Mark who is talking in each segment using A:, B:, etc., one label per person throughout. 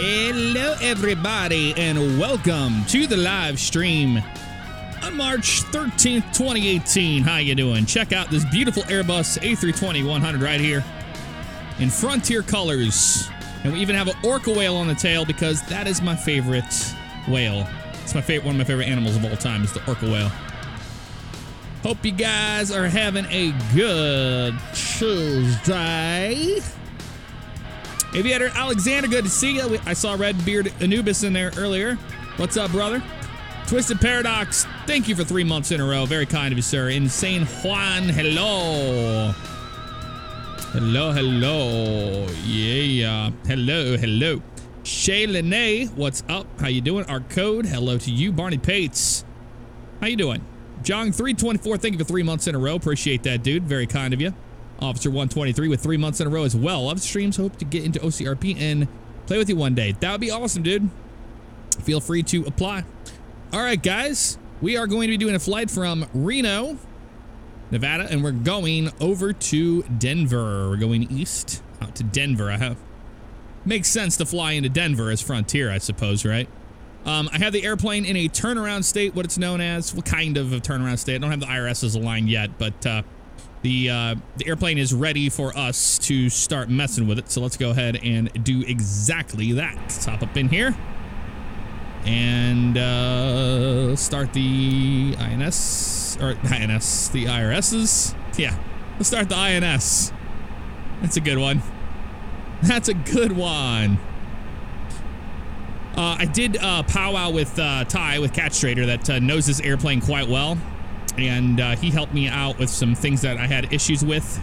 A: Hello everybody and welcome to the live stream on March 13th, 2018. How you doing? Check out this beautiful Airbus A320-100 right here in Frontier colors. And we even have an orca whale on the tail because that is my favorite whale. It's my favorite, one of my favorite animals of all time is the orca whale. Hope you guys are having a good Tuesday. Aviator Alexander, good to see you. I saw Redbeard Anubis in there earlier. What's up, brother? Twisted Paradox, thank you for 3 months in a row. Very kind of you, sir. Insane Juan, hello. Hello, hello. Yeah. Hello, hello. Shay Lene, what's up? How you doing? Our code, hello to you. Barney Pates, how you doing? Jong324, thank you for 3 months in a row. Appreciate that, dude. Very kind of you. Officer 123 with 3 months in a row as well. Love streams. Hope to get into OCRP and play with you one day. That would be awesome, dude. Feel free to apply. All right, guys. We are going to be doing a flight from Reno, Nevada, and we're going over to Denver. We're going east out to Denver. Makes sense to fly into Denver as Frontier, I suppose, right? I have the airplane in a turnaround state, what it's known as. What kind of a turnaround state? I don't have the IRSs aligned yet, but the airplane is ready for us to start messing with it. So let's go ahead and do exactly that. Let's hop up in here and start the INS, or INS, the IRSs. Yeah, let's start the INS. That's a good one. That's a good one. I did powwow with Ty, with Catch Trader, that knows this airplane quite well. And he helped me out with some things that I had issues with,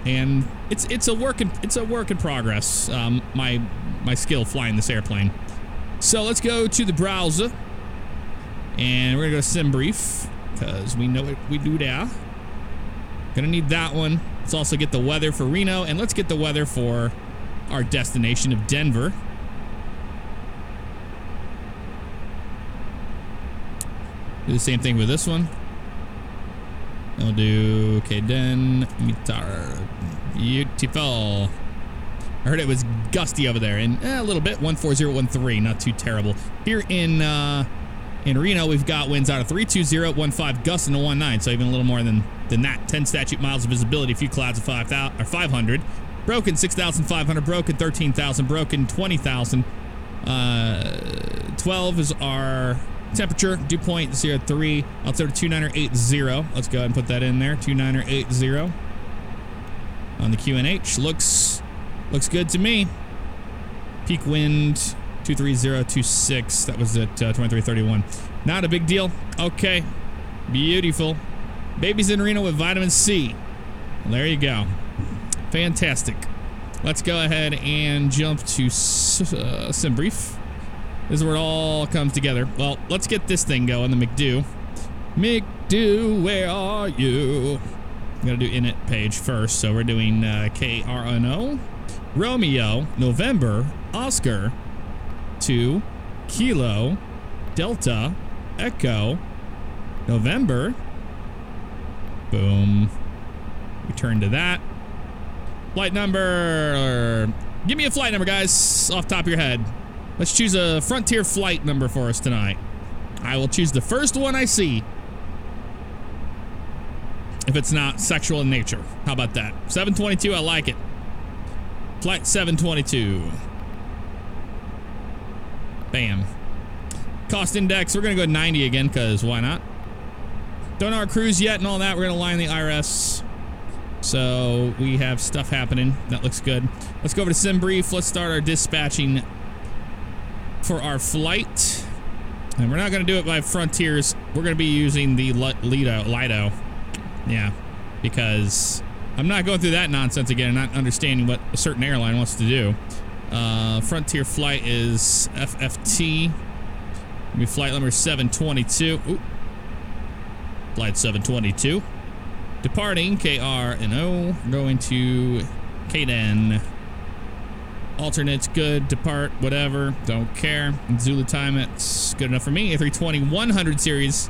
A: and it's a work in progress. My skill flying this airplane. So let's go to the browser, and we're gonna go to Sim Brief because we know what we do there. Gonna need that one. Let's also get the weather for Reno, and let's get the weather for our destination of Denver. Do the same thing with this one. I'll do, okay, then, guitar, beautiful. I heard it was gusty over there, and a little bit, 14013, not too terrible. Here in Reno, we've got winds out of 320, 15, gusts into 19, so even a little more than that. 10 statute miles of visibility, a few clouds of 500. Broken, 6,500, broken, 13,000, broken, 20,000. 12 is our temperature, dew point 03, altimeter 29080. Let's go ahead and put that in there, 29080 on the QNH. Looks good to me. Peak wind 23026. That was at 2331. Not a big deal. Okay, beautiful. Babies in Reno with vitamin C. Well, there you go. Fantastic. Let's go ahead and jump to Sim Brief. This is where it all comes together. Well, let's get this thing going, the McDo. McDo, where are you? I'm gonna do init page first. So we're doing KRNO, Romeo, November, Oscar, 2, Kilo, Delta, Echo, November. Boom. Return to that. Flight number. Give me a flight number, guys, off the top of your head. Let's choose a Frontier flight number for us tonight. I will choose the first one I see. If it's not sexual in nature. How about that? 722, I like it. Flight 722. Bam. Cost index, we're gonna go 90 again, because why not? Don't know our cruise yet and all that. We're gonna line the IRS. So we have stuff happening. That looks good. Let's go over to Sim Brief. Let's start our dispatching for our flight, and we're not going to do it by Frontiers. We're going to be using the Lido, yeah, because I'm not going through that nonsense again and not understanding what a certain airline wants to do. Frontier flight is FFT. Maybe flight number 722. Ooh. Flight 722. Departing KRNO. Going to KDN. Alternates, good, depart, whatever, don't care. Zulu time, it's good enough for me. A320-100 series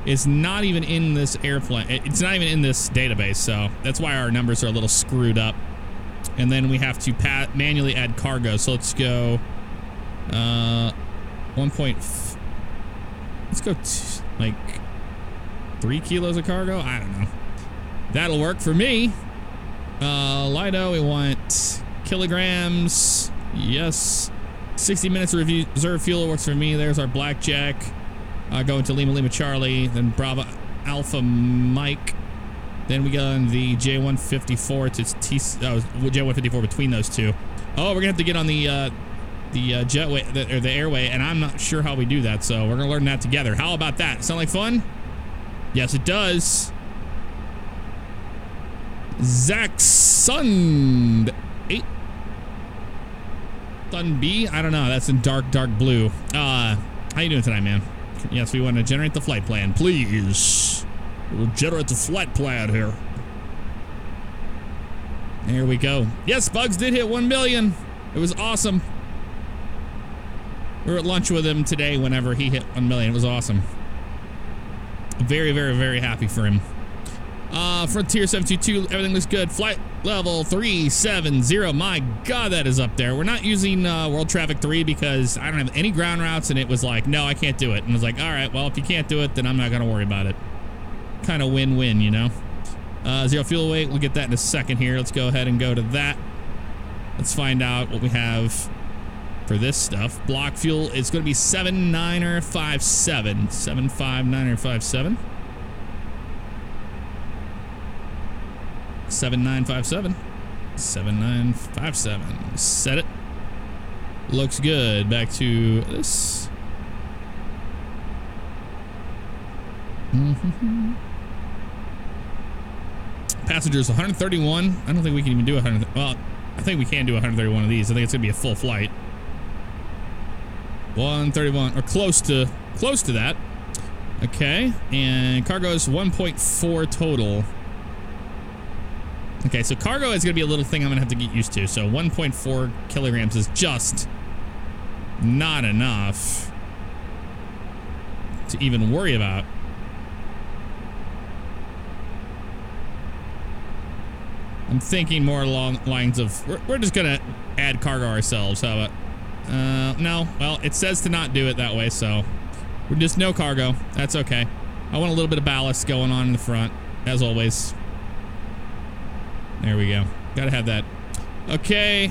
A: is not even in this airplane. It's not even in this database, so that's why our numbers are a little screwed up. And then we have to manually add cargo. So let's go Let's go like 3 kilos of cargo. I don't know. That'll work for me. Lido, we want kilograms. Yes. 60 minutes of reserve fuel works for me. There's our Blackjack. Going to Lima Lima Charlie, then Bravo Alpha Mike. Then we go on the J154 to J154 between those two. Oh, we're gonna have to get on the jetway or the airway, and I'm not sure how we do that, so we're gonna learn that together. How about that? Sound like fun? Yes, it does. Zach Sund 8. Sun B? I don't know. That's in dark blue. How you doing tonight, man? Yes, we want to generate the flight plan, please. We'll generate the flight plan here. There we go. Yes, Bugs did hit 1 million. It was awesome. We were at lunch with him today whenever he hit 1 million. It was awesome. Very, very, very happy for him. Frontier 722, everything looks good. Flight level 370. My God, that is up there. We're not using World Traffic 3 because I don't have any ground routes, and it was like, no, I can't do it. And I was like, all right, well, if you can't do it, then I'm not going to worry about it. Kind of win-win, you know? Zero fuel weight, we'll get that in a second here. Let's go ahead and go to that. Let's find out what we have for this stuff. Block fuel is going to be 79er57. 759er57. 7957. 7957. Set it. Looks good. Back to this. Passengers 131. I don't think we can even do 100. Well, I think we can do 131 of these. I think it's gonna be a full flight. 131 or close to that. Okay, and cargo is 1.4 total. Okay, so cargo is gonna be a little thing I'm gonna have to get used to. So 1.4 kilograms is just not enough to even worry about. I'm thinking more along lines of we're just gonna add cargo ourselves. How about? No. Well, it says to not do it that way, so we're just no cargo. That's okay. I want a little bit of ballast going on in the front, as always. There we go. Gotta have that. Okay.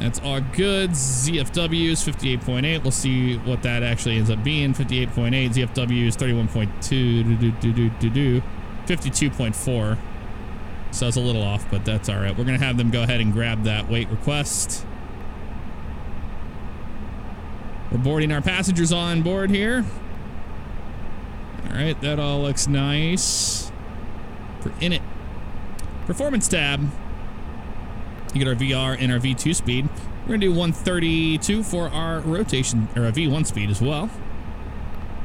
A: That's all good. ZFWs 58.8. We'll see what that actually ends up being. 58.8. ZFWs 31.2. 52.4. So it's a little off, but that's all right. We're gonna have them go ahead and grab that weight request. We're boarding our passengers on board here. All right, that all looks nice. For in it. Performance tab. You get our VR and our V2 speed. We're gonna do 132 for our rotation, or a V1 speed as well.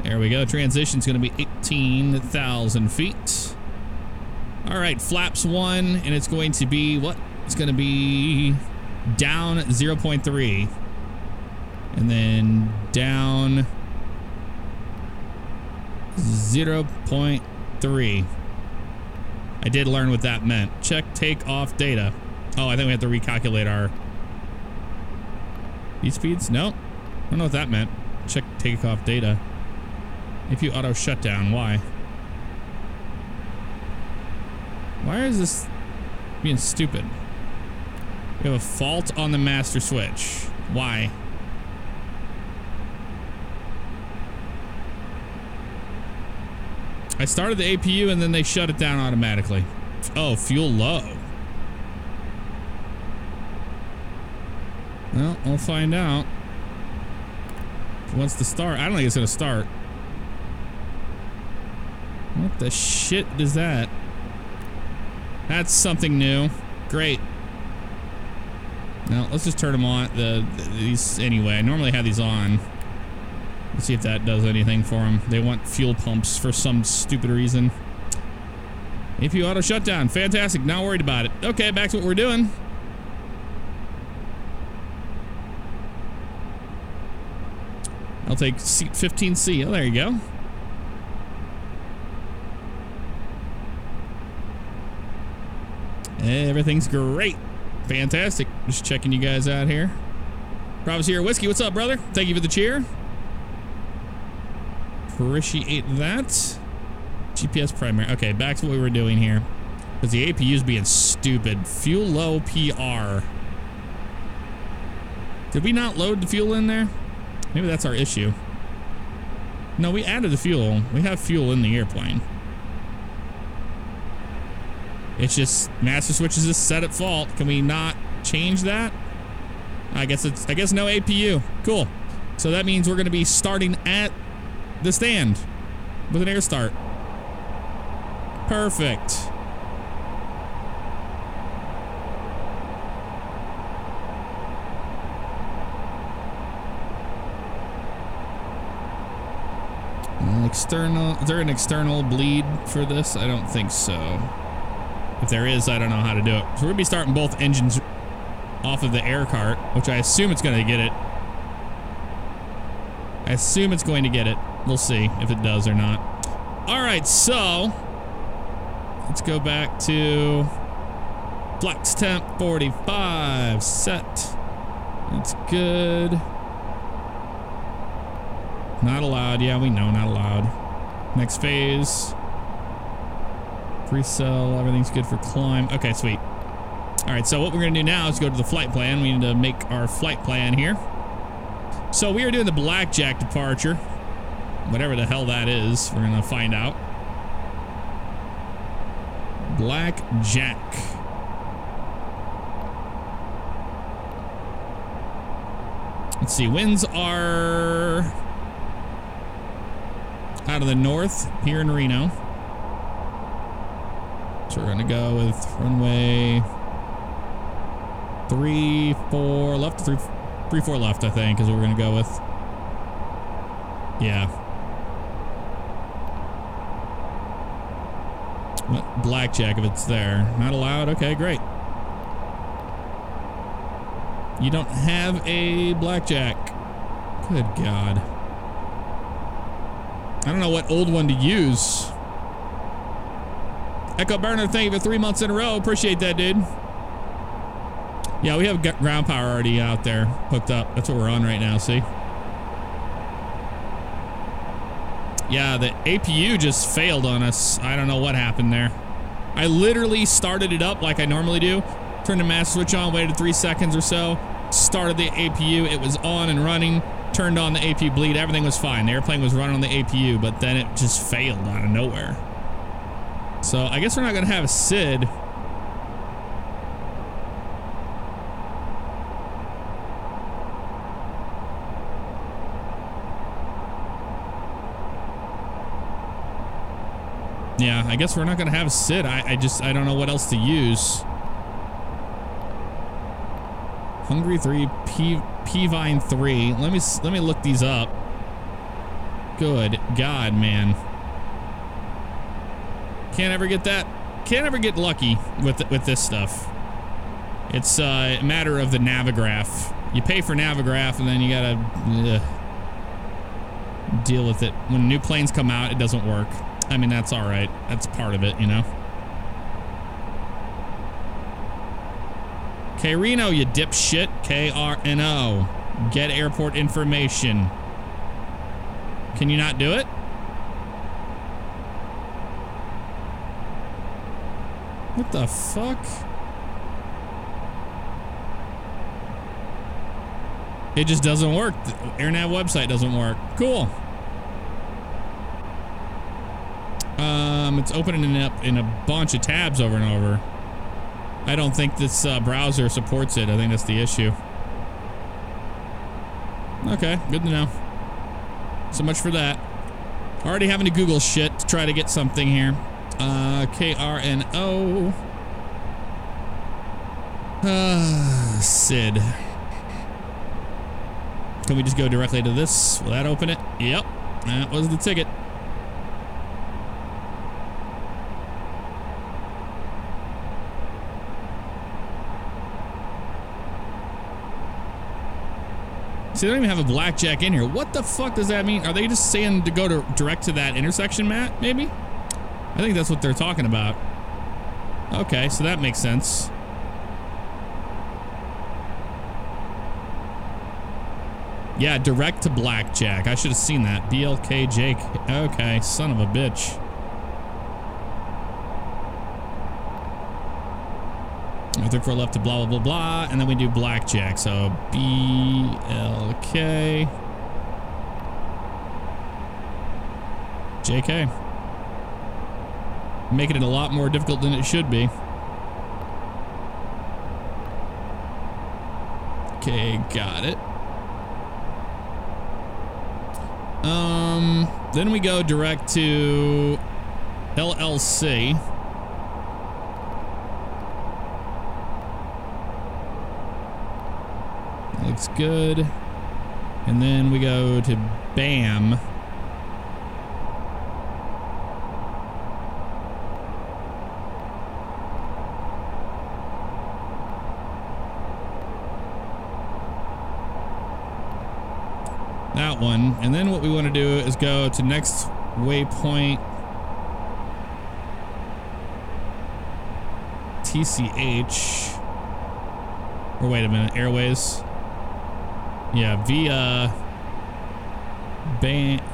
A: There we go. Transition's gonna be 18,000 feet. All right, flaps 1, and it's going to be what? It's going to be down 0.3, and then down 0.3. I did learn what that meant. Check takeoff data. Oh, I think we have to recalculate our these speeds. No, I don't know what that meant. Check takeoff data. If you auto shutdown, why? Why is this being stupid? We have a fault on the master switch. Why? I started the APU and then they shut it down automatically. Oh, fuel low. Well, we'll find out. What's the start? I don't think it's gonna start. What the shit is that? That's something new. Great. Now let's just turn them on. These anyway. I normally have these on. Let's see if that does anything for them. They want fuel pumps for some stupid reason. APU auto shutdown. Fantastic. Not worried about it. Okay, back to what we're doing. I'll take seat 15C. Oh, there you go. Everything's great. Fantastic. Just checking you guys out here. Promise here, Whiskey. What's up, brother? Thank you for the cheer. Appreciate that. GPS primary. Okay, back to what we were doing here. Because the APU's being stupid. Fuel low PR. Did we not load the fuel in there? Maybe that's our issue. No, we added the fuel. We have fuel in the airplane. It's just master switches is set at fault. Can we not change that? I guess no APU. Cool. So that means we're going to be starting at the stand with an air start. Perfect. External. Is there an external bleed for this? I don't think so. If there is, I don't know how to do it. So we're going to be starting both engines off of the air cart, which I assume it's going to get it. I assume it's going to get it. We'll see if it does or not. All right, so let's go back to flex temp 45 set. That's good. Not allowed. Yeah, we know, not allowed. Next phase. Pre-cell. Everything's good for climb. Okay, sweet. All right, so what we're going to do now is go to the flight plan. We need to make our flight plan here. So we are doing the Blackjack Departure. Whatever the hell that is, we're going to find out. Blackjack. Let's see. Winds are out of the north here in Reno. So we're gonna go with runway 34 left, 34 left, I think, is what we're gonna go with. Yeah. What? Blackjack, if it's there. Not allowed? Okay, great. You don't have a blackjack. Good God. I don't know what old one to use. Echo Burner, thank you for 3 months in a row. Appreciate that, dude. Yeah, we have ground power already out there hooked up. That's what we're on right now, see? Yeah, the APU just failed on us. I don't know what happened there. I literally started it up like I normally do. Turned the master switch on, waited 3 seconds or so. Started the APU. It was on and running. Turned on the APU bleed. Everything was fine. The airplane was running on the APU, but then it just failed out of nowhere. So I guess we're not going to have a SID. Yeah, I guess we're not going to have a SID. I don't know what else to use. Hungry 3, P-Vine 3. Let me look these up. Good God, man. Can't ever get that. Can't ever get lucky with this stuff. It's a matter of the Navigraph. You pay for Navigraph and then you gotta deal with it. When new planes come out, it doesn't work. I mean, that's all right. That's part of it, you know. K Reno, you dipshit. KRNO. Get airport information. Can you not do it? What the fuck? It just doesn't work. The AirNav website doesn't work. Cool. It's opening up in a bunch of tabs over and over. I don't think this browser supports it. I think that's the issue. Okay, good to know. So much for that. Already having to Google shit to try to get something here. KRNO. SID. Can we just go directly to this? Will that open it? Yep. That was the ticket. See, they don't even have a blackjack in here. What the fuck does that mean? Are they just saying to go direct to that intersection, Matt, maybe? I think that's what they're talking about. Okay, so that makes sense. Yeah, direct to Blackjack. I should have seen that. BLK Jake. Okay, son of a bitch. I took for a left to blah, blah, blah, blah. And then we do Blackjack. So BLK JK. Making it a lot more difficult than it should be. Okay, got it. Then we go direct to LLC. Looks good. And then we go to BAM. That one. And then what we want to do is go to next waypoint TCH. Or wait a minute, Airways. Yeah, via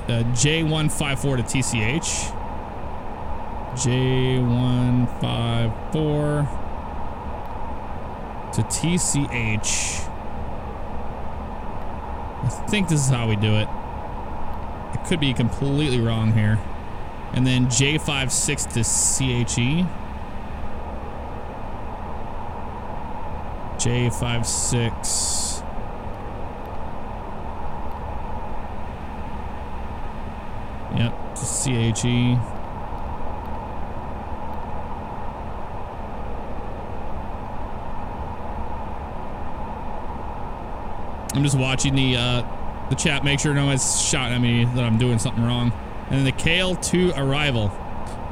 A: J154 to TCH. J154 to TCH. I think this is how we do it. I could be completely wrong here. And then J56 to CHE. J56. Yep, to CHE. I'm just watching the chat, make sure no one's shouting at me that I'm doing something wrong. And then the KL2 arrival.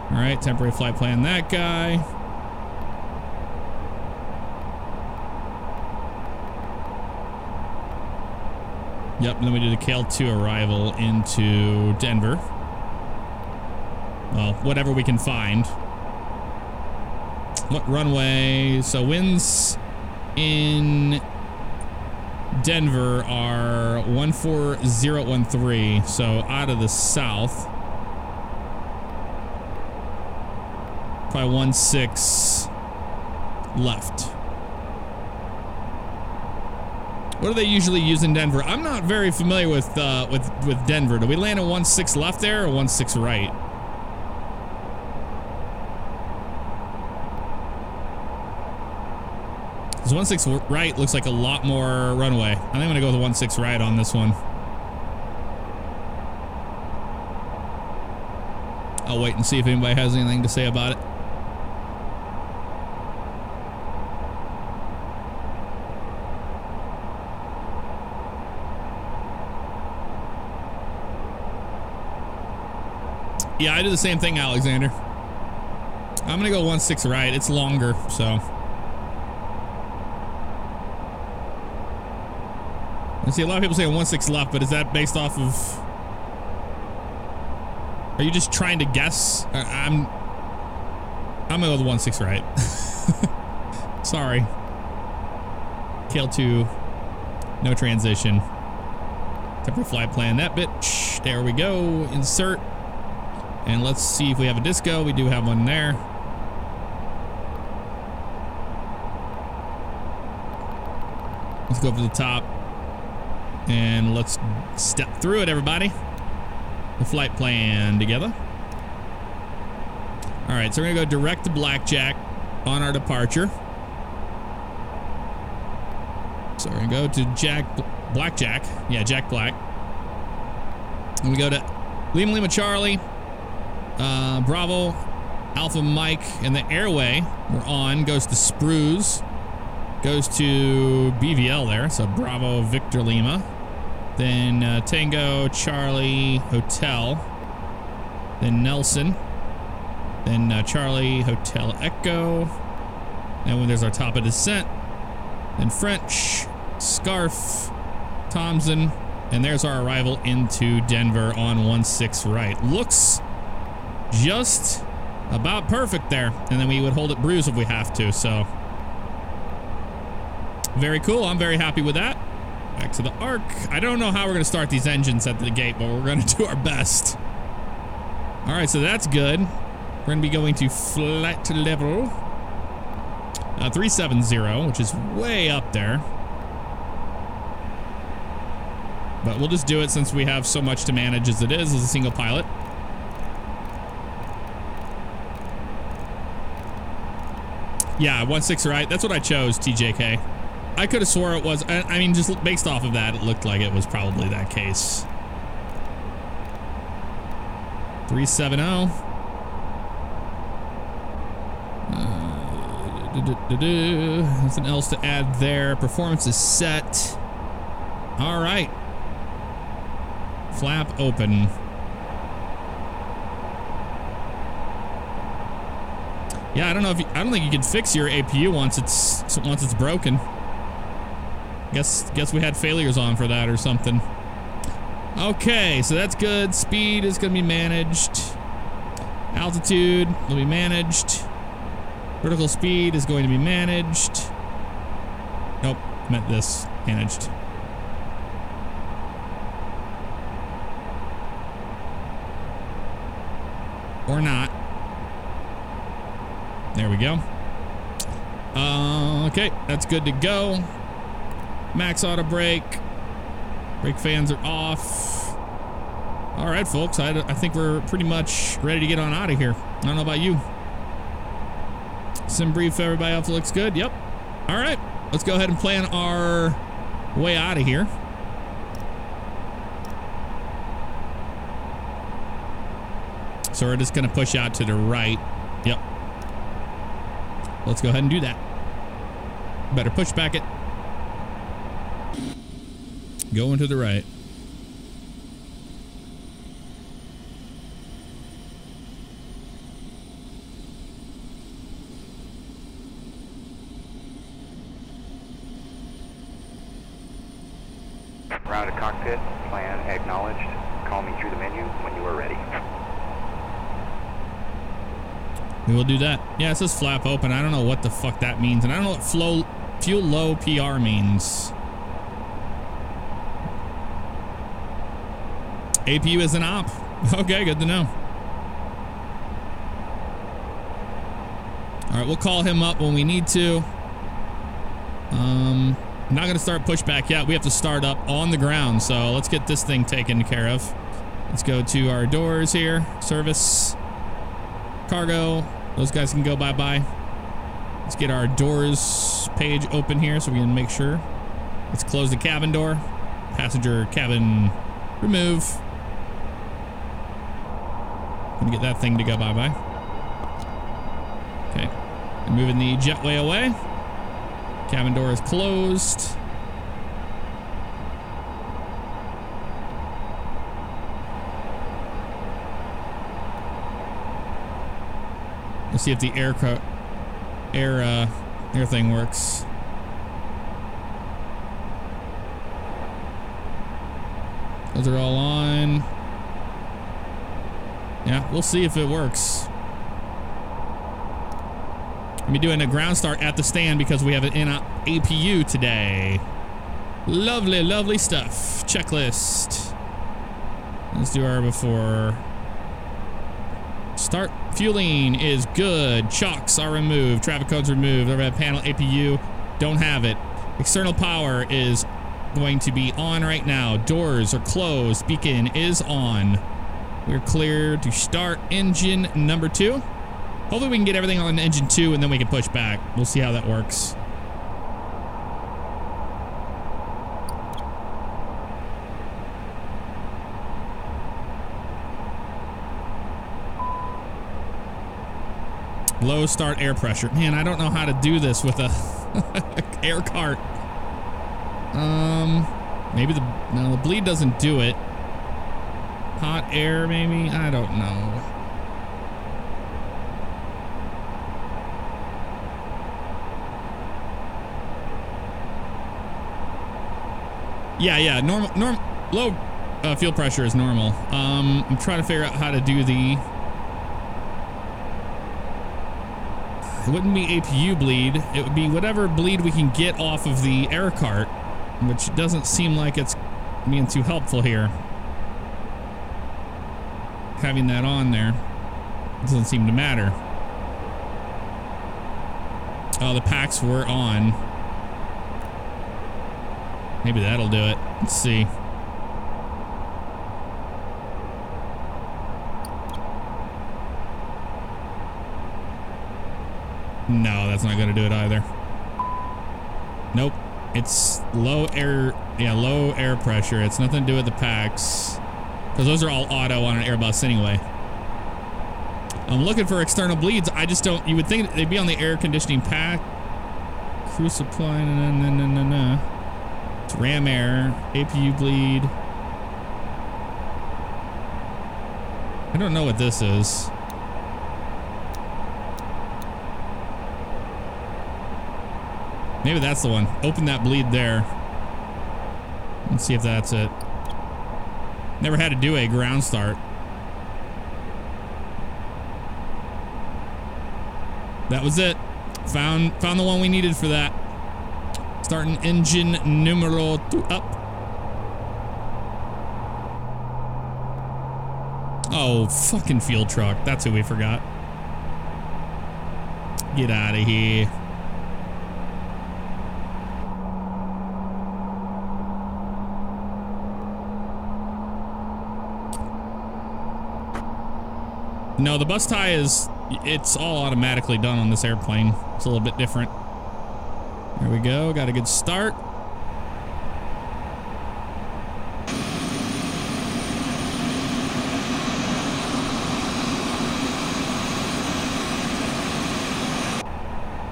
A: All right, temporary flight plan, that guy. Yep, and then we do the KL2 arrival into Denver. Well, whatever we can find. What runway? So winds in Denver are 14013, so out of the south. Probably 16 left. What do they usually use in Denver? I'm not very familiar with Denver. Do we land at 16 left there or 16 right? Because 16 right looks like a lot more runway. I think I'm gonna go with 16 right on this one. I'll wait and see if anybody has anything to say about it. Yeah, I do the same thing, Alexander. I'm gonna go 16 right. It's longer, so. I see a lot of people saying 16 left, but is that based off of? Are you just trying to guess? I'm gonna go with 16 right. Sorry. KL2, no transition. Temporary flight plan, that bitch. There we go. Insert. And let's see if we have a disco. We do have one there. Let's go up to the top. And let's step through it, everybody. The flight plan together. All right, so we're gonna go direct to Blackjack on our departure. So we're gonna go to Blackjack. Yeah, Jack Black. And we go to Lima Lima Charlie, Bravo, Alpha Mike, and the airway we're on goes to Spruce. Goes to BVL there, so Bravo Victor Lima. Then Tango Charlie Hotel. Then Nelson. Then Charlie Hotel Echo. And when there's our top of descent. Then French, Scarf, Thompson. And there's our arrival into Denver on 16 right. Looks just about perfect there. And then we would hold it bruise if we have to, so. Very cool. I'm very happy with that. Back to the arc. I don't know how we're going to start these engines at the gate, but we're going to do our best. All right, so that's good. We're going to be going to flight level 370, which is way up there. But we'll just do it since we have so much to manage as it is as a single pilot. Yeah, 1.6 right. That's what I chose, TJK. I could have swore it was. I mean, just based off of that, it looked like it was probably that case. 370. Nothing else to add there. Performance is set. All right. Flap open. Yeah, I don't know if I don't think you can fix your APU once it's broken. Guess we had failures on for that or something. Okay, so that's good. Speed is going to be managed. Altitude will be managed. Vertical speed is going to be managed. Nope, meant this. Managed. Or not. There we go. Okay, that's good to go. Max auto brake. Brake fans are off. All right, folks. I think we're pretty much ready to get on out of here. I don't know about you. Sim brief, everybody else looks good. Yep. All right. Let's go ahead and plan our way out of here. So we're just going to push out to the right. Yep. Let's go ahead and do that. Better push back it. Going to the right.
B: Round to cockpit, plan acknowledged. Call me through the menu when you are ready.
A: We will do that. Yeah, it says flap open. I don't know what the fuck that means. And I don't know what fuel low PR means. APU is an op. Okay, good to know. All right, we'll call him up when we need to. I'm not going to start pushback yet. We have to start up on the ground. So let's get this thing taken care of. Let's go to our doors here. Service. Cargo. Those guys can go bye-bye. Let's get our doors page open here so we can make sure. Let's close the cabin door. Passenger cabin remove. Gonna get that thing to go bye-bye. Okay. I'm moving the jetway away. Cabin door is closed. Let's see if the air thing works. Those are all on. Yeah, we'll see if it works. I'll be doing a ground start at the stand because we have an APU today. Lovely, lovely stuff. Checklist. Let's do our before. Start fueling is good. Chocks are removed. Traffic codes removed. Overhead panel APU. Don't have it. External power is going to be on right now. Doors are closed. Beacon is on. We're clear to start engine number 2. Hopefully we can get everything on engine 2 and then we can push back. We'll see how that works. Low start air pressure. Man, I don't know how to do this with a air cart. Maybe the bleed doesn't do it. Hot air, maybe? I don't know. Yeah, low fuel pressure is normal. I'm trying to figure out how to do the... It wouldn't be APU bleed. It would be whatever bleed we can get off of the air cart which doesn't seem like it's being too helpful here. Having that on there doesn't seem to matter. Oh, the packs were on. Maybe that'll do it. Let's see. No, that's not going to do it either. Nope. It's low air, low air pressure. It's nothing to do with the packs. Because those are all auto on an Airbus anyway. I'm looking for external bleeds. I just don't, you would think they'd be on the air conditioning pack. Crew supply, no. It's ram air, APU bleed. I don't know what this is. Maybe that's the one. Open that bleed there. Let's see if that's it. Never had to do a ground start. That was it. Found the one we needed for that. Starting engine numero 2 up. Oh, fucking fuel truck. That's who we forgot. Get out of here. No, the bus tie it's all automatically done on this airplane. It's a little bit different. There we go. Got a good start.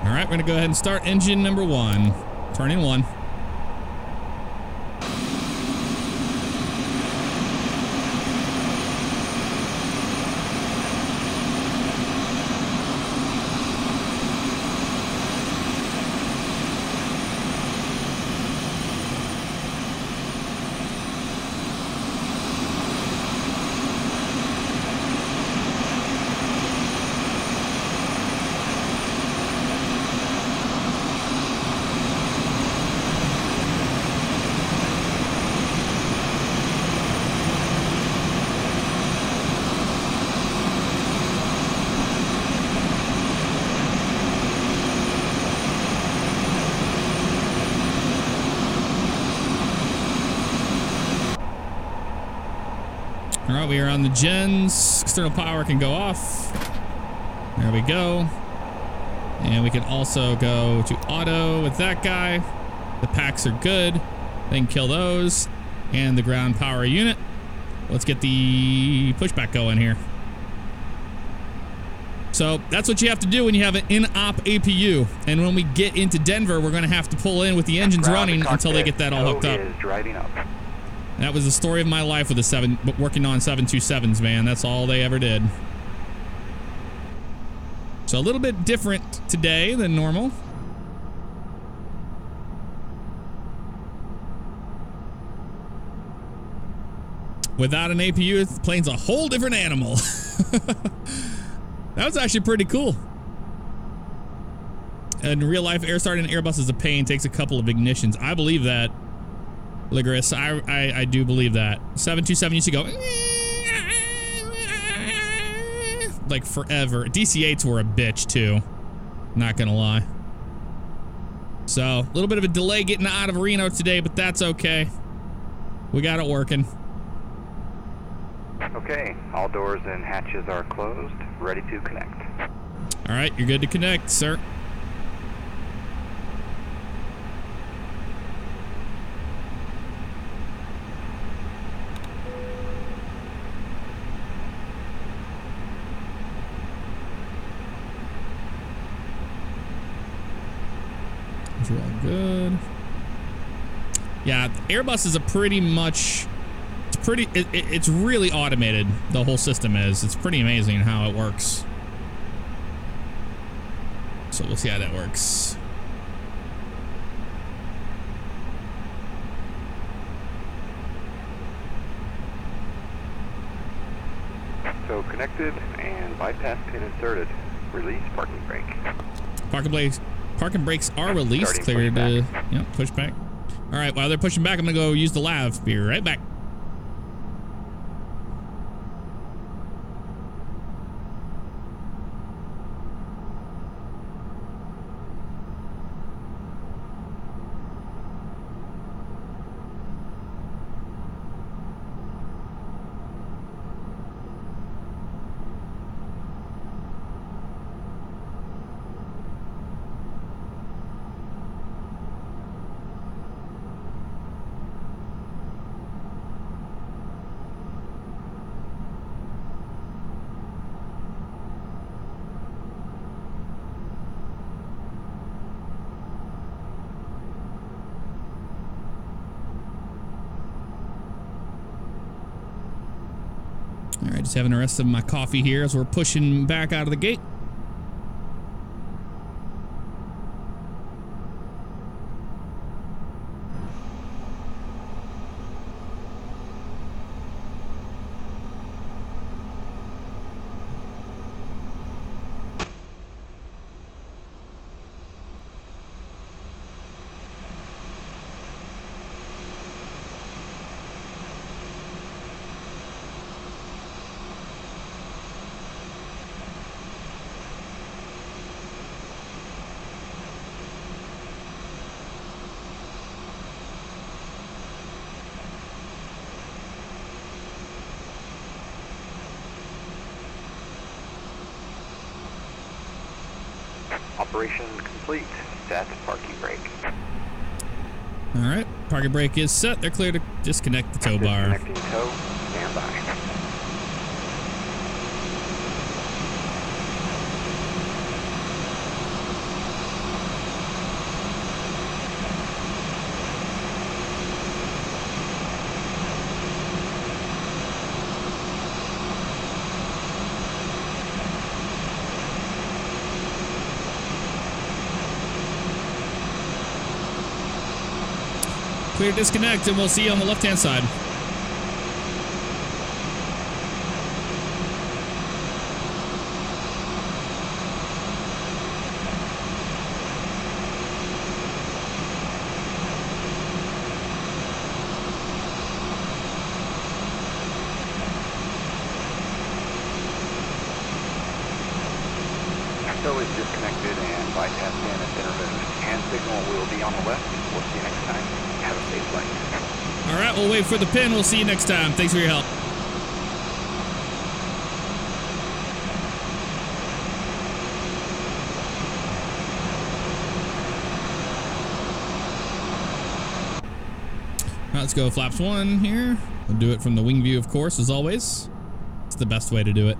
A: All right, we're going to go ahead and start engine number 1. Turning 1. All right, we are on the gens. External power can go off. There we go. And we can also go to auto with that guy. The packs are good. They can kill those. And the ground power unit. Let's get the pushback going here. So that's what you have to do when you have an in-op APU. And when we get into Denver, we're going to have to pull in with the engines running until they get that all hooked up.
B: Driving up.
A: That was the story of my life with working on 727s, man. That's all they ever did. So a little bit different today than normal. Without an APU, the plane's a whole different animal. That was actually pretty cool. In real life, air starting an Airbus is a pain. Takes a couple of ignitions. I believe that. Ligorous, I do believe that. 727 used to go like forever. DC-8s were a bitch too. Not gonna lie. So a little bit of a delay getting out of Reno today, but that's okay. We got it working.
B: Okay, all doors and hatches are closed. Ready to connect.
A: All right, you're good to connect, sir. Those are all good. Yeah, Airbus is a pretty much, it's really automated. The whole system is. It's pretty amazing how it works. So we'll see how that works.
B: So connected and bypass pin inserted. Release parking brake.
A: Parking brakes are released. Cleared. Yep, push back. All right, while they're pushing back, I'm gonna go use the lav. Be right back. All right, just having the rest of my coffee here as we're pushing back out of the gate.
B: Operation complete. Set parking brake.
A: All right, parking brake is set. They're clear to disconnect the tow bar.
B: Disconnecting tow. Stand by.
A: Clear to disconnect, and we'll see you on the left-hand side.
B: Tow is disconnected and bypass pin has been removed. Hand signal will be on the left. We'll see you next time. Have a safe flight.
A: All right, we'll wait for the pin. We'll see you next time. Thanks for your help. All right, let's go flaps 1 here. We'll do it from the wing view, of course, as always. It's the best way to do it.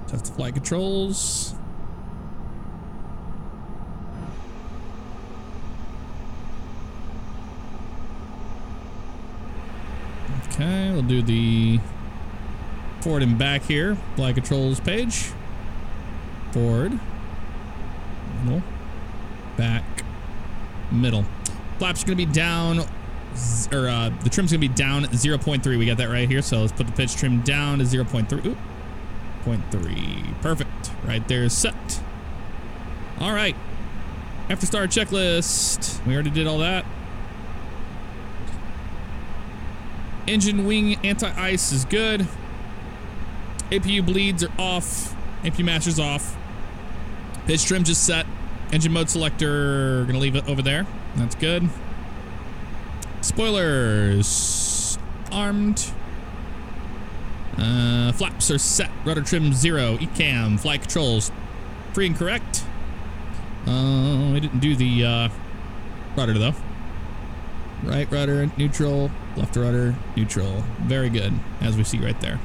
A: Test the flight controls. Okay, we'll do the forward and back here. Flight controls page. Forward. Middle. Back. Middle. Flaps are going to be down, or the trim's going to be down 0.3. We got that right here, so let's put the pitch trim down to 0.3. Oop. 0.3. Perfect. Right there is set. All right. After start checklist. We already did all that. Engine wing anti-ice is good. APU bleeds are off. APU master's off. Pitch trim just set. Engine mode selector, gonna leave it over there. That's good. Spoilers armed. Flaps are set. Rudder trim 0. ECAM. Flight controls free and correct. We didn't do the rudder though. Right rudder neutral. Left rudder neutral. Very good, as we see right there.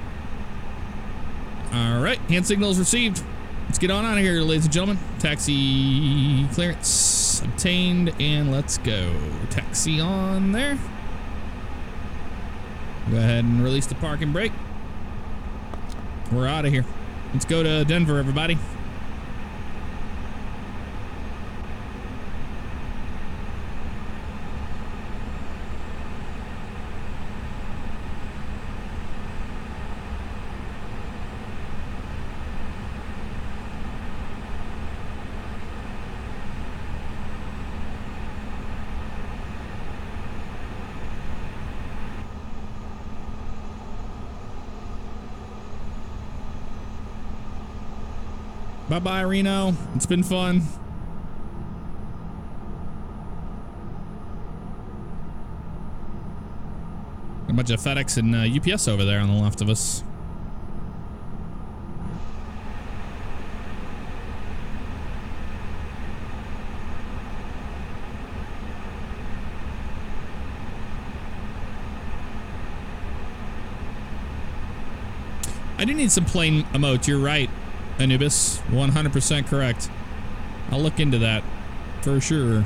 A: All right, hand signals received. Let's get on out of here, ladies and gentlemen. Taxi clearance obtained, and let's go. Taxi on there. Go ahead and release the parking brake. We're out of here. Let's go to Denver, everybody. Bye-bye, Reno. It's been fun. A bunch of FedEx and UPS over there on the left of us. I do need some plane emotes. You're right, Anubis. 100% correct. I'll look into that for sure.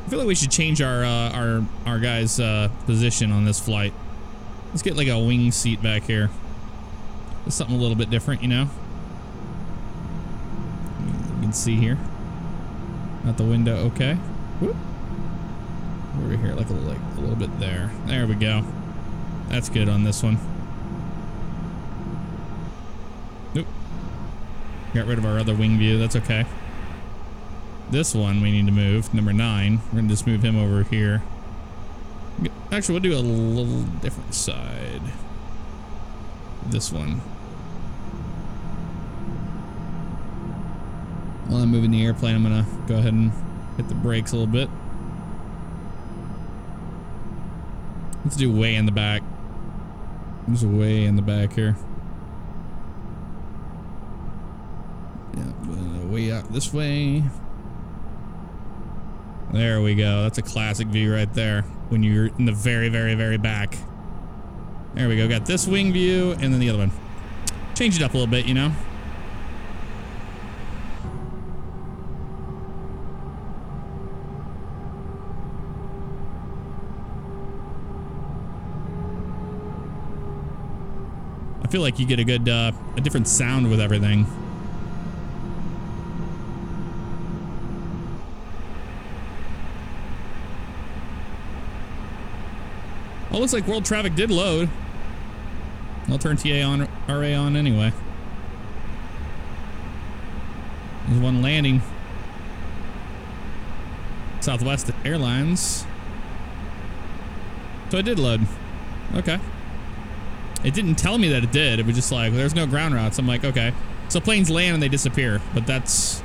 A: I feel like we should change our guy's position on this flight. Let's get like a wing seat back here. Just something a little bit different, you know. You can see here. Out the window, okay. Whoop. Over here, like a little bit there. There we go. That's good on this one. Nope. Got rid of our other wing view. That's okay. This one we need to move, number 9. We're gonna just move him over here. Actually, we'll do a little different side. This one. While I'm moving the airplane, I'm gonna go ahead and hit the brakes a little bit. Let's do way in the back. Just way in the back here. Yeah, way out this way. There we go. That's a classic view right there when you're in the very, very, very back. There we go. Got this wing view and then the other one. Change it up a little bit, you know? I feel like you get a good, a different sound with everything. Oh, looks like world traffic did load. I'll turn TA on, RA on anyway. There's one landing. Southwest Airlines. So it did load. Okay. It didn't tell me that it did. It was just like, there's no ground routes. I'm like, okay. So planes land and they disappear, but that's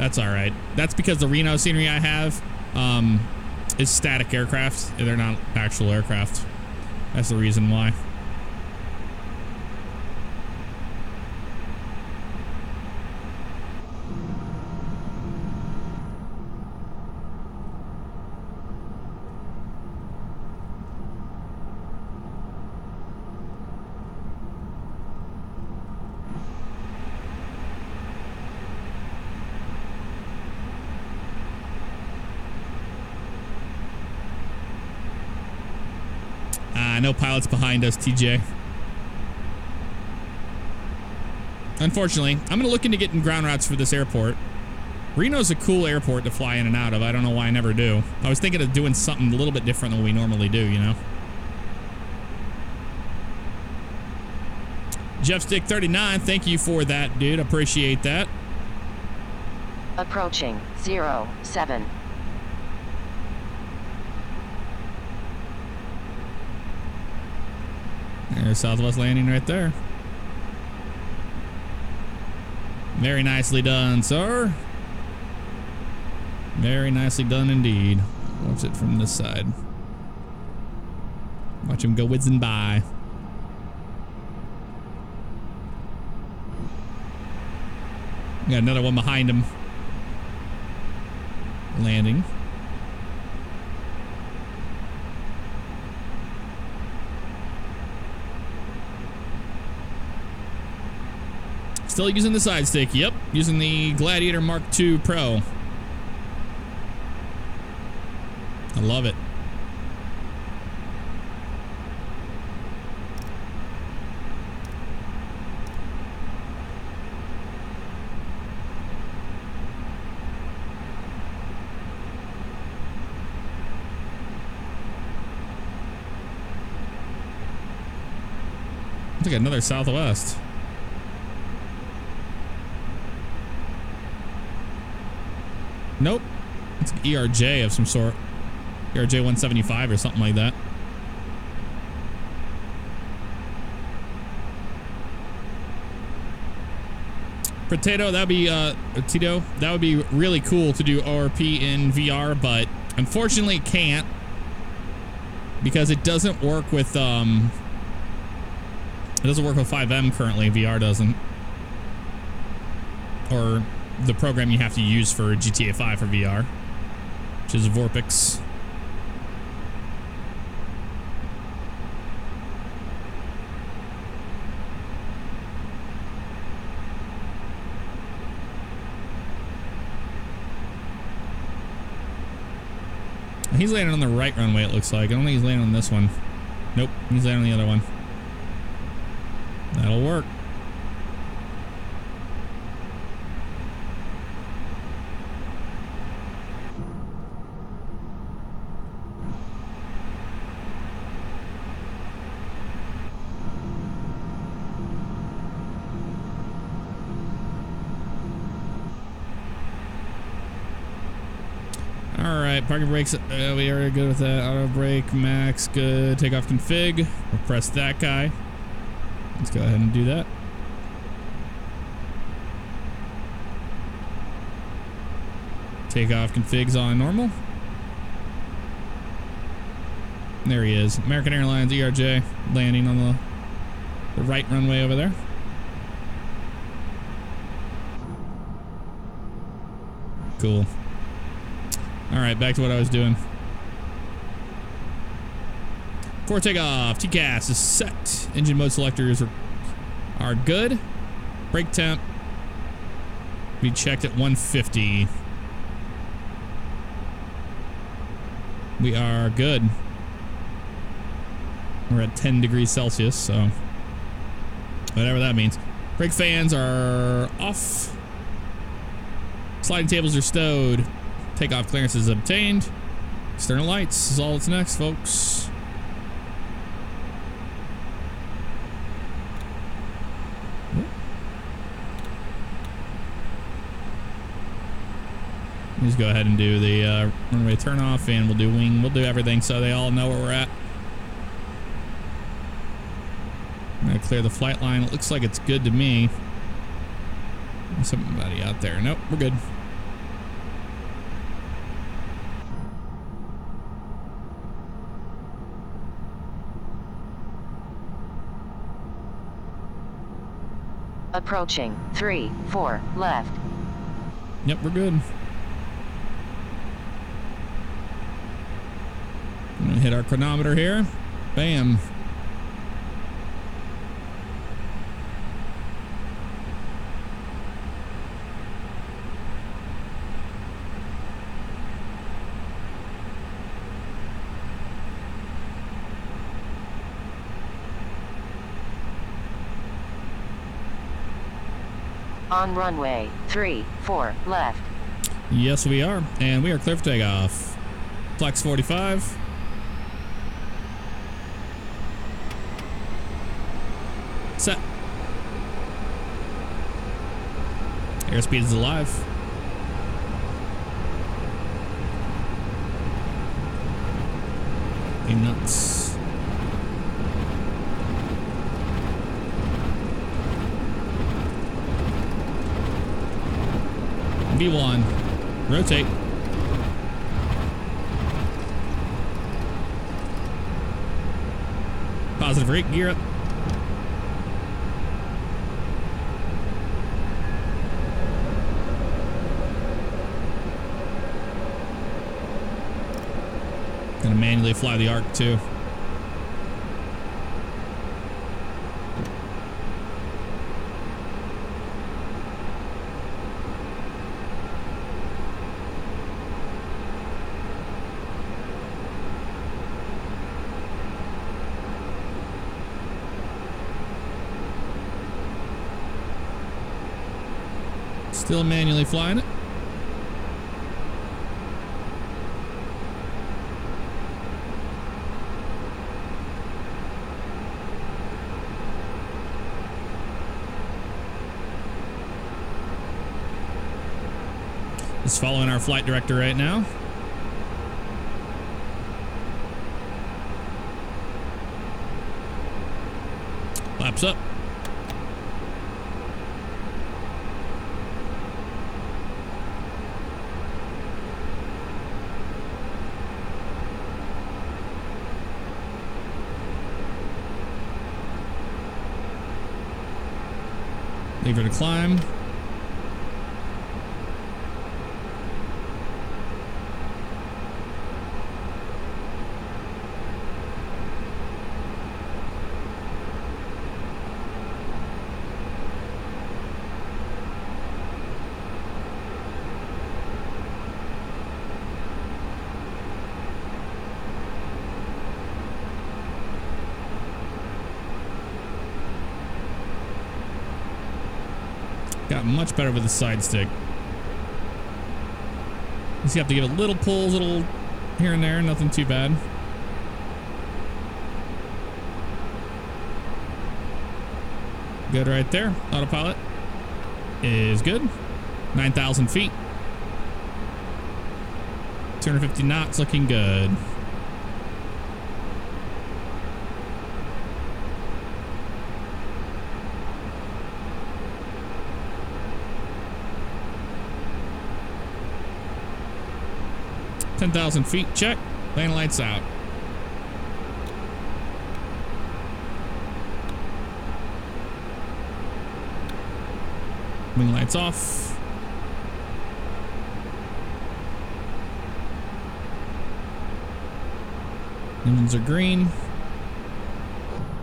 A: all right. That's because the Reno scenery I have, is static aircraft. They're not actual aircraft. That's the reason why. No pilots behind us, TJ. Unfortunately, I'm going to look into getting ground routes for this airport. Reno's a cool airport to fly in and out of. I don't know why I never do. I was thinking of doing something a little bit different than we normally do, you know? JeffStick39, thank you for that, dude. Appreciate that.
C: Approaching 07.
A: There's Southwest landing right there. Very nicely done, sir. Very nicely done indeed. Watch it from this side. Watch him go whizzing by. Got another one behind him. Landing. Still using the side stick. Yep, using the Gladiator Mark II Pro. I love it. Looks like another Southwest. Nope. It's an ERJ of some sort. ERJ 175 or something like that. Potato, that'd be Tito, that would be really cool to do ORP in VR, but unfortunately it can't because it doesn't work with 5M currently. VR doesn't, or the program you have to use for GTA 5 for VR, which is Vorpix. He's landing on the right runway, it looks like. I don't think he's landing on this one. Nope, he's landing on the other one. That'll work. Alright, parking brakes, we are good with that. Auto brake, max, good. Takeoff config. We'll press that guy. Let's go ahead and do that. Takeoff config's on normal. There he is. American Airlines ERJ landing on the right runway over there. Cool. Alright, back to what I was doing. Before takeoff, TCAS is set. Engine mode selectors are good. Brake temp. We checked at 150. We are good. We're at 10 degrees Celsius, so whatever that means. Brake fans are off. Sliding tables are stowed. Takeoff clearance is obtained. External lights is all that's next, folks. Let's go ahead and do the runway turn off, and we'll do wing. We'll do everything so they all know where we're at. I'm gonna clear the flight line. It looks like it's good to me. There's somebody out there. Nope, we're good.
C: Approaching 3-4 left.
A: Yep, we're good. I'm gonna hit our chronometer here. Bam.
C: On runway 3-4 left.
A: Yes, we are. And we are clear for takeoff. Flex 45. Set. Airspeed is alive. You nuts. V1. Rotate. Positive rate. Gear up. Gonna manually fly the arc too. Still manually flying it. Just following our flight director right now. Flaps up. Leave her to climb. Got much better with the side stick. Just have to give it little pulls, little here and there, nothing too bad. Good right there. Autopilot is good. 9,000 feet. 250 knots, looking good. $10,000 feet, check. Landing lights out. Wing lights off. Engines are green.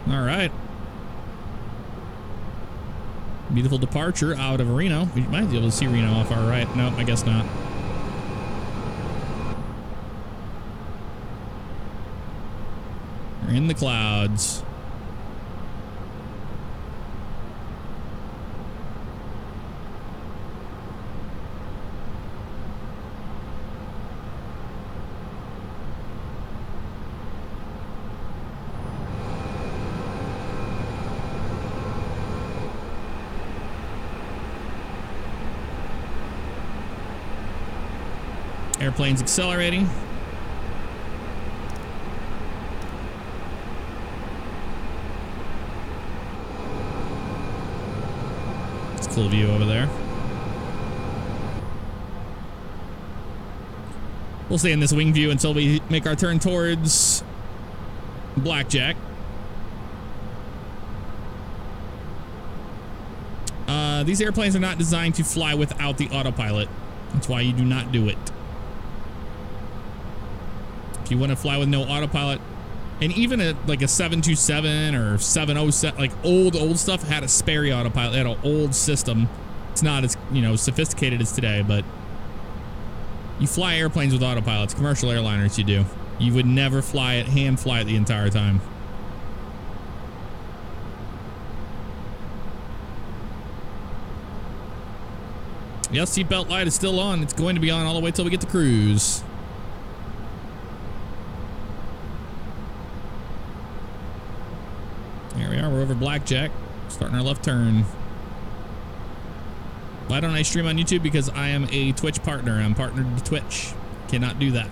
A: All right. Beautiful departure out of Reno. We might be able to see Reno off our right. Nope, I guess not. We're in the clouds. Airplane's accelerating. It's a cool view over there. We'll stay in this wing view until we make our turn towards Blackjack. These airplanes are not designed to fly without the autopilot. That's why you do not do it. If you want to fly with no autopilot, and even like a 727 or 707, like old stuff had a spare autopilot. They had an old system. It's not as, sophisticated as today, but you fly airplanes with autopilots. Commercial airliners, you do. You would never fly it, hand fly it the entire time. Yes, seatbelt light is still on. It's going to be on all the way till we get to cruise. There we are. We're over Blackjack. Starting our left turn. Why don't I stream on YouTube? Because I am a Twitch partner. I'm partnered to Twitch. Cannot do that.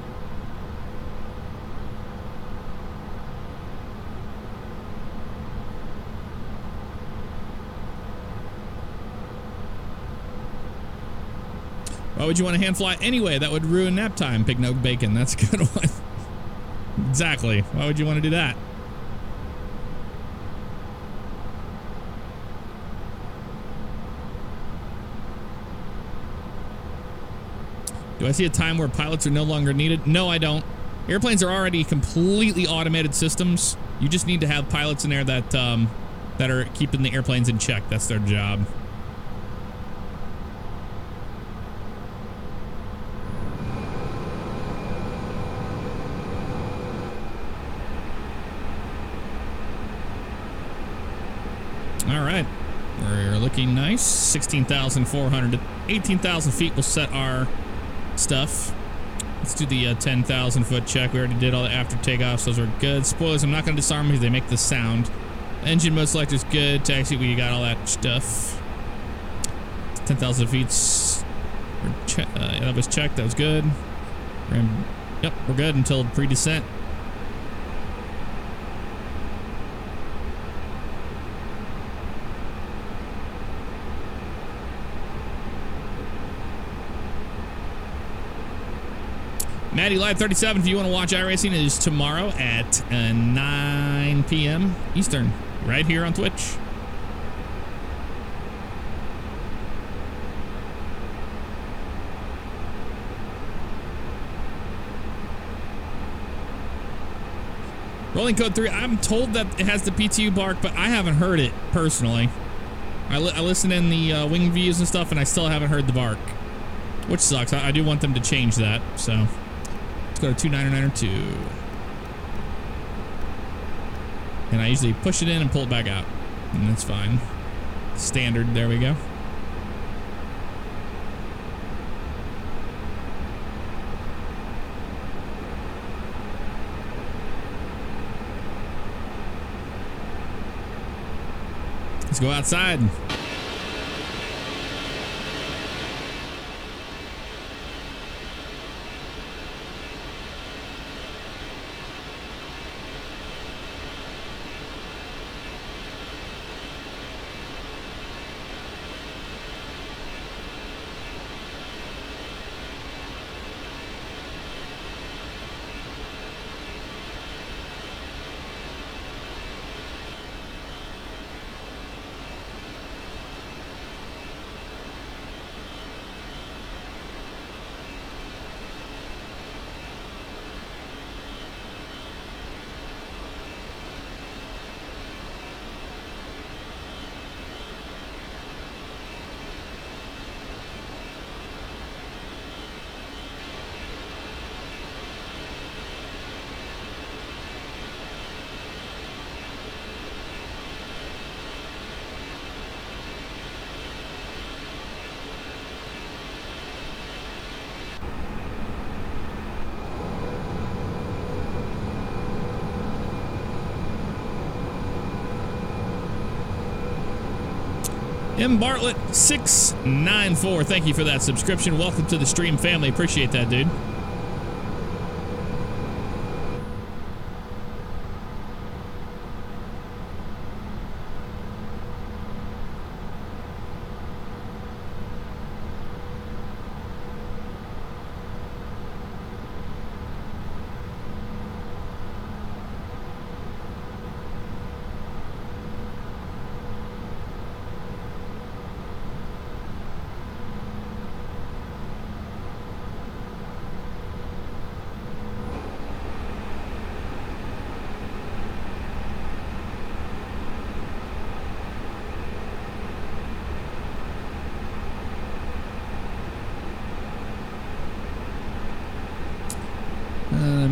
A: Why would you want to hand fly anyway? That would ruin nap time. Pig no bacon. That's a good one. Exactly. Why would you want to do that? Do I see a time where pilots are no longer needed? No, I don't. Airplanes are already completely automated systems. You just need to have pilots in there that that are keeping the airplanes in check. That's their job. All right, we're looking nice. 16,400 to 18,000 feet will set our stuff. Let's do the 10,000 foot check. We already did all the after takeoffs. Those are good. Spoilers, I'm not going to disarm because they make the sound. Engine mode select is good. Taxi, we got all that stuff. 10,000 feet. We're that was checked. That was good. Yep, we're good until pre-descent. Maddie Live 37, if you want to watch iRacing, it is tomorrow at 9 p.m. Eastern, right here on Twitch. Rolling code 3, I'm told that it has the PTU bark, but I haven't heard it personally. I listen in the wing views and stuff, and I still haven't heard the bark, which sucks. I do want them to change that, so... Let's go to 2992. And I usually push it in and pull it back out. And that's fine. Standard, there we go. Let's go outside. M. Bartlett 694. Thank you for that subscription. Welcome to the stream family. Appreciate that, dude.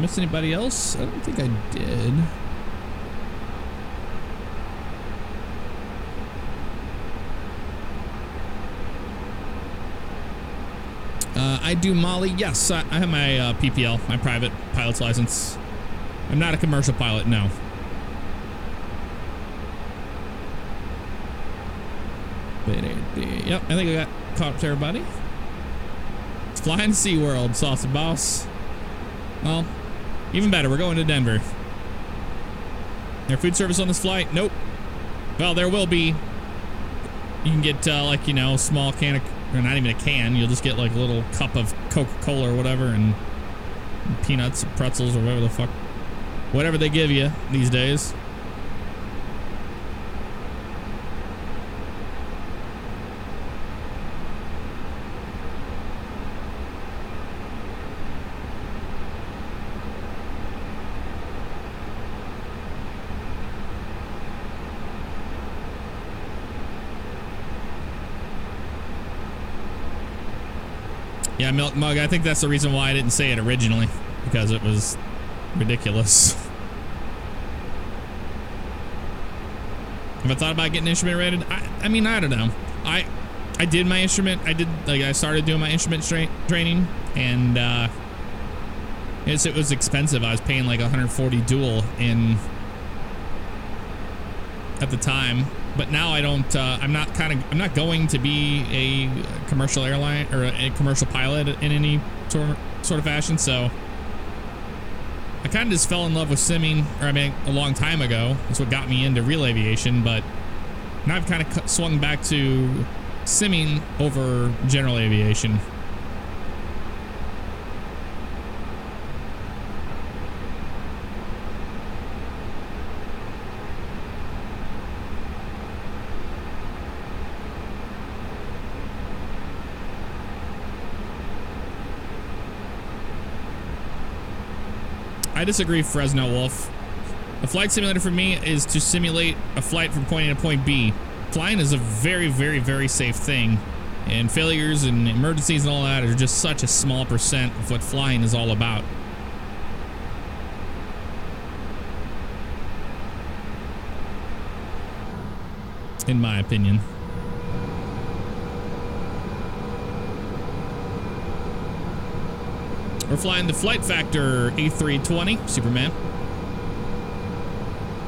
A: Miss anybody else? I don't think I did. I do Molly. Yes, I have my PPL, my private pilot's license. I'm not a commercial pilot, no. Yep, I think I got caught up to everybody. It's flying SeaWorld, Saucy Boss. Well, even better, we're going to Denver. There food service on this flight? Nope. Well, there will be. You can get, like, you know, a small can of, or not even a can, you'll just get, like, a little cup of Coca-Cola or whatever, and peanuts, pretzels, or whatever the fuck. Whatever they give you these days. Yeah, Milk Mug, I think that's the reason why I didn't say it originally, because it was ridiculous. Have I thought about getting instrument rated? I mean, I don't know. I did my instrument. I started doing my instrument training, and it was expensive. I was paying like 140 dual in at the time, but now I don't. I'm not going to be a commercial airline or a commercial pilot in any sort of fashion. So I kind of just fell in love with simming, or I mean, a long time ago. That's what got me into real aviation, but now I've kind of swung back to simming over general aviation. I disagree, Fresno Wolf. A flight simulator for me is to simulate a flight from point A to point B. Flying is a very, very, very safe thing. And failures and emergencies and all that are just such a small percent of what flying is all about. In my opinion. We're flying the Flight Factor A320 Superman.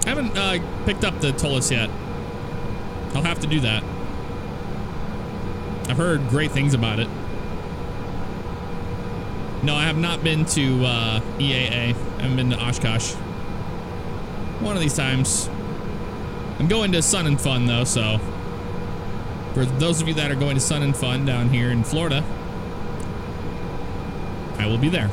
A: I haven't picked up the Tullus yet. I'll have to do that. I've heard great things about it. No, I have not been to EAA. I haven't been to Oshkosh. One of these times. I'm going to Sun and Fun though, so for those of you that are going to Sun and Fun down here in Florida, I will be there.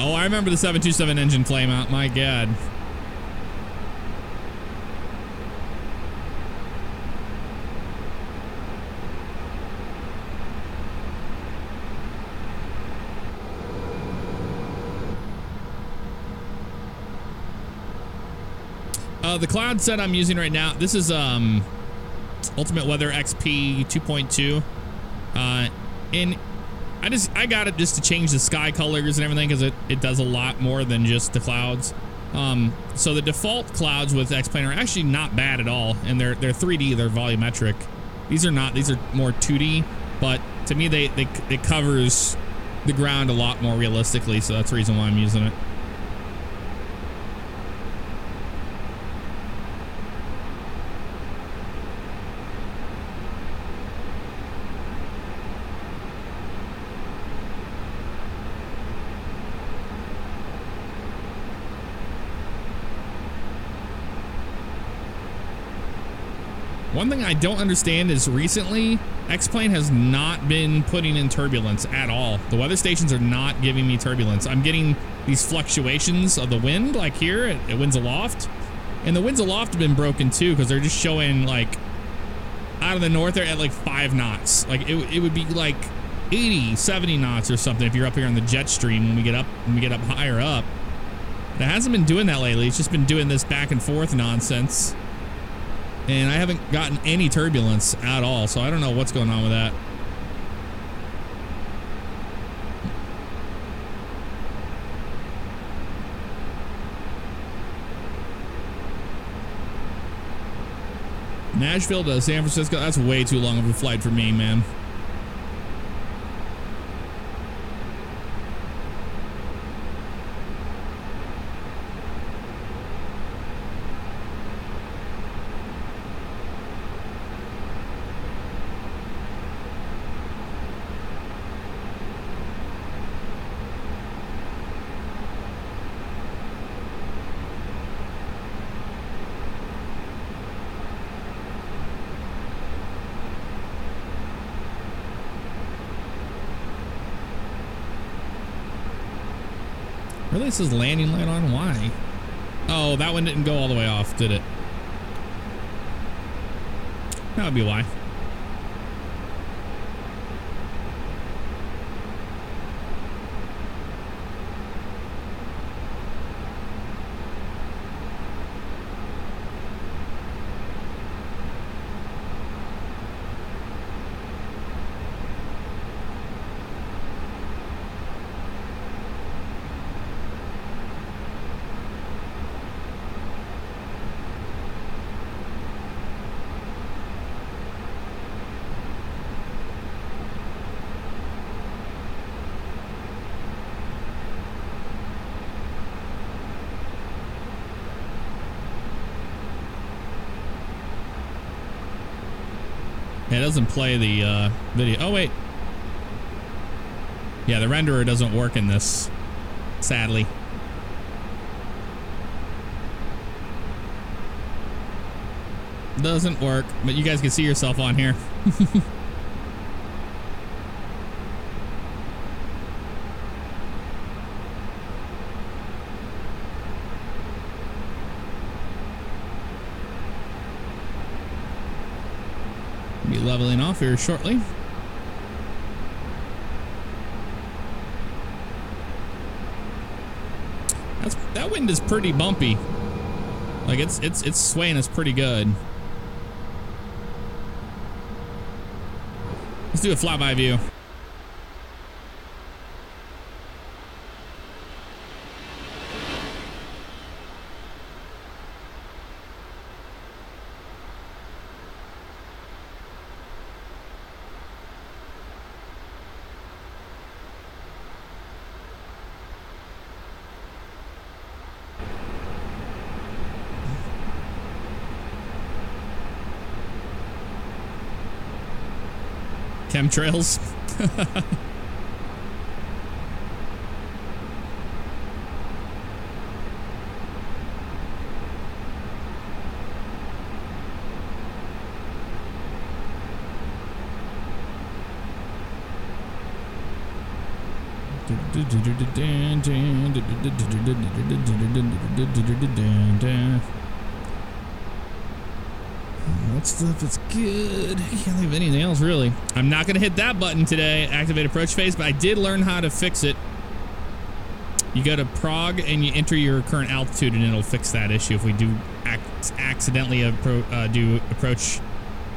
A: Oh, I remember the 727 engine flame out. My God. The cloud set I'm using right now, this is Ultimate Weather XP 2.2. And I got it just to change the sky colors and everything because it does a lot more than just the clouds. So the default clouds with X-Plane are actually not bad at all, and they're 3D, they're volumetric. These are not, these are more 2D, but to me it covers the ground a lot more realistically, so that's the reason why I'm using it. One thing I don't understand is recently, X-Plane has not been putting in turbulence at all. The weather stations are not giving me turbulence. I'm getting these fluctuations of the wind, like here at Winds Aloft. And the winds aloft have been broken too, because they're just showing like out of the north they're at like 5 knots. Like it would be like 80, 70 knots or something if you're up here on the jet stream when we get up higher up. It hasn't been doing that lately. It's just been doing this back and forth nonsense. And I haven't gotten any turbulence at all, so I don't know what's going on with that. Nashville to San Francisco, that's way too long of a flight for me, man. Really, it says landing light on? Why? Oh, that one didn't go all the way off, did it? That would be why. Yeah, it doesn't play the video. Oh, wait. Yeah, the renderer doesn't work in this, sadly. Doesn't work, but you guys can see yourself on here. Be leveling off here shortly. That wind is pretty bumpy. Like it's swaying us pretty good. Let's do a flyby view. Chemtrails. That stuff is good. Can't think of anything else, really. I'm not going to hit that button today, activate approach phase, but I did learn how to fix it. You go to prog and you enter your current altitude, and it'll fix that issue if we do accidentally do approach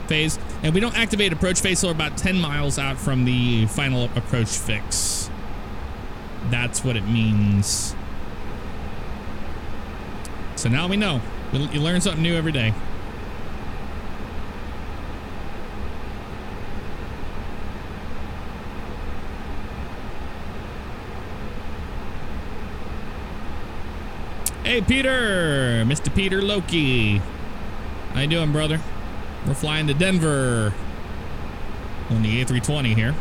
A: phase. And we don't activate approach phase till we're about 10 miles out from the final approach fix. That's what it means. So now we know. You learn something new every day. Hey, Peter! Mr. Peter Loki. How you doing, brother? We're flying to Denver on the A320 here.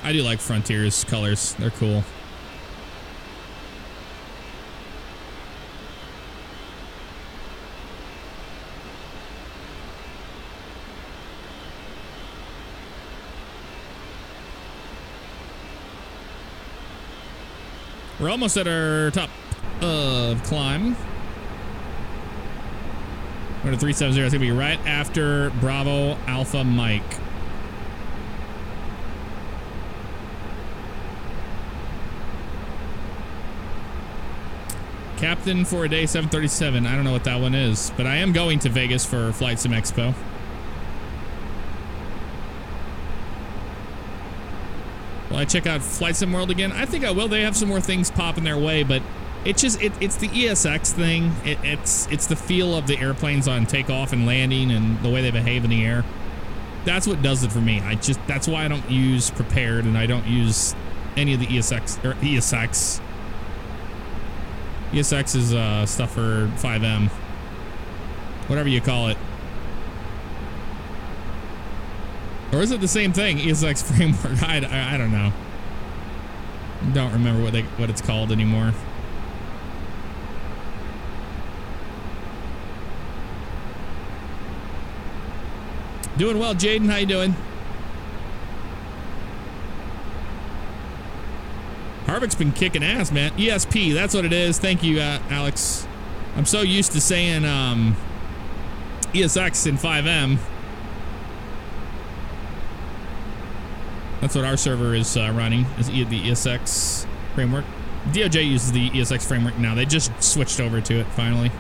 A: I do like Frontier's colors. They're cool. We're almost at our top of climb. We're at 370. It's going to be right after Bravo Alpha Mike. Captain for a day 737. I don't know what that one is, but I am going to Vegas for Flight Sim Expo. Will I check out Flight Sim World again? I think I will. They have some more things popping their way, but it's just it's the ESX thing. It's the feel of the airplanes on takeoff and landing and the way they behave in the air. That's what does it for me. That's why I don't use Prepared and I don't use any of the ESX or ESX. ESX is stuff for 5M. Whatever you call it. Or is it the same thing? ESX framework? I don't know. Don't remember what it's called anymore. Doing well, Jaden. How you doing? Harvick's been kicking ass, man. ESP, that's what it is. Thank you, Alex. I'm so used to saying ESX in 5M. That's what our server is running, is the ESX framework. DOJ uses the ESX framework now. They just switched over to it finally.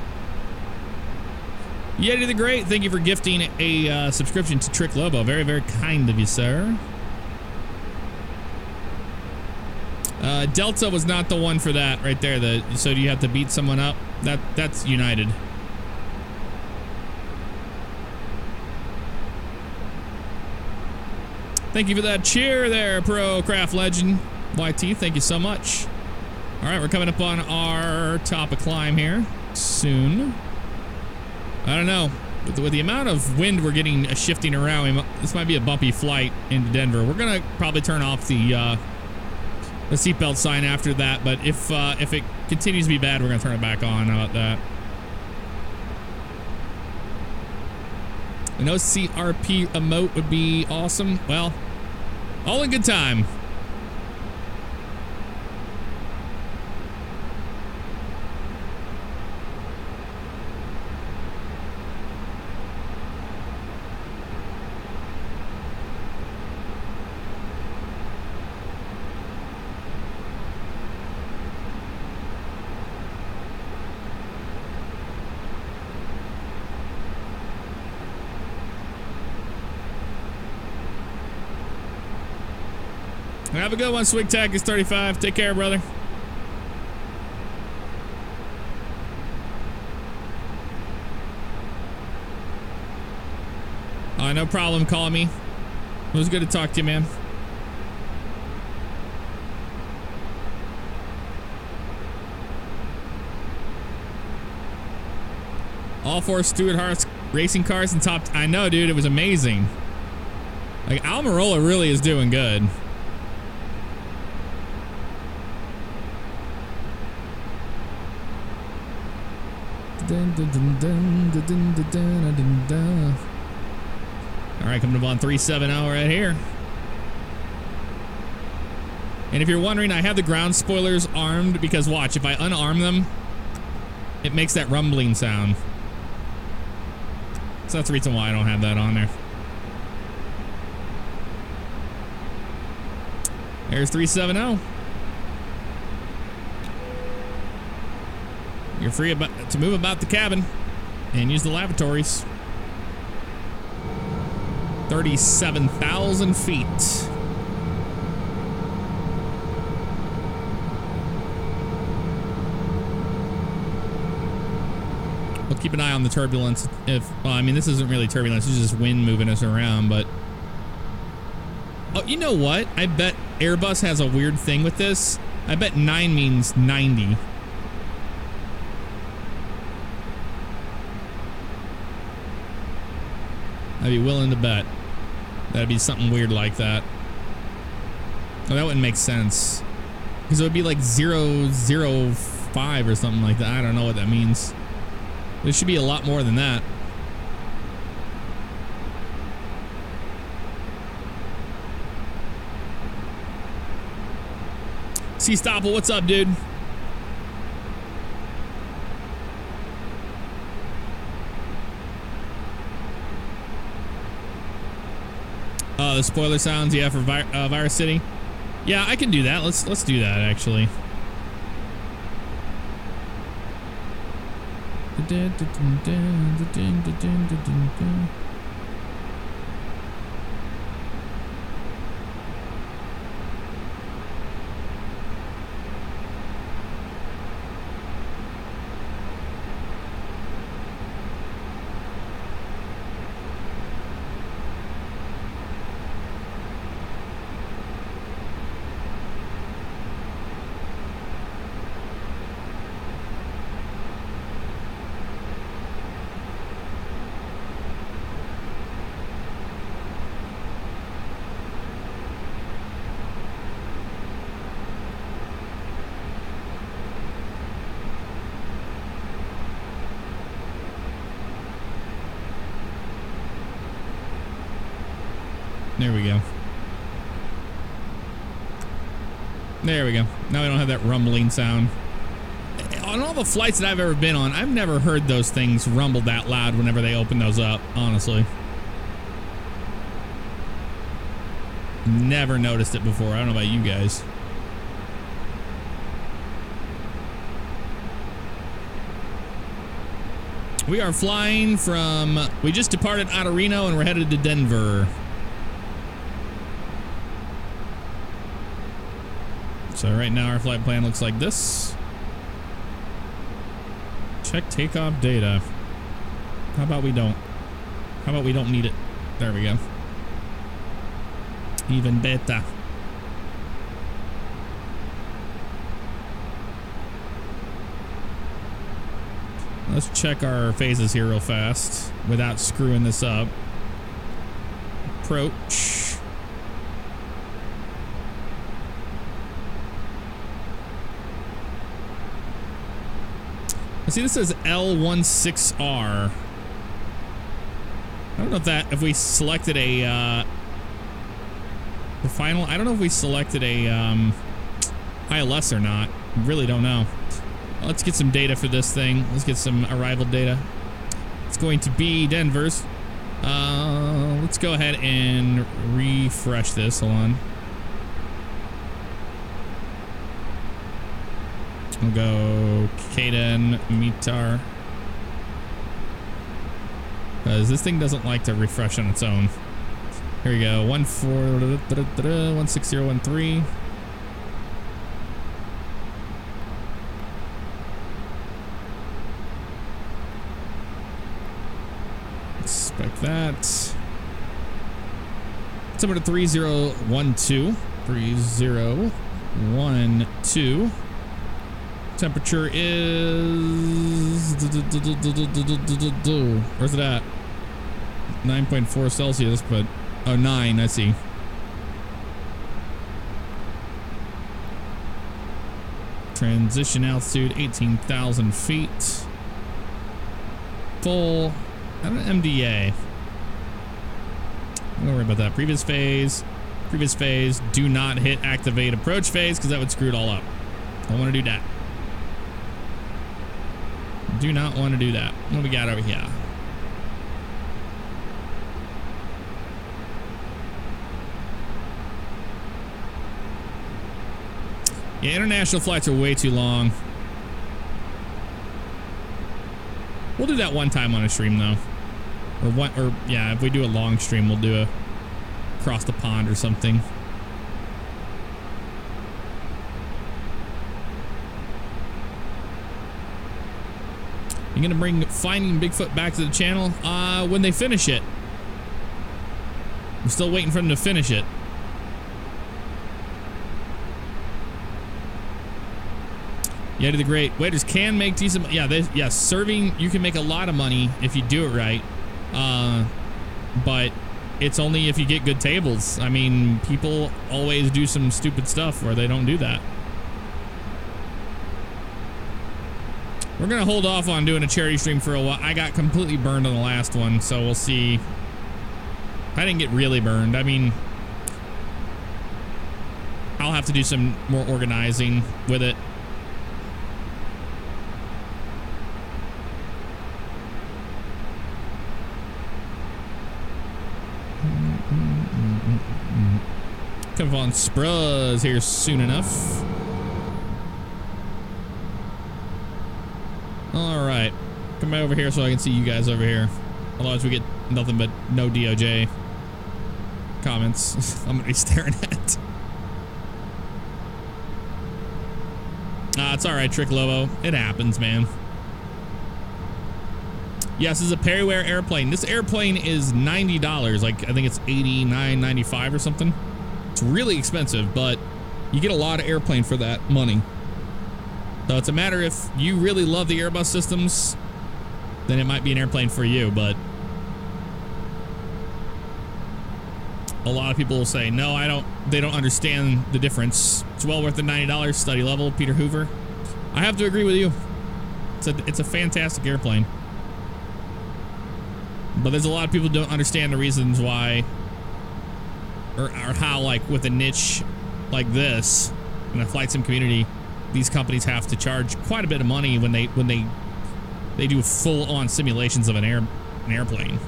A: Yeti the Great, thank you for gifting a subscription to Trick Lobo. Very, very kind of you, sir. Delta was not the one for that right there. So do you have to beat someone up? That's United. Thank you for that cheer there, Pro Craft Legend. YT, thank you so much. All right, we're coming up on our top of climb here soon. I don't know. With the amount of wind we're getting shifting around, this might be a bumpy flight into Denver. We're gonna probably turn off the seatbelt sign after that, but if it continues to be bad, we're gonna turn it back on. How about that? An OCRP emote would be awesome. Well, all in good time. Have a good one, Swig Tag is 35. Take care, brother. No problem calling me. It was good to talk to you, man. All four Stuart Hart's racing cars in top. I know, dude. It was amazing. Like, Almirola really is doing good. All right, coming up on 370 right here. And if you're wondering, I have the ground spoilers armed because watch, if I unarm them, it makes that rumbling sound. So that's the reason why I don't have that on there. There's 370. You're free to move about the cabin and use the lavatories. 37,000 feet. We'll keep an eye on the turbulence. Well, I mean, this isn't really turbulence. It's just wind moving us around, but... Oh, you know what? I bet Airbus has a weird thing with this. I bet 9 means 90. I'd be willing to bet that'd be something weird like that. Oh, that wouldn't make sense. Because it would be like 005 or something like that. I don't know what that means. There should be a lot more than that. C Stopple, what's up, dude? The spoiler sounds, yeah, for Virus City. Yeah, I can do that. Let's do that actually. There we go. There we go. Now we don't have that rumbling sound. On all the flights that I've ever been on, I've never heard those things rumble that loud whenever they open those up, honestly. Never noticed it before. I don't know about you guys. We are flying from... We just departed out of Reno and we're headed to Denver. So right now our flight plan looks like this. Check takeoff data. How about we don't? How about we don't need it? There we go. Even better. Let's check our phases here real fast without screwing this up. Approach. See, this says L16R. I don't know if we selected a the final. I don't know if we selected a ILS or not. Really don't know. Let's get some data for this thing. Let's get some arrival data. It's going to be Denver's. Let's go ahead and refresh this. Hold on. We'll go Kaden Mitar. Because this thing doesn't like to refresh on its own. Here we go. 16013. Expect that. Somewhere to 3012. 3012. Temperature is... Where's it at? 9.4 Celsius, but... Oh, 9, I see. Transition altitude, 18,000 feet. Full... Not an MDA. Don't worry about that. Previous phase. Previous phase. Do not hit activate approach phase because that would screw it all up. Don't want to do that. Do not want to do that. What do we got over here? Yeah, international flights are way too long. We'll do that one time on a stream though. Or yeah, if we do a long stream, we'll do a across the pond or something. You gonna bring Finding Bigfoot back to the channel? When they finish it. I'm still waiting for them to finish it. Yeah, the great waiters can make decent. Yeah, serving, you can make a lot of money if you do it right. But it's only if you get good tables. I mean, people always do some stupid stuff where they don't do that. We're gonna hold off on doing a charity stream for a while. I got completely burned on the last one, so we'll see. I didn't get really burned. I mean, I'll have to do some more organizing with it. Come on, Spruz here soon enough. All right, come over here so I can see you guys over here. Otherwise, we get nothing but no DOJ comments. I'm gonna be staring at. It's all right, Trick Lobo. It happens, man. Yes, this is a Perryware airplane. This airplane is $90. Like, I think it's $89.95 or something. It's really expensive, but you get a lot of airplane for that money. So it's a matter if you really love the Airbus systems, then it might be an airplane for you, but a lot of people will say, no, they don't understand the difference. It's well worth the $90 study level, Peter Hoover. I have to agree with you. It's a fantastic airplane. But there's a lot of people who don't understand the reasons why or how, like, with a niche like this in a flight sim community, these companies have to charge quite a bit of money when they do full-on simulations of an airplane.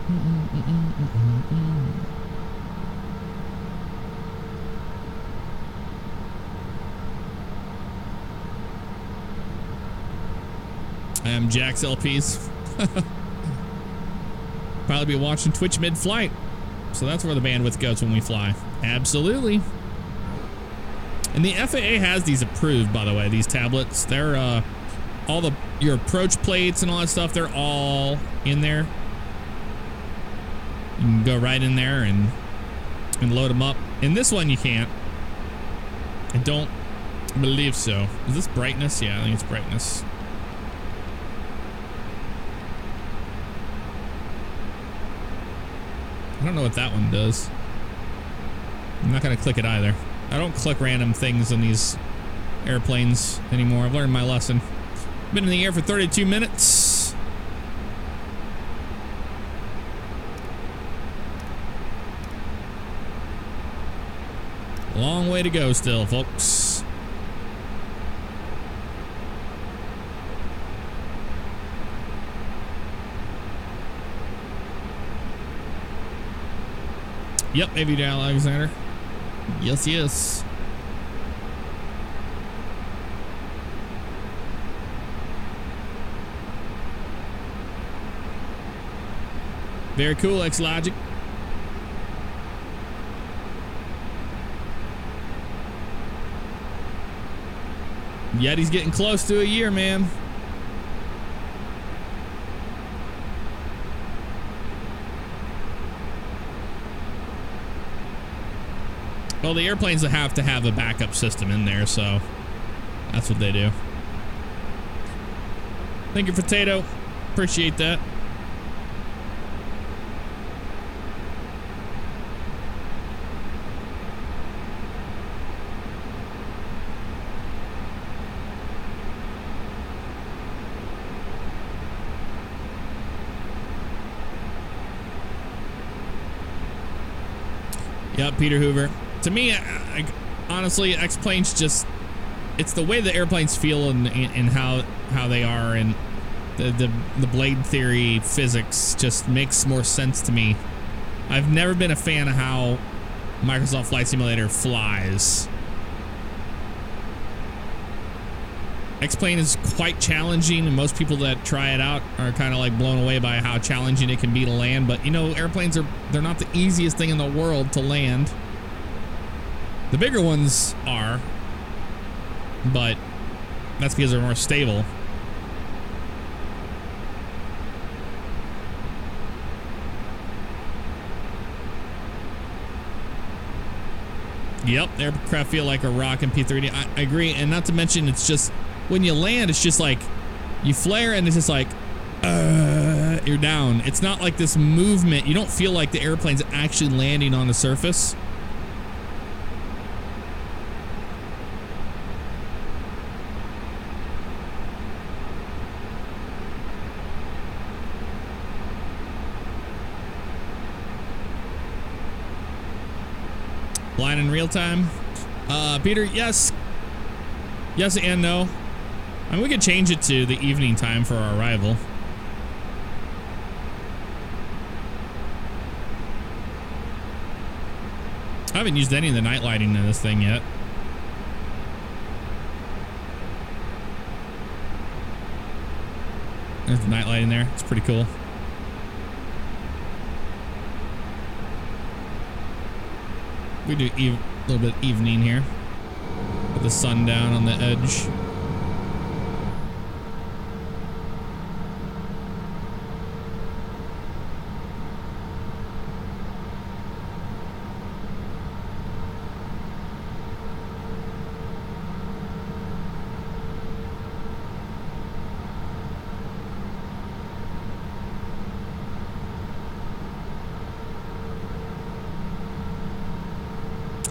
A: I am Jack's LPs. Probably be watching Twitch mid-flight. So that's where the bandwidth goes when we fly. Absolutely. And the FAA has these approved, by the way, these tablets. They're all your approach plates and all that stuff, they're all in there. You can go right in there and load them up. In this one, you can't. I don't believe so. Is this brightness? Yeah, I think it's brightness. I don't know what that one does. I'm not going to click it either. I don't click random things on these airplanes anymore. I've learned my lesson. Been in the air for 32 minutes. Long way to go still, folks. Yep, maybe Alexander. Yes, yes. Very cool, X-Logic. Yeti's getting close to a year, man. Well, the airplanes have to have a backup system in there, so that's what they do. Thank you, Potato. Appreciate that. Yep, Peter Hoover. To me, honestly, X-planes just, it's the way the airplanes feel and how they are, and the blade theory physics just makes more sense to me. I've never been a fan of how Microsoft Flight Simulator flies. X-plane is quite challenging, and most people that try it out are kind of like blown away by how challenging it can be to land. But you know, airplanes they're not the easiest thing in the world to land. The bigger ones are, but that's because they're more stable. Yep, aircraft feel like a rock in P3D. I agree, and not to mention, it's just when you land, it's just like you flare and it's just like you're down. It's not like this movement. You don't feel like the airplane's actually landing on the surface. Flying in real time. Peter, yes. Yes and no. I mean, we could change it to the evening time for our arrival. I haven't used any of the night lighting in this thing yet. There's the night lighting there. It's pretty cool. We do a little bit evening here with the sun down on the edge.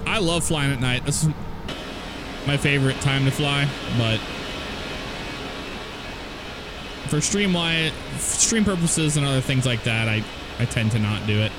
A: I love flying at night. This is my favorite time to fly, but for stream purposes and other things like that, I tend to not do it.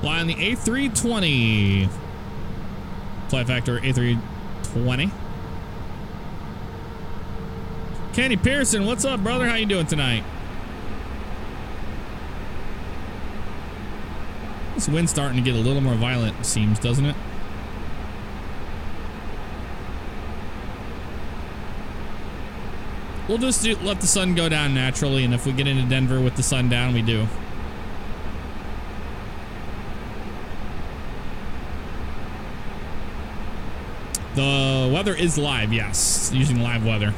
A: Fly on the A320. Flight factor A320. Kenny Pearson, what's up, brother? How you doing tonight? This wind's starting to get a little more violent, it seems, doesn't it? We'll just let the sun go down naturally, and if we get into Denver with the sun down, we do. The weather is live, yes. Using live weather.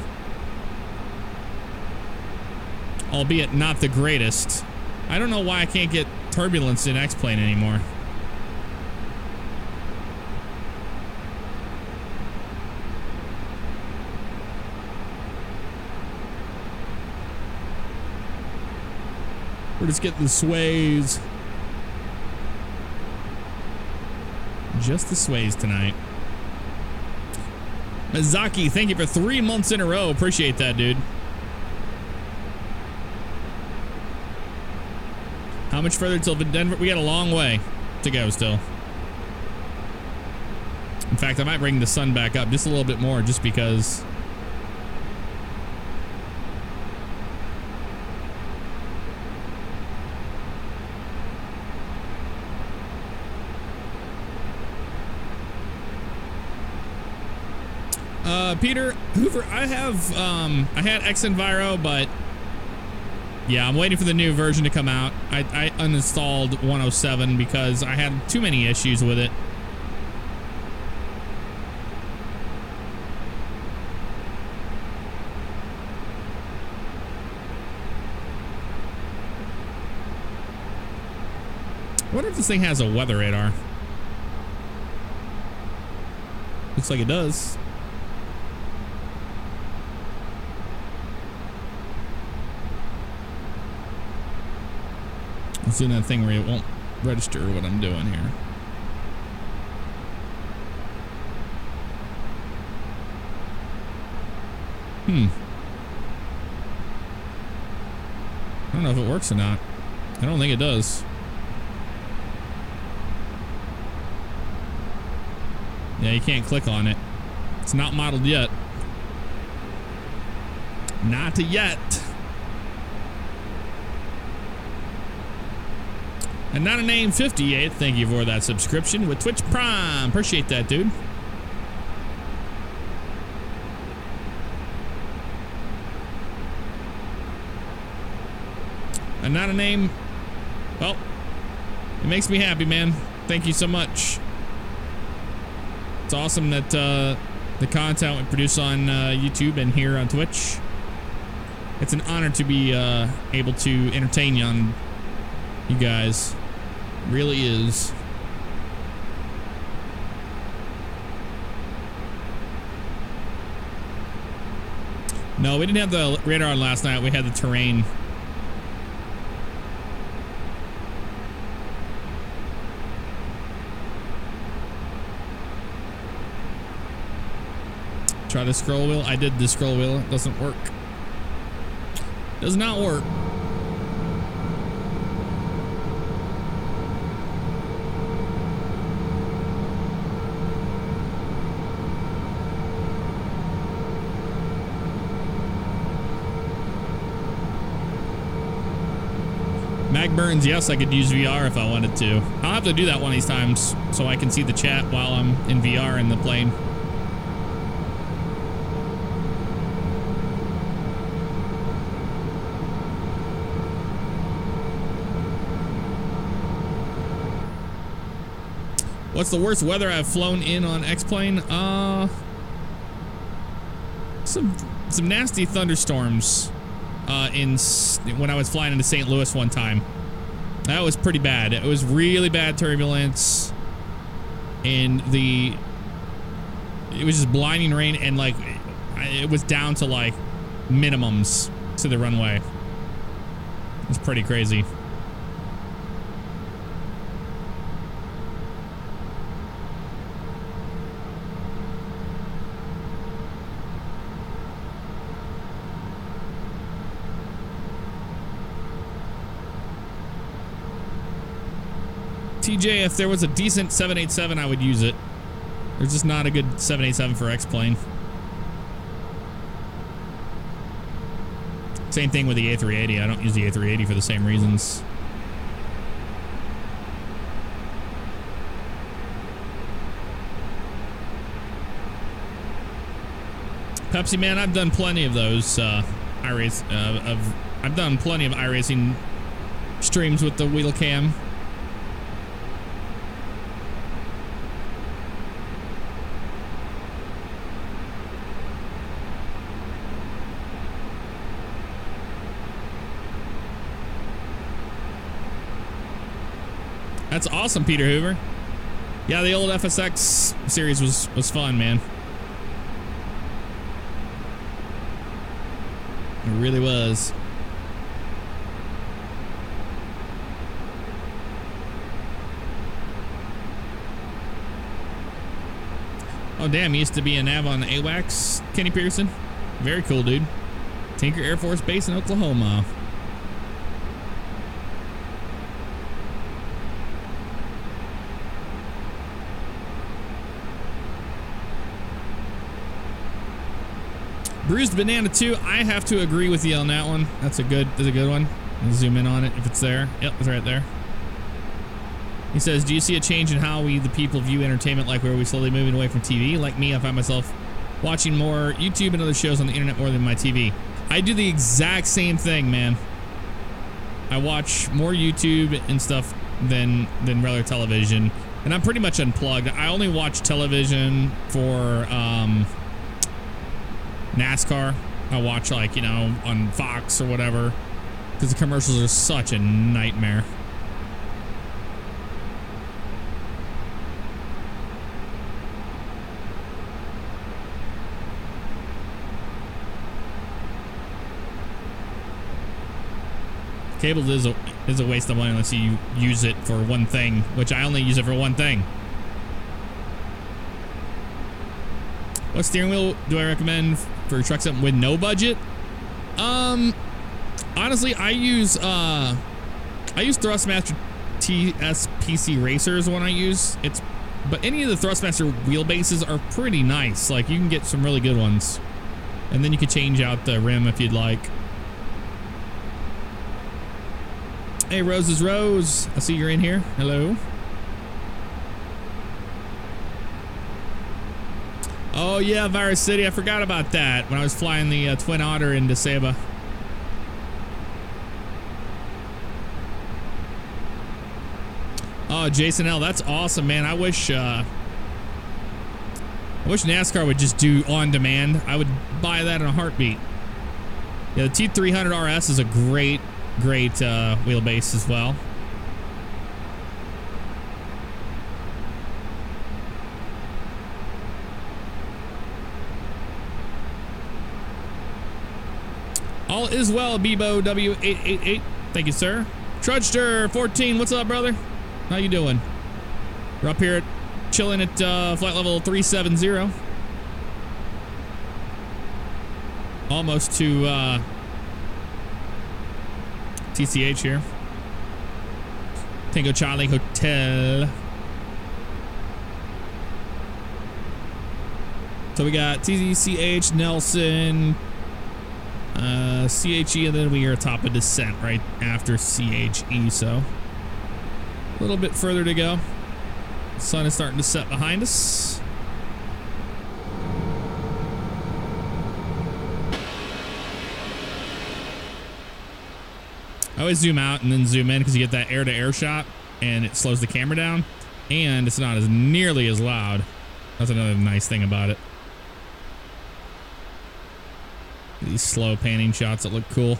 A: Albeit not the greatest. I don't know why I can't get turbulence in X-Plane anymore. We're just getting the sways. Just the sways tonight. Mizaki, thank you for 3 months in a row. Appreciate that, dude. How much further till Denver? We got a long way to go still. In fact, I might bring the sun back up just a little bit more just because. Peter Hoover, I had X Enviro, but yeah, I'm waiting for the new version to come out. I uninstalled 107 because I had too many issues with it. I wonder if this thing has a weather radar. Looks like it does. It's doing that thing where it won't register what I'm doing here. I don't know if it works or not. I don't think it does. Yeah, you can't click on it. It's not modeled yet. Not yet. And not a name 58. Thank you for that subscription with Twitch Prime. Appreciate that, dude. And not a name. Well, it makes me happy, man. Thank you so much. It's awesome that the content we produce on YouTube and here on Twitch. It's an honor to be able to entertain you guys. Really is. No, we didn't have the radar on last night. We had the terrain. Try the scroll wheel. I did the scroll wheel. It doesn't work. Does not work. Mag Burns, yes, I could use VR if I wanted to. I'll have to do that one of these times so I can see the chat while I'm in VR in the plane. What's the worst weather I've flown in on X-Plane? Some nasty thunderstorms when I was flying into St. Louis one time. That was pretty bad. It was really bad turbulence, and it was just blinding rain, and like it was down to like minimums to the runway. It's pretty crazy. TJ, if there was a decent 787, I would use it. There's just not a good 787 for X-Plane. Same thing with the A380. I don't use the A380 for the same reasons. Pepsi Man, I've done plenty of those I've done plenty of iRacing streams with the wheel cam. That's awesome, Peter Hoover. Yeah, the old FSX series was fun, man. It really was. Oh, damn. He used to be a nav on the AWACS, Kenny Pearson. Very cool, dude. Tinker Air Force Base in Oklahoma. Bruised Banana 2, I have to agree with you on that one. That's a good one. I'll zoom in on it if it's there. Yep, it's right there. He says, do you see a change in how we, the people, view entertainment? Like, where are we slowly moving away from TV? Like me, I find myself watching more YouTube and other shows on the internet more than my TV. I do the exact same thing, man. I watch more YouTube and stuff than regular television. And I'm pretty much unplugged. I only watch television for, NASCAR. I watch, like, you know, on Fox or whatever, because the commercials are such a nightmare. Cable is a waste of money unless you use it for one thing, which I only use it for one thing. What steering wheel do I recommend for trucks with no budget? Honestly, I use Thrustmaster TSPC Racers when I use. But any of the Thrustmaster wheelbases are pretty nice. Like, you can get some really good ones. And then you can change out the rim if you'd like. Hey, Rose's Rose. I see you're in here. Hello. Oh, yeah, Virus City. I forgot about that when I was flying the Twin Otter into Saba. Oh, Jason L. That's awesome, man. I wish NASCAR would just do on demand. I would buy that in a heartbeat. Yeah, the T300 RS is a great wheelbase as well. All is well, Bebo W888. Thank you, sir. Trudster14, what's up, brother? How you doing? We're up here chilling at flight level 370. Almost to TCH here. Tango Charlie Hotel. So we got TZCH, Nelson, CHE, and then we are atop of descent right after CHE, so a little bit further to go. The sun is starting to set behind us. I always zoom out and then zoom in because you get that air-to-air shot and it slows the camera down, and it's not as nearly as loud. That's another nice thing about it. These slow panning shots that look cool.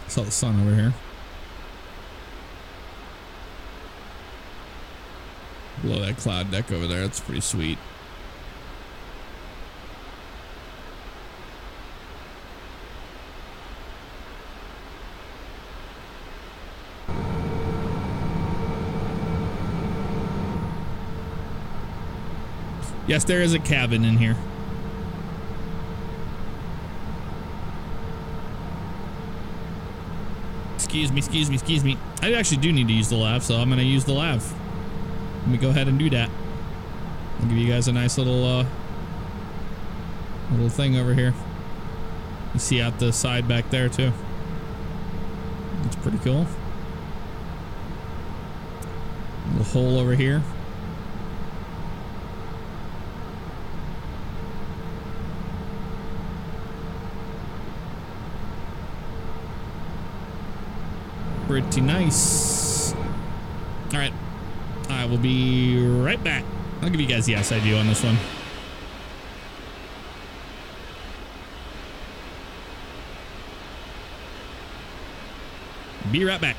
A: Saw the sun over here. Below that cloud deck over there. That's pretty sweet. Yes, there is a cabin in here. Excuse me. I actually do need to use the lav, so I'm going to use the lav. Let me go ahead and do that. I'll give you guys a nice little thing over here. You see out the side back there too. That's pretty cool. Little hole over here. Pretty nice. All right. I will be right back. I'll give you guys the yes I do on this one. Be right back.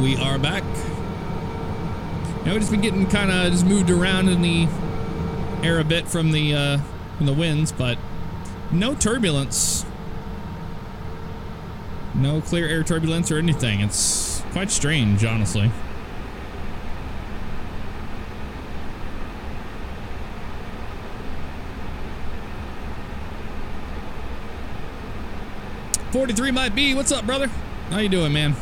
A: We are back. Now we've just been getting kind of just moved around in the air a bit from the winds, but no turbulence. No clear air turbulence or anything. It's quite strange, honestly. $43 might be. What's up, brother? How you doing, man?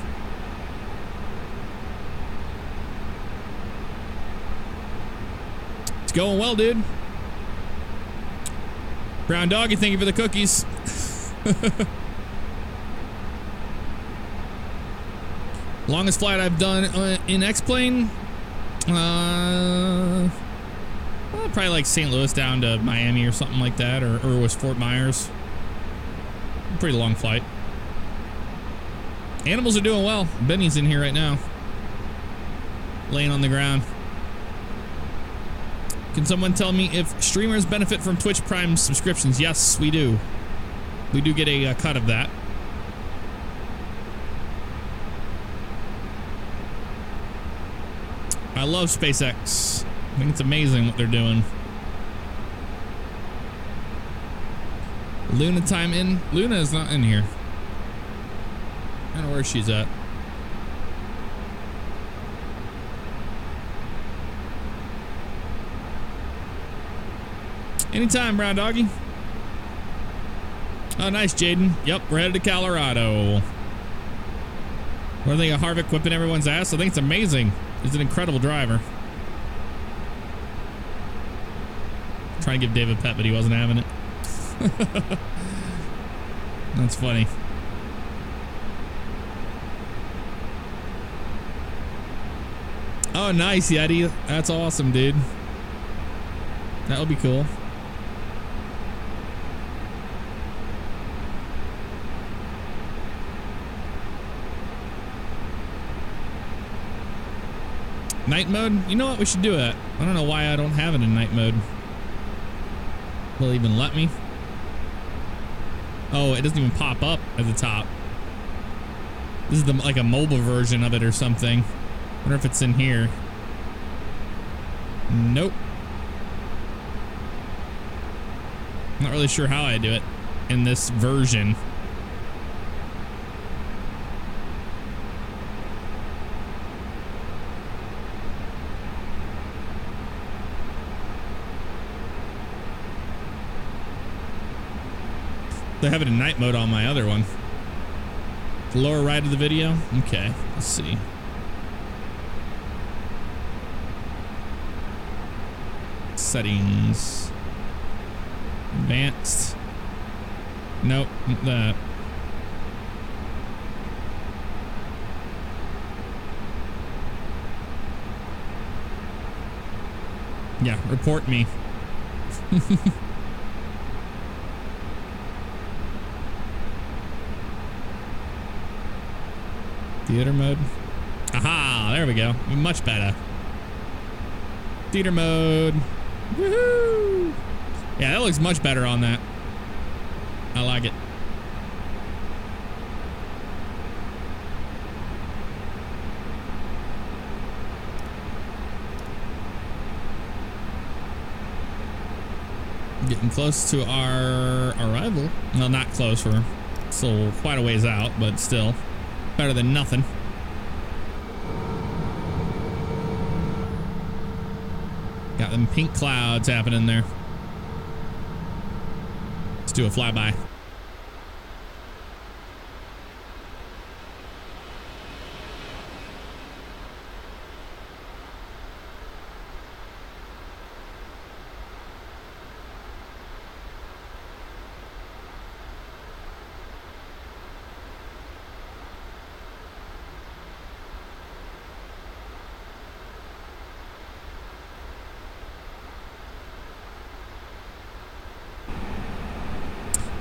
A: It's going well, dude. Brown Doggy, thank you for the cookies. Longest flight I've done in X-Plane? Well, probably like St. Louis down to Miami or something like that, or was Fort Myers. Pretty long flight. Animals are doing well. Benny's in here right now, laying on the ground. Can someone tell me if streamers benefit from Twitch Prime subscriptions? Yes, we do. We do get a cut of that. I love SpaceX. I think it's amazing what they're doing. Luna time in? Luna is not in here. I don't know where she's at. Anytime, Brown Doggy. Oh, nice, Jaden. Yep, we're headed to Colorado. What do you think of Harvick whipping everyone's ass? I think it's amazing. He's an incredible driver. Trying to give Dave a pet, but he wasn't having it. That's funny. Oh, nice, Yeti. That's awesome, dude. That would be cool. Night mode? You know what? We should do it. I don't know why I don't have it in night mode. Will it even let me? Oh, it doesn't even pop up at the top. This is like a mobile version of it or something. Wonder if it's in here. Nope. Not really sure how I do it in this version. They have it in night mode on my other one. The lower right of the video. Okay, let's see. Settings. Advanced. Nope, that. Yeah, report me. Theater mode. Aha, there we go. Much better. Theater mode. Woohoo! Yeah, that looks much better on that. I like it. Getting close to our arrival. Well, not close. We're still quite a ways out, but still better than nothing. Got them pink clouds happening there. Let's do a flyby.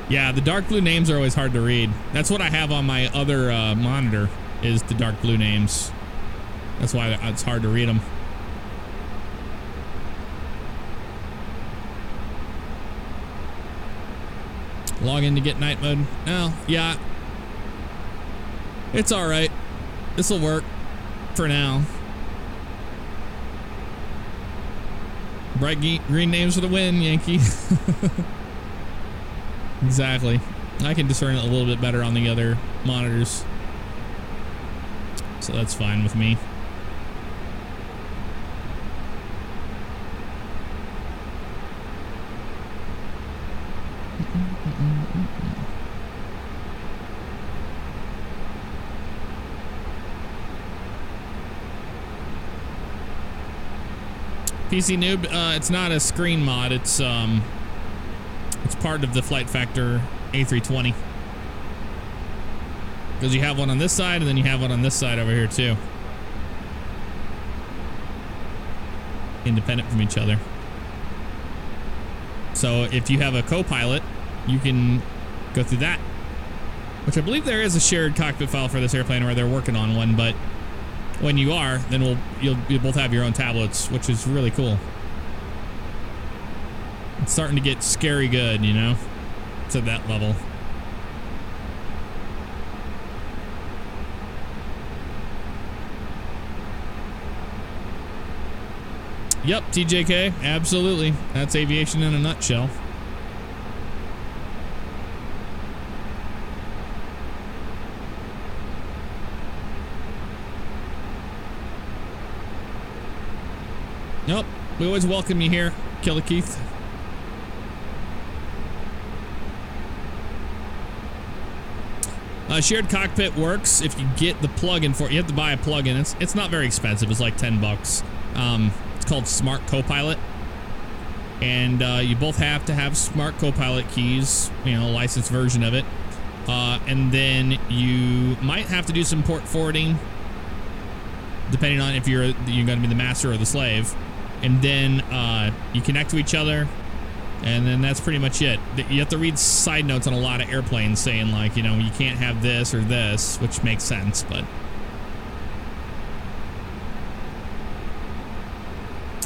A: Yeah, the dark blue names are always hard to read. That's what I have on my other monitor, is the dark blue names. That's why it's hard to read them. Log in to get night mode. Oh, yeah. It's all right. This will work for now. Bright green names for the win, Yankee. Exactly. I can discern it a little bit better on the other monitors. So that's fine with me. PC Noob, it's not a screen mod, it's part of the Flight Factor A320. Because you have one on this side and then you have one on this side over here too. Independent from each other. So if you have a co-pilot, you can go through that. Which I believe there is a shared cockpit file for this airplane, or they're working on one, but when you are, then you'll both have your own tablets, which is really cool. It's starting to get scary good, you know, to that level. Yep, TJK, absolutely. That's aviation in a nutshell. Nope, we always welcome you here, Killer Keith. Shared cockpit works if you get the plug-in for it. You have to buy a plug-in. It's not very expensive. It's like $10. It's called Smart Copilot, and you both have to have Smart Copilot keys. You know, licensed version of it, and then you might have to do some port forwarding, depending on if you're going to be the master or the slave, and then you connect to each other. And then that's pretty much it. You have to read side notes on a lot of airplanes saying, like, you know, you can't have this or this, which makes sense, but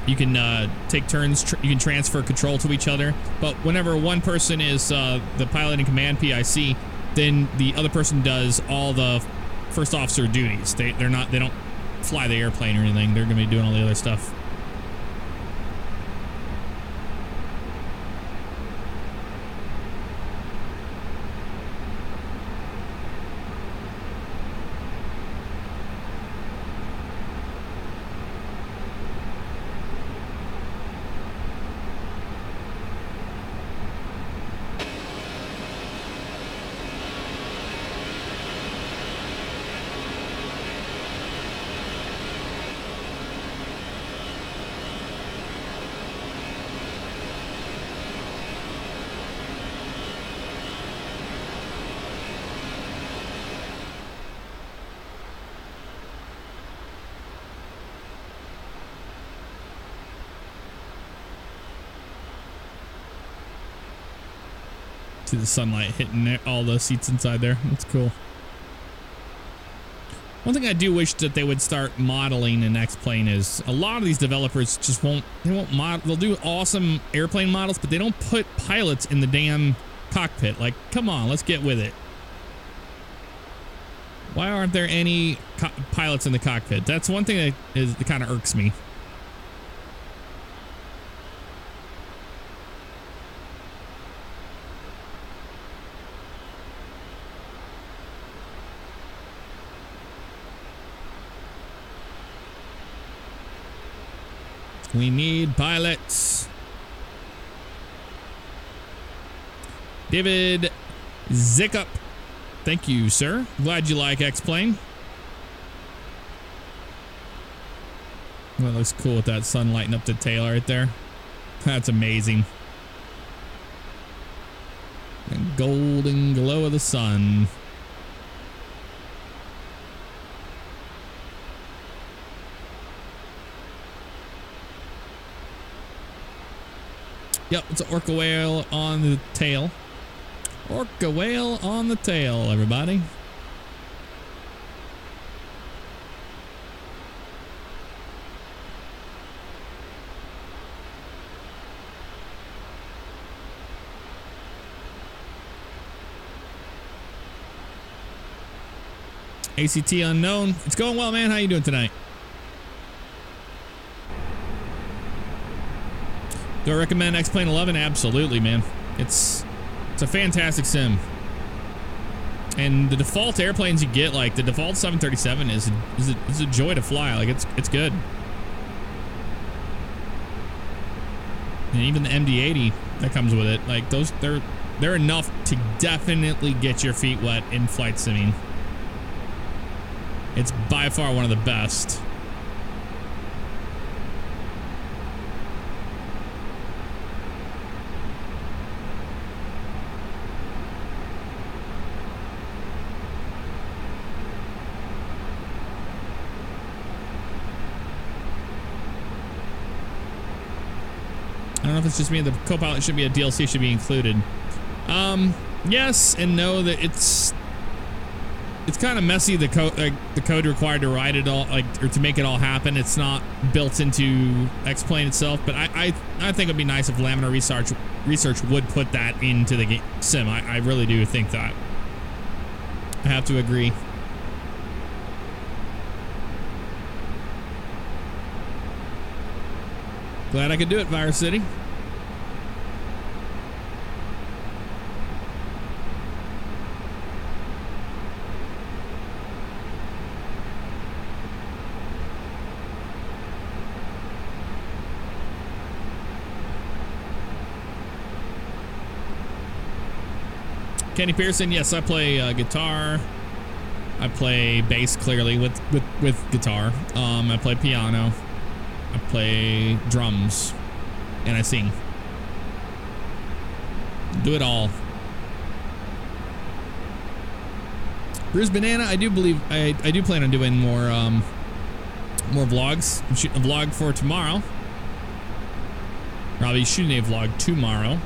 A: you can take turns. You can transfer control to each other. But whenever one person is the pilot and command PIC, then the other person does all the first officer duties. They don't fly the airplane or anything. They're going to be doing all the other stuff. See the sunlight hitting all the seats inside there. That's cool. One thing I do wish that they would start modeling in X-Plane is a lot of these developers just won't model. They'll do awesome airplane models, but they don't put pilots in the damn cockpit. Like, come on, let's get with it. Why aren't there any pilots in the cockpit? That's one thing that kind of irks me. We need pilots. David Zickup. Thank you, sir. Glad you like X-Plane. Well, that looks cool with that sun lighting up the tail right there. That's amazing. The golden glow of the sun. Yep, it's an orca whale on the tail. Orca whale on the tail, everybody. ACT unknown. It's going well, man. How you doing tonight? Do I recommend X-Plane 11? Absolutely, man. It's a fantastic sim. And the default airplanes you get, like the default 737 is a joy to fly. Like it's good. And even the MD-80 that comes with it, like those they're enough to definitely get your feet wet in flight simming. It's by far one of the best. I don't know if it's just me. The co-pilot should be a DLC, should be included. Yes and no. That it's kind of messy. The code required to write it all, like, or to make it all happen. It's not built into X-Plane itself. But I think it'd be nice if Laminar Research would put that into the game sim. I really do think that. I have to agree. Glad I could do it, Virus City. Kenny Pearson, yes, I play guitar. I play bass clearly with guitar. I play piano. I play drums, and I sing. Do it all. Bruce Banana, I do believe I do plan on doing more vlogs. I'm shooting a vlog for tomorrow. Or I'll be shooting a vlog tomorrow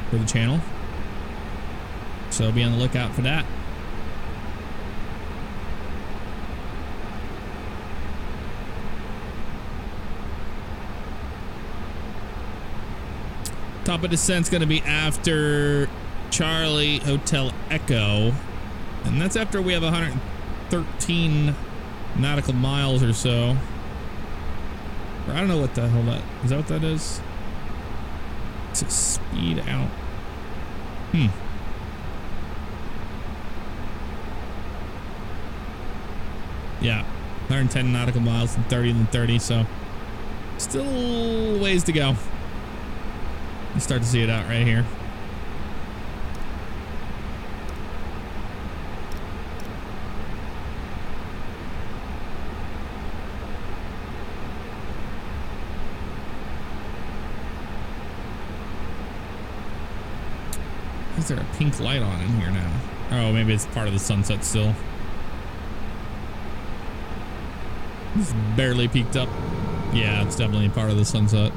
A: for the channel. So be on the lookout for that. Top of descent's going to be after Charlie Hotel Echo. And that's after we have 113 nautical miles or so. Or I don't know what the hell that is. That what that is? It's a speed out. Yeah, 110 nautical miles and 30 and 30, so still ways to go. You start to see it out right here. Is there a pink light on in here now? Oh, maybe it's part of the sunset still. It's barely peaked up. Yeah, it's definitely part of the sunset.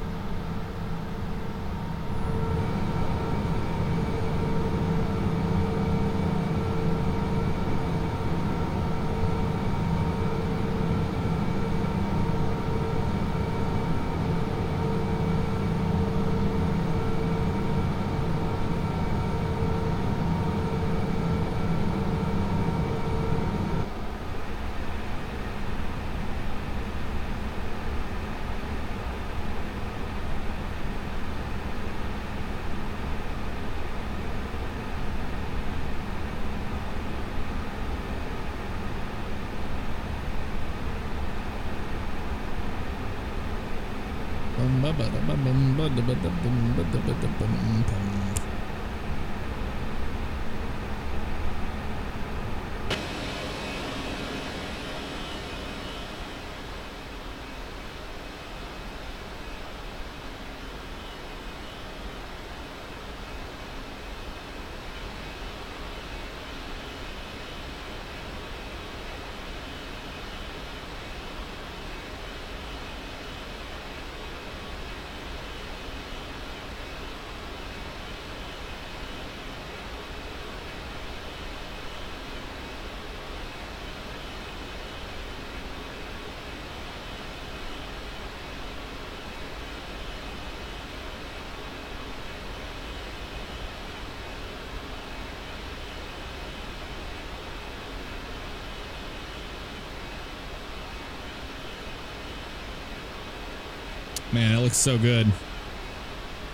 A: Man, it looks so good.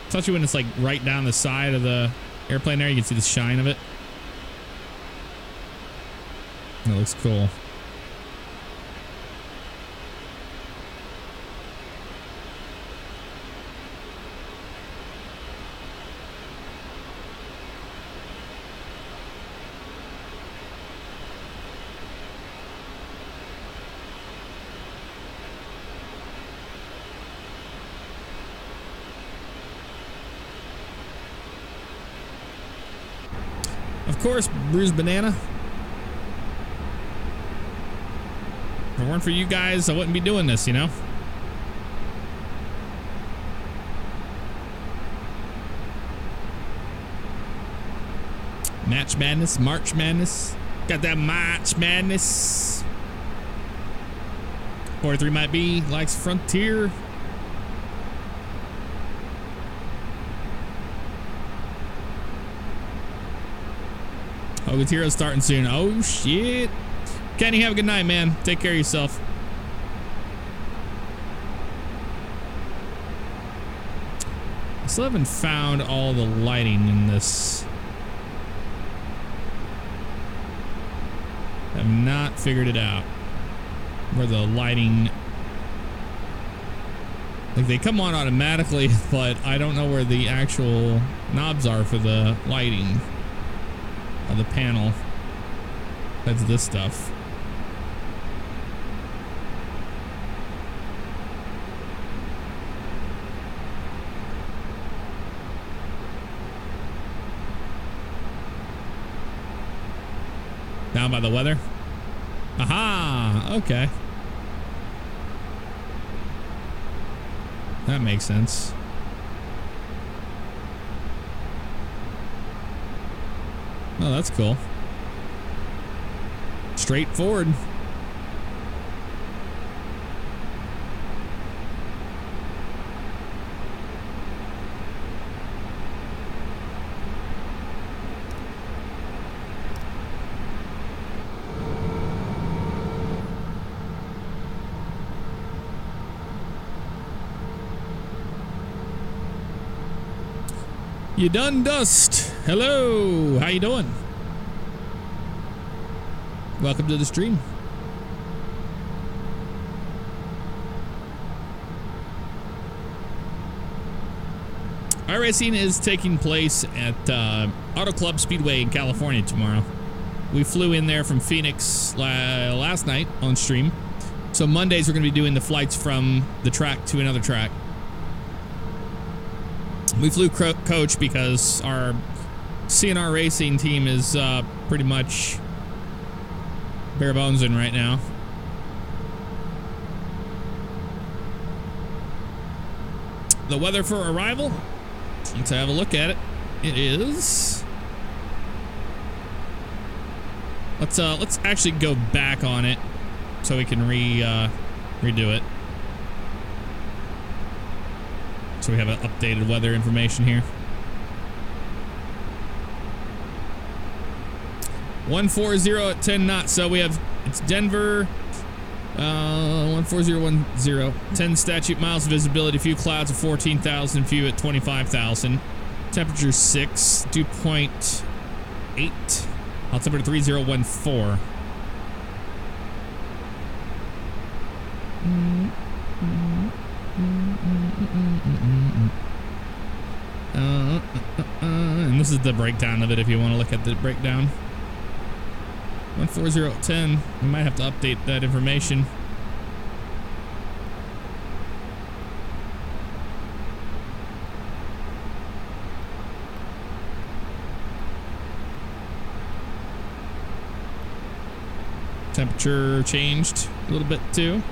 A: Especially when it's like right down the side of the airplane there. You can see the shine of it. That looks cool. Of course, Bruised Banana. If it weren't for you guys, I wouldn't be doing this, you know? Match Madness, March Madness. Got that March Madness. 43 might be, likes Frontier. Hogan's Heroes starting soon. Oh, shit. Kenny, have a good night, man. Take care of yourself. I still haven't found all the lighting in this. I have not figured it out. Where the lighting... Like, they come on automatically, but I don't know where the actual knobs are for the lighting. Of the panel. That's this stuff. Down by the weather? Aha! Okay. That makes sense. Oh, that's cool. Straightforward. You done dust. Hello. How you doing? Welcome to the stream. iRacing is taking place at Auto Club Speedway in California tomorrow. We flew in there from Phoenix last night on stream. So Mondays we're going to be doing the flights from the track to another track. We flew coach because our CNR racing team is pretty much bare bones in right now. The weather for arrival. Let's have a look at it. It is. Let's actually go back on it so we can redo it. So we have an updated weather information here. 140 at 10 knots. So we have, it's Denver, 14010. 10 statute miles of visibility, few clouds of 14,000, few at 25,000. Temperature 6, dew point 8. Altimeter 3014. And this is the breakdown of it if you want to look at the breakdown. 14010. We might have to update that information. Temperature changed a little bit too.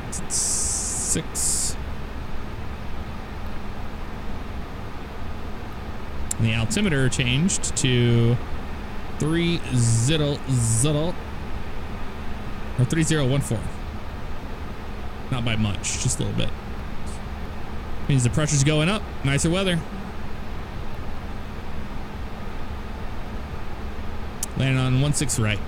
A: It's 6. And the altimeter changed to 30 or 3014. Not by much, just a little bit. Means the pressure's going up. Nicer weather. Landing on 16 right.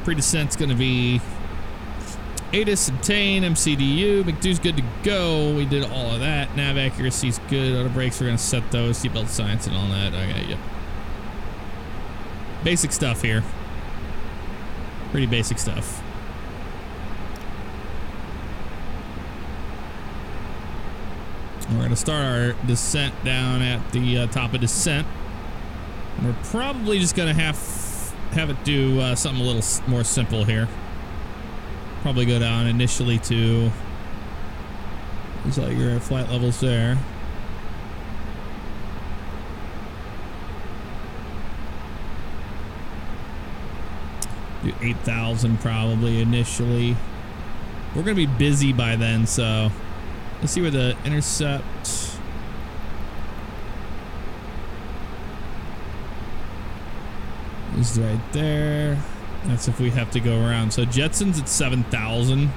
A: Pre-descent's gonna be ATIS, obtain, MCDU, McDo's good to go. We did all of that. Nav accuracy's good. Auto brakes, we're gonna set those. Seatbelt science and all that. Okay, yep. Basic stuff here. Pretty basic stuff. We're gonna start our descent down at the top of descent. We're probably just gonna have it do something a little more simple here. Probably go down initially to, looks like you're at flight levels there. Do 8,000 probably initially. We're gonna be busy by then, so let's see where the intercept. Is right there. That's if we have to go around. So Jetson's at 7,000.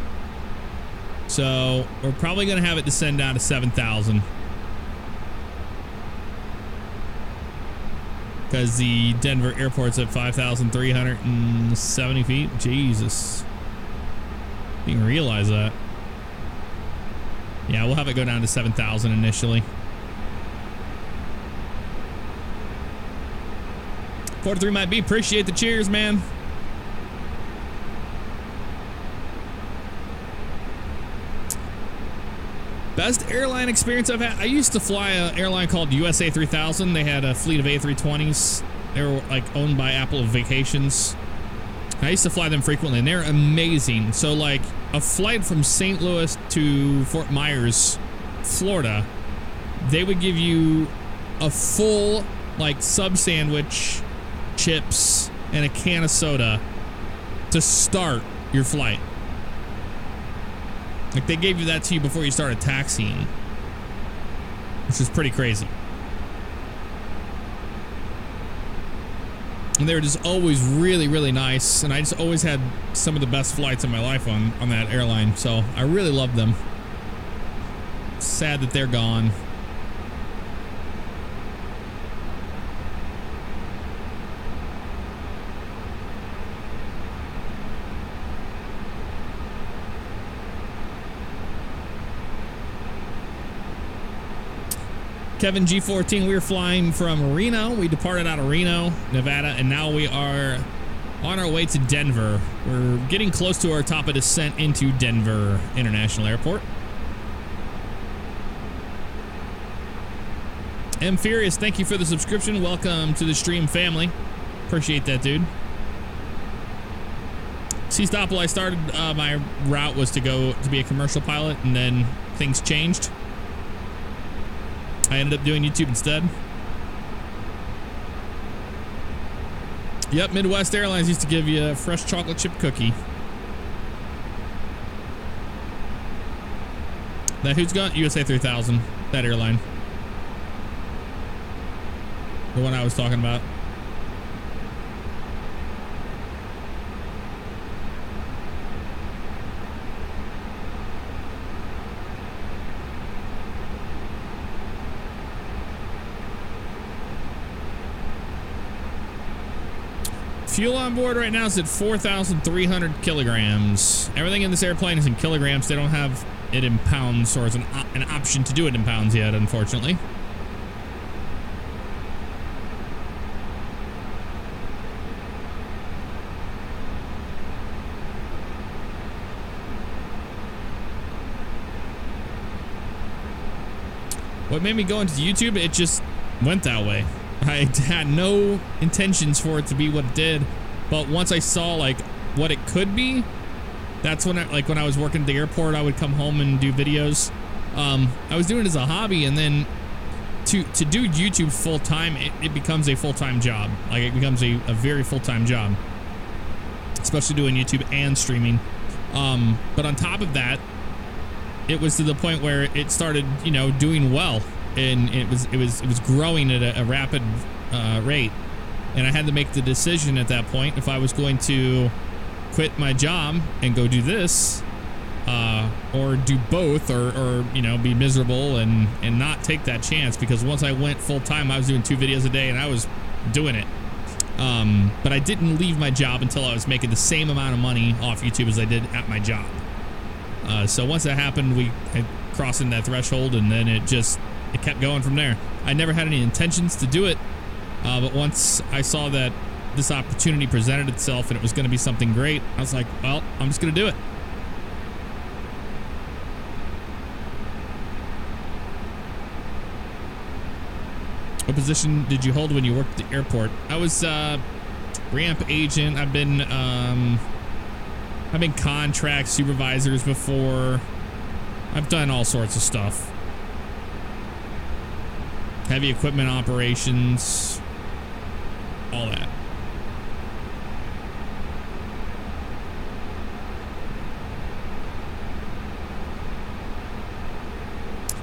A: So we're probably going to have it descend down to 7,000. Because the Denver airport's at 5,370 feet. Jesus. Didn't realize that. Yeah, we'll have it go down to 7,000 initially. 43 might be. Appreciate the cheers, man. Best airline experience I've had. I used to fly an airline called USA 3000. They had a fleet of A320s. They were like owned by Apple Vacations. I used to fly them frequently, and they're amazing. So like a flight from St. Louis to Fort Myers, Florida, they would give you a full like sub sandwich, chips, and a can of soda to start your flight. Like they gave you that to you before you started taxiing, which is pretty crazy. And they were just always really, really nice, and I just always had some of the best flights in my life on that airline, so I really loved them. Sad that they're gone. Kevin G14, we were flying from Reno. We departed out of Reno, Nevada, and now we are on our way to Denver. We're getting close to our top of descent into Denver International Airport. M Furious, thank you for the subscription. Welcome to the stream family. Appreciate that, dude. See, Stopple, I started, my route was to go to be a commercial pilot, and then things changed. I ended up doing YouTube instead. Yep, Midwest Airlines used to give you a fresh chocolate chip cookie. That who's got USA 3000, that airline. The one I was talking about. Fuel on board right now is at 4,300 kilograms. Everything in this airplane is in kilograms. They don't have it in pounds, or as an option to do it in pounds yet, unfortunately. what made me go into YouTube, it just went that way. I had no intentions for it to be what it did, but once I saw like what it could be, that's when when I was working at the airport, I would come home and do videos. I was doing it as a hobby, and then to do YouTube full time, it becomes a full-time job. Like it becomes a very full-time job, especially doing YouTube and streaming. But on top of that, it was to the point where it started, you know, doing well, and it was growing at a rapid rate, and I had to make the decision at that point if I was going to quit my job and go do this, or do both, or you know, be miserable and not take that chance, because once I went full time, I was doing 2 videos a day and I was doing it. But I didn't leave my job until I was making the same amount of money off YouTube as I did at my job. So once that happened, we had crossing that threshold, and then it kept going from there. I never had any intentions to do it, but once I saw that this opportunity presented itself and it was going to be something great, I was like, well, I'm just going to do it. What position did you hold when you worked at the airport? I was ramp agent. I've been contract supervisors before. I've done all sorts of stuff. Heavy equipment operations, all that.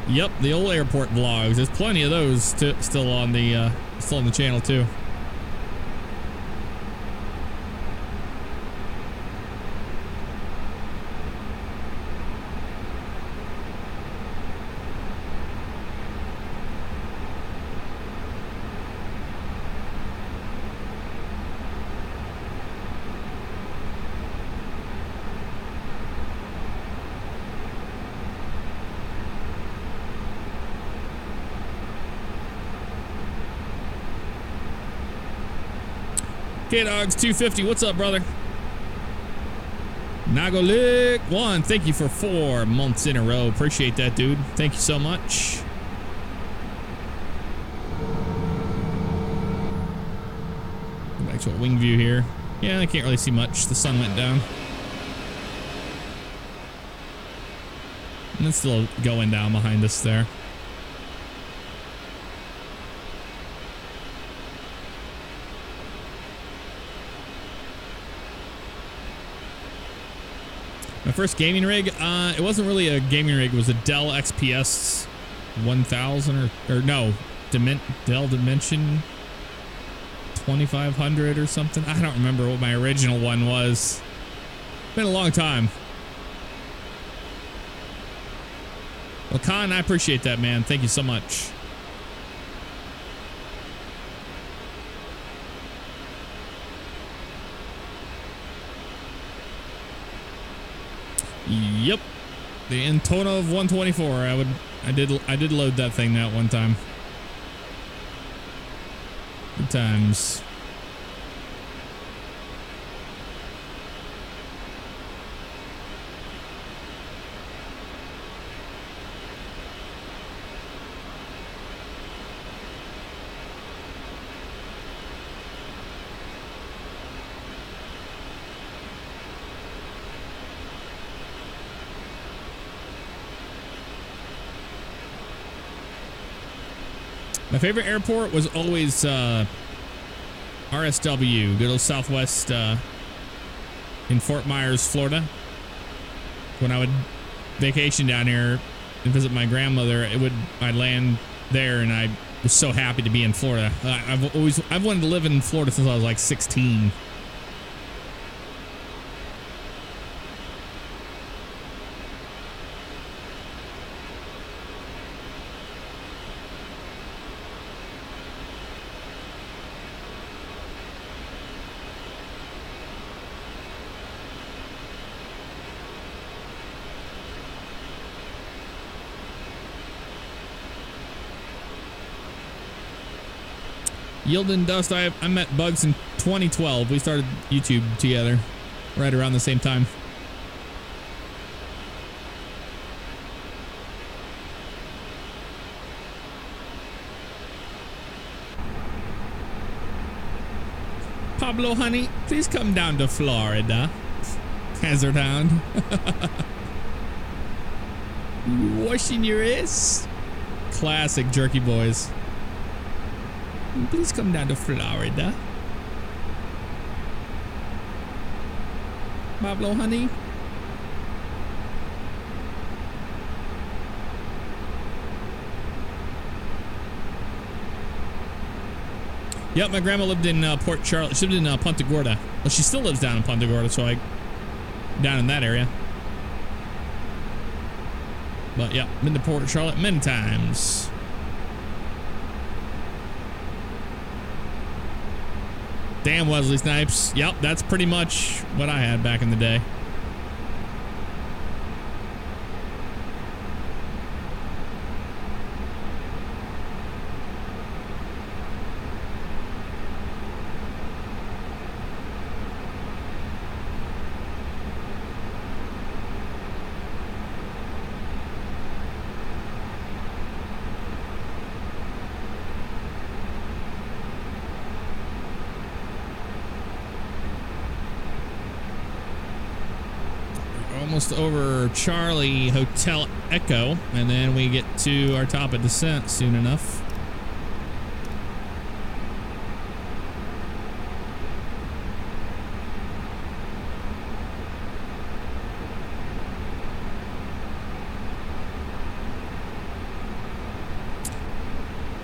A: Yep, the old airport vlogs. There's plenty of those still on the channel too. K-Dogs 250, what's up, brother? Nagolik1, thank you for 4 months in a row. Appreciate that, dude. Thank you so much. Go back to a wing view here. Yeah, I can't really see much. The sun went down. And it's still going down behind us there. My first gaming rig, it wasn't really a gaming rig. It was a Dell XPS 1000 or no, Dell Dimension 2500 or something. I don't remember what my original one was. Been a long time. Well, Con, I appreciate that, man. Thank you so much. Yep, the Antonov 124. I did load that thing that one time. Good times. My favorite airport was always RSW, good old Southwest in Fort Myers, Florida. When I would vacation down here and visit my grandmother, I'd land there, and I was so happy to be in Florida. I've wanted to live in Florida since I was like 16. Yield and Dust, I met Bugs in 2012. We started YouTube together right around the same time. Pablo, honey, please come down to Florida. Hazard hound. Washing your ass. Classic Jerky Boys. Please come down to Florida. Pablo, honey. Yep, my grandma lived in Port Charlotte. She lived in Punta Gorda. Well, she still lives down in Punta Gorda, so down in that area. But yeah, been to Port Charlotte many times. Damn, Wesley Snipes. Yep, that's pretty much what I had back in the day. Almost over Charlie Hotel Echo, and then we get to our top of descent soon enough.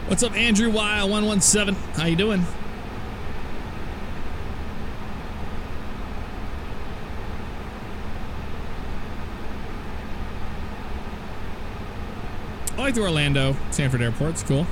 A: What's up, Andrew Y117? How you doing? I like the Orlando Sanford Airport. It's cool.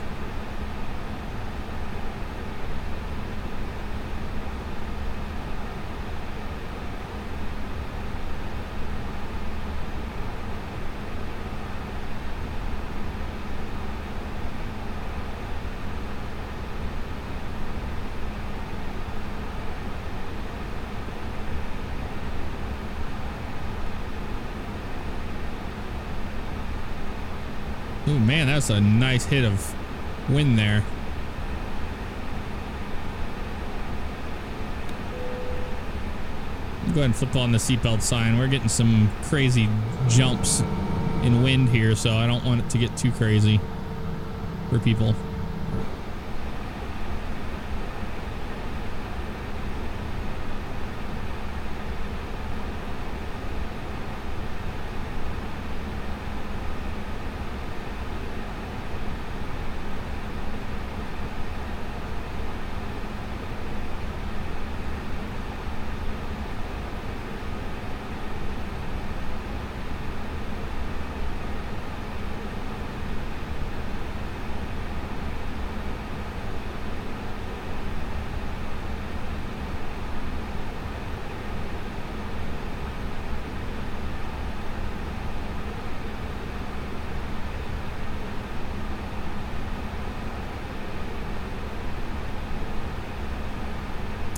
A: Oh man, that's a nice hit of wind there. Go ahead and flip on the seatbelt sign. We're getting some crazy jumps in wind here, so I don't want it to get too crazy for people.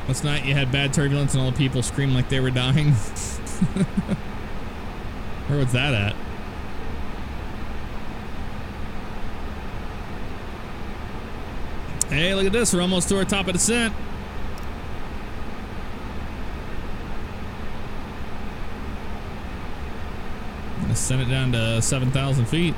A: Last night you had bad turbulence and all the people screamed like they were dying. Where was that at? Hey, look at this. We're almost to our top of descent. I'm gonna send it down to 7,000 feet.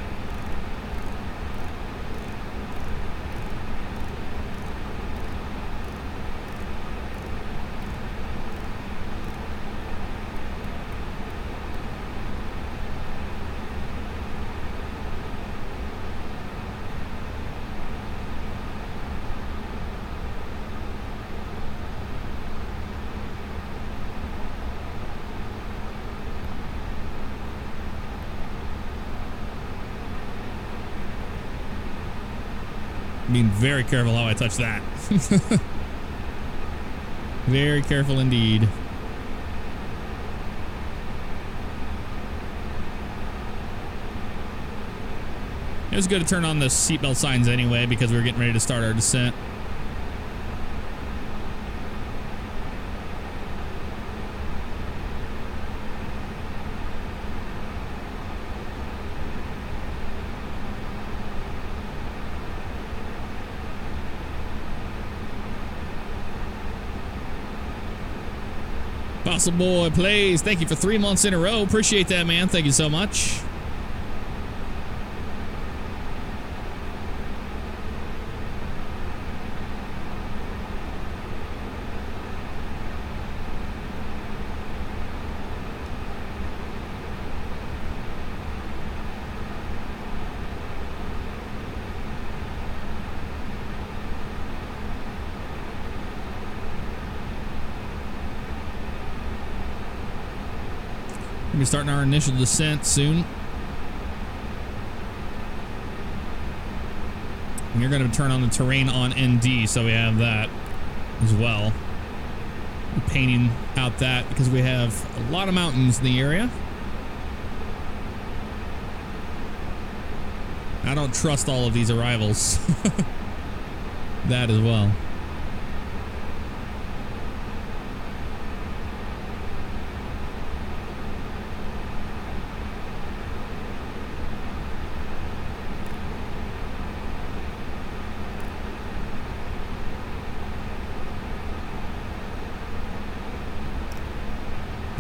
A: Being very careful how I touch that. Very careful indeed. It was good to turn on the seatbelt signs anyway because we were getting ready to start our descent. Fossil Boy plays. Thank you for 3 months in a row. Appreciate that, man. Thank you so much. We'll be starting our initial descent soon. And you're going to turn on the terrain on ND, so we have that as well. We're painting out that because we have a lot of mountains in the area. I don't trust all of these arrivals. That as well.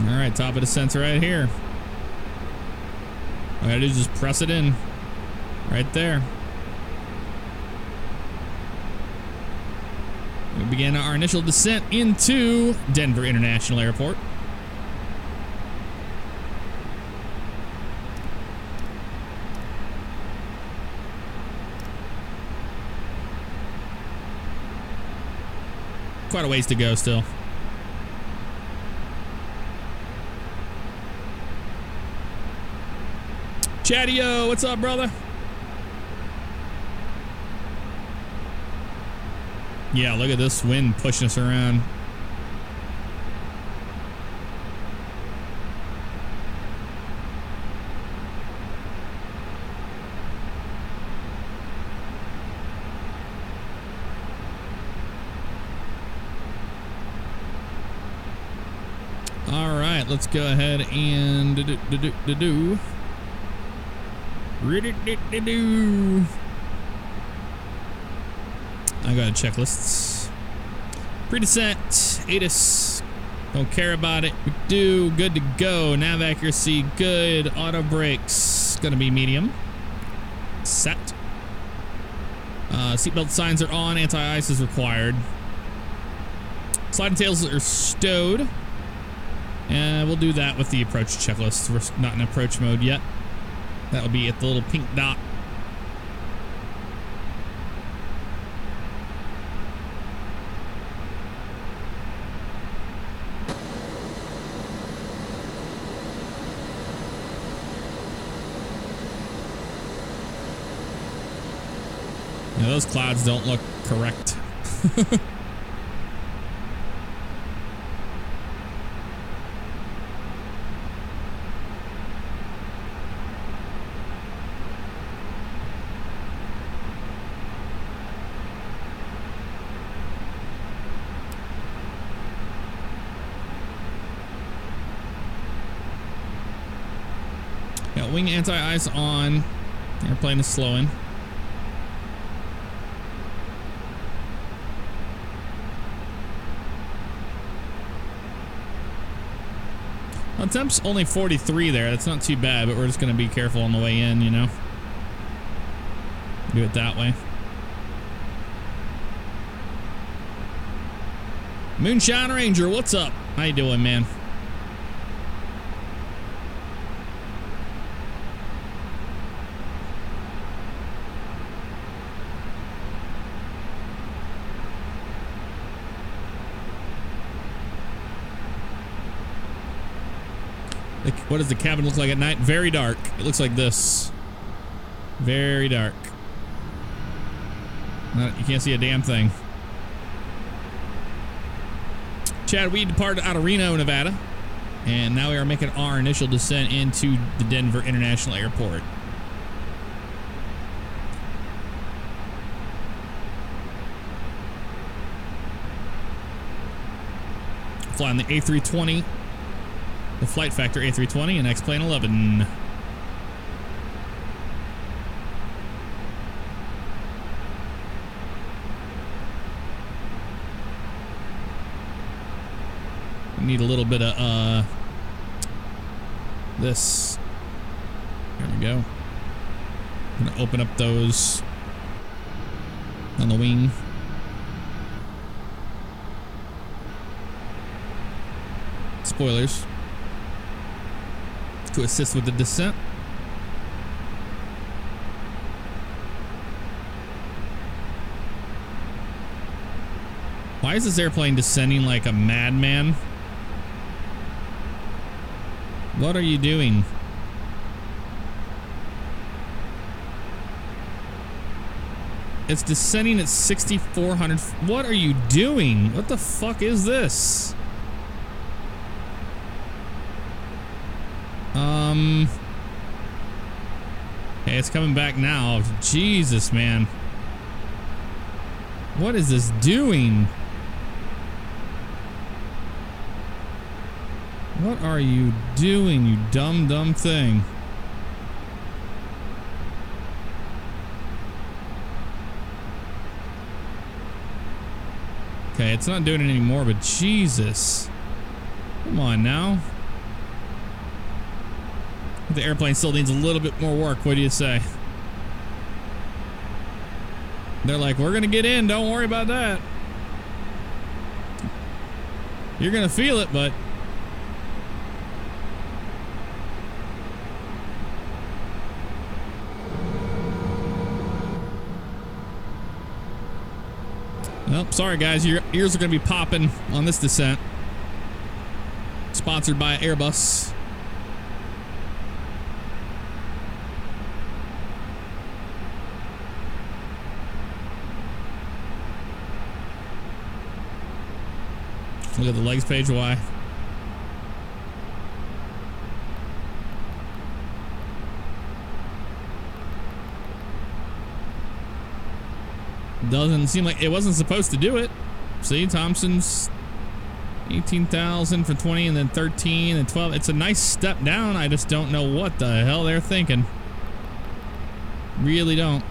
A: All right, top of the sensor right here. All I gotta do is just press it in right there. We begin our initial descent into Denver International Airport. Quite a ways to go still. Chatty-o, what's up, brother? Yeah, look at this wind pushing us around. All right, let's go ahead and do. I got checklists. Pre-descent, ATIS. Don't care about it. We do. Good to go. Nav accuracy, good. Auto brakes, gonna be medium. Set. Seatbelt signs are on. Anti-ice is required. Sliding tails are stowed. And we'll do that with the approach checklist. We're not in approach mode yet. That will be at the little pink dot. Now those clouds don't look correct. Wing anti-ice on. Airplane is slowing. Well, temp's only 43 there. That's not too bad, but we're just going to be careful on the way in, you know. Do it that way. Moonshine Ranger, what's up? How you doing, man? What does the cabin look like at night? Very dark. It looks like this. Very dark. You can't see a damn thing. Chad, we departed out of Reno, Nevada. And now we are making our initial descent into the Denver International Airport. Flying the A320. The Flight Factor A320 and X-Plane 11. need a little bit of this. There we go. I'm gonna open up those on the wing. Spoilers to assist with the descent. Why is this airplane descending like a madman? What are you doing? It's descending at 6,400. What are you doing? What the fuck is this? Okay, it's coming back now. Jesus, man. What is this doing? What are you doing, you dumb thing? Okay, it's not doing it anymore, but Jesus. Come on now. The airplane still needs a little bit more work. What do you say? They're like, we're gonna get in. Don't worry about that. You're gonna feel it, but... Well, sorry guys, your ears are gonna be popping on this descent. Sponsored by Airbus. Look at the legs page. Why? Doesn't seem like it wasn't supposed to do it. See, Thompson's 18,000 for 20 and then 13 and 12. It's a nice step down. I just don't know what the hell they're thinking. Really don't.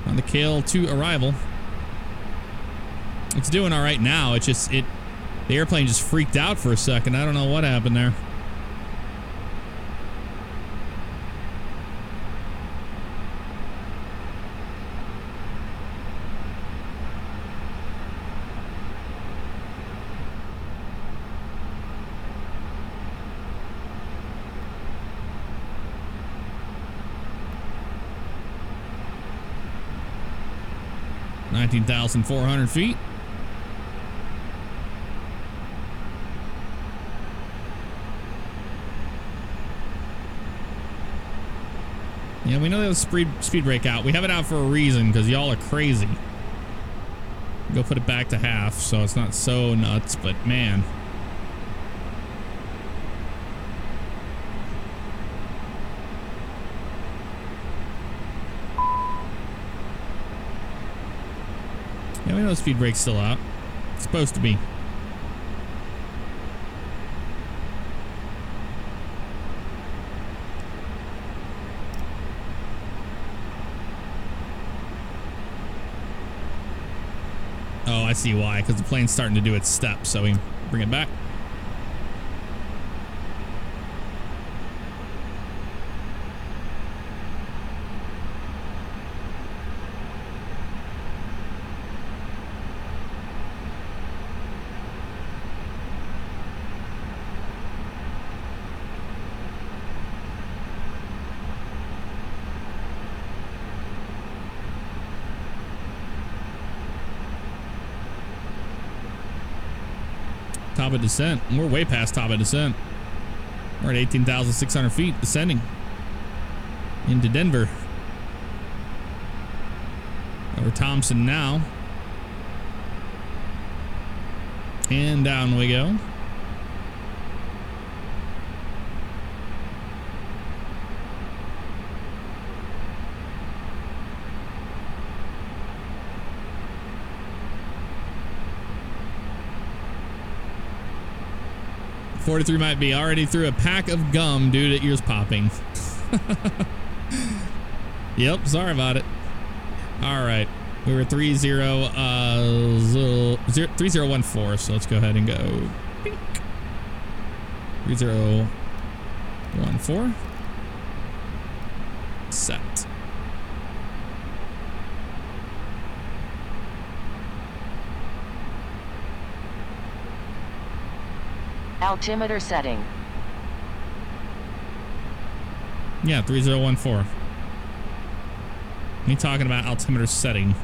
A: On the Kale 2 arrival. It's doing all right now. It's just the airplane just freaked out for a second. I don't know what happened there. $19,400 feet. Yeah, we know they have a speed brake out. We have it out for a reason because y'all are crazy. Go put it back to half so it's not so nuts, but man. Yeah, we know the speed brake's still out. It's supposed to be. Oh, I see why. Because the plane's starting to do its step, so we bring it back. Top of descent. We're way past top of descent. We're at 18,600 feet descending into Denver. Over Thompson now. And down we go. $43 might be already through a pack of gum due to ears popping. Yep, sorry about it. All right. We were 3014, so let's go ahead and go. Pink. 3014. Set.
C: Altimeter setting.
A: Yeah, 3014. Me talking about altimeter setting.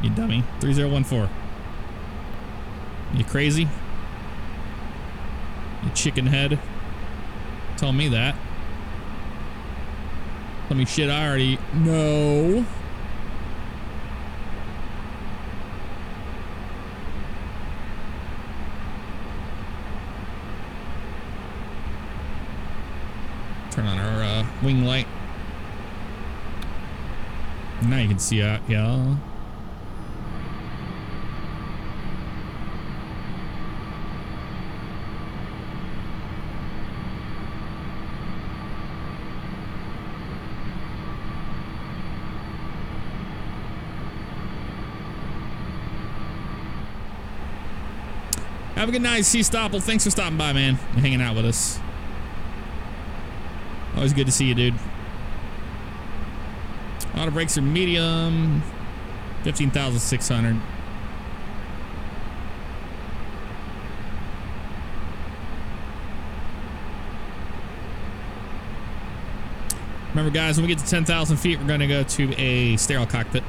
A: You dummy. 3014. You crazy? You chicken head? Tell me that. Tell me shit I already know. Turn on our wing light. Now you can see out, yeah. Have a good night, Sea Stopple. Thanks for stopping by, man, and hanging out with us. Always good to see you, dude. Auto brakes are medium. 15,600. Remember, guys, when we get to 10,000 feet, we're going to go to a sterile cockpit.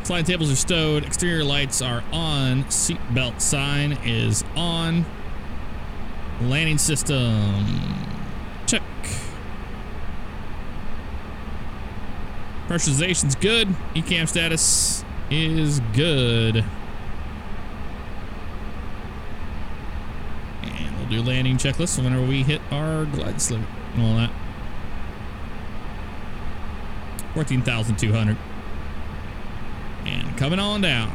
A: Slide tables are stowed. Exterior lights are on. Seatbelt sign is on. Landing system. Check. Pressurization's good. ECAM status is good. And we'll do landing checklist whenever we hit our glide slope and all that. 14,200. And coming on down.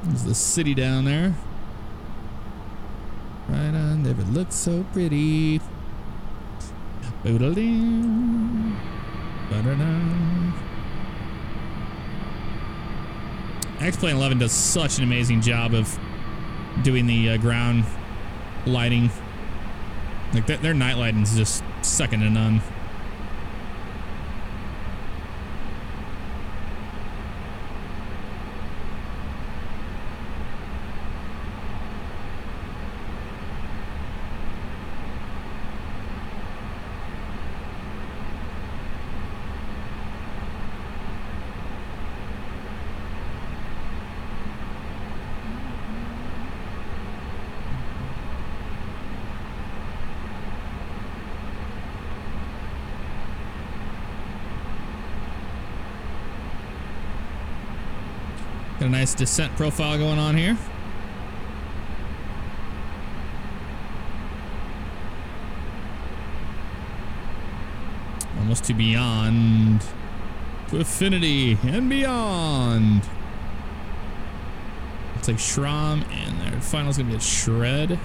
A: There's the city down there. Right on there, it looks so pretty. Boodle-doo. Ba-da-da. XP11 does such an amazing job of doing the ground lighting. Like their night lighting is just second to none. Got a nice descent profile going on here. Almost to beyond. To infinity and beyond. Looks like Shram, and their final's gonna be a shred.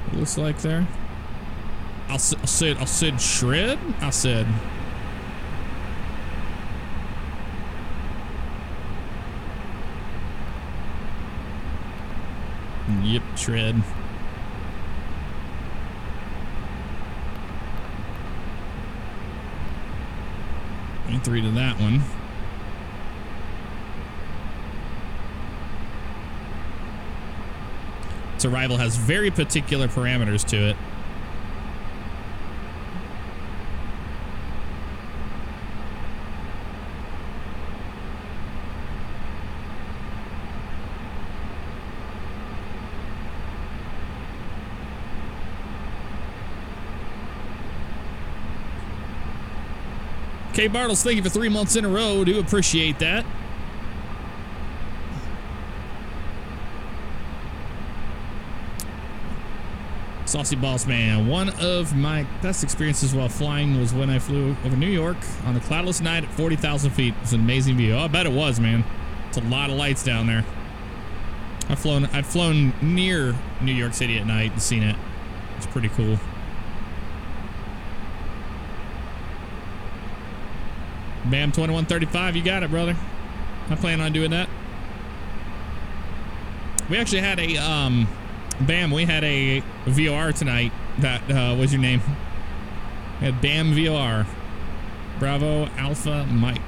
A: It looks like there. I said shred? I said. Yep, shred. E3 to that one. Its arrival has very particular parameters to it. K Bartles, thank you for 3 months in a row. Do appreciate that. Saucy Boss Man. One of my best experiences while flying was when I flew over New York on a cloudless night at 40,000 feet. It was an amazing view. Oh, I bet it was, man. It's a lot of lights down there. I've flown near New York City at night and seen it. It's pretty cool. Bam 2135, you got it, brother. I plan on doing that. We actually had a Bam, we had a VOR tonight. That what's your name? We had Bam VOR. Bravo Alpha Mike.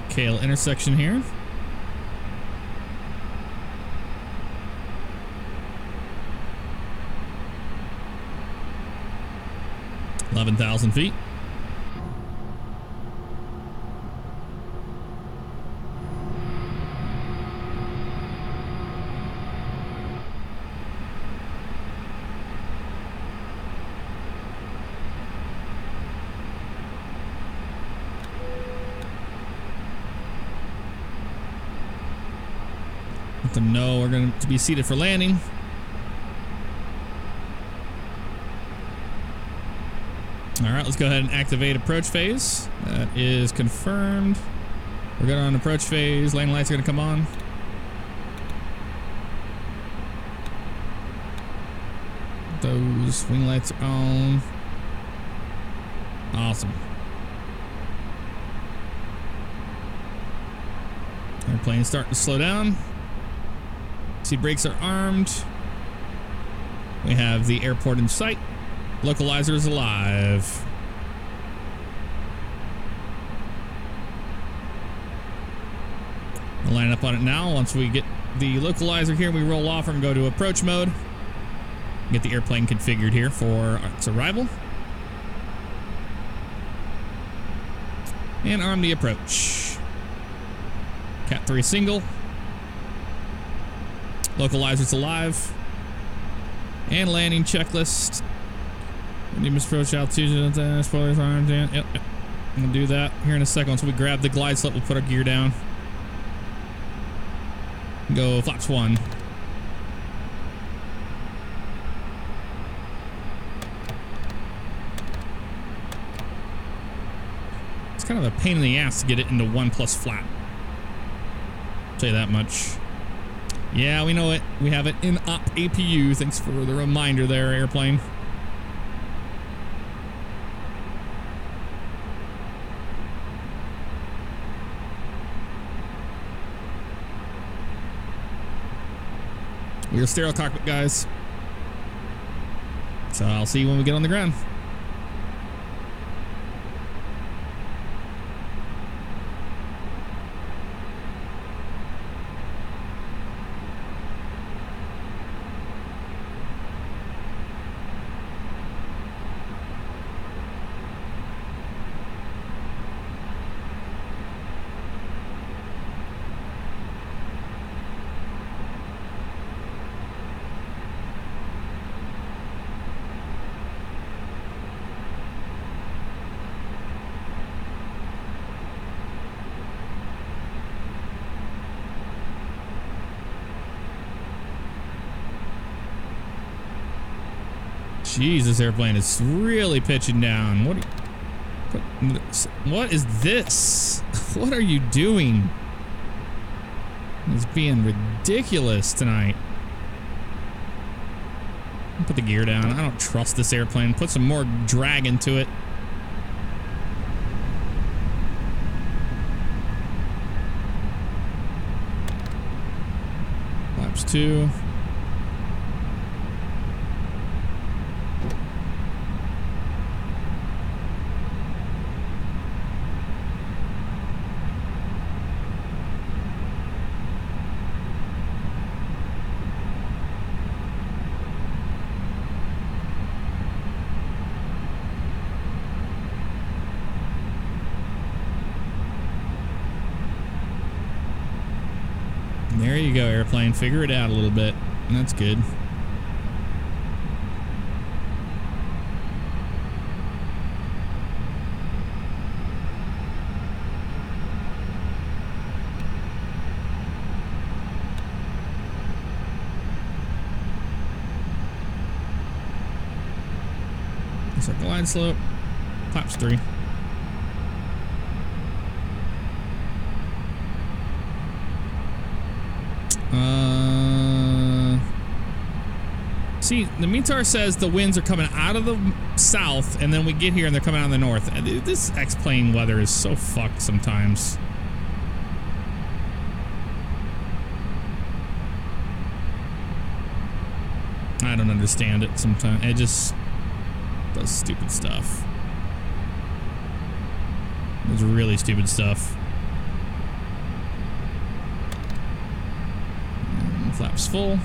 A: Kale intersection here. $11,000 feet. Let them know we're going to be seated for landing. All right, let's go ahead and activate approach phase. That is confirmed. We're good on approach phase. Landing lights are going to come on. Those wing lights are on. Awesome. Airplane's starting to slow down. Seat brakes are armed. We have the airport in sight. Localizer is alive. We'll line up on it now. Once we get the localizer here, we roll off and go to approach mode. Get the airplane configured here for its arrival. And arm the approach. Cat 3 single. Localizer's alive. And landing checklist. Need approach altitude. Spoilers armed. Yep. I'm gonna do that here in a second. Once we grab the glide slope, we'll put our gear down. Go flaps 1. It's kind of a pain in the ass to get it into 1+ flap. I'll tell you that much. Yeah, we know it. We have it in op APU. Thanks for the reminder there, airplane. We're stereo cockpit, guys. So I'll see you when we get on the ground. Jeez, this airplane is really pitching down. What is this? What are you doing? It's being ridiculous tonight. Put the gear down. I don't trust this airplane. Put some more drag into it. Flaps 2. go, airplane. Figure it out a little bit. That's good. It's our glide slope. Flaps 3. See, the METAR says the winds are coming out of the south, and then we get here and they're coming out of the north. This X-plane weather is so fucked sometimes. I don't understand it sometimes. It just does stupid stuff. It's really stupid stuff. And flaps full.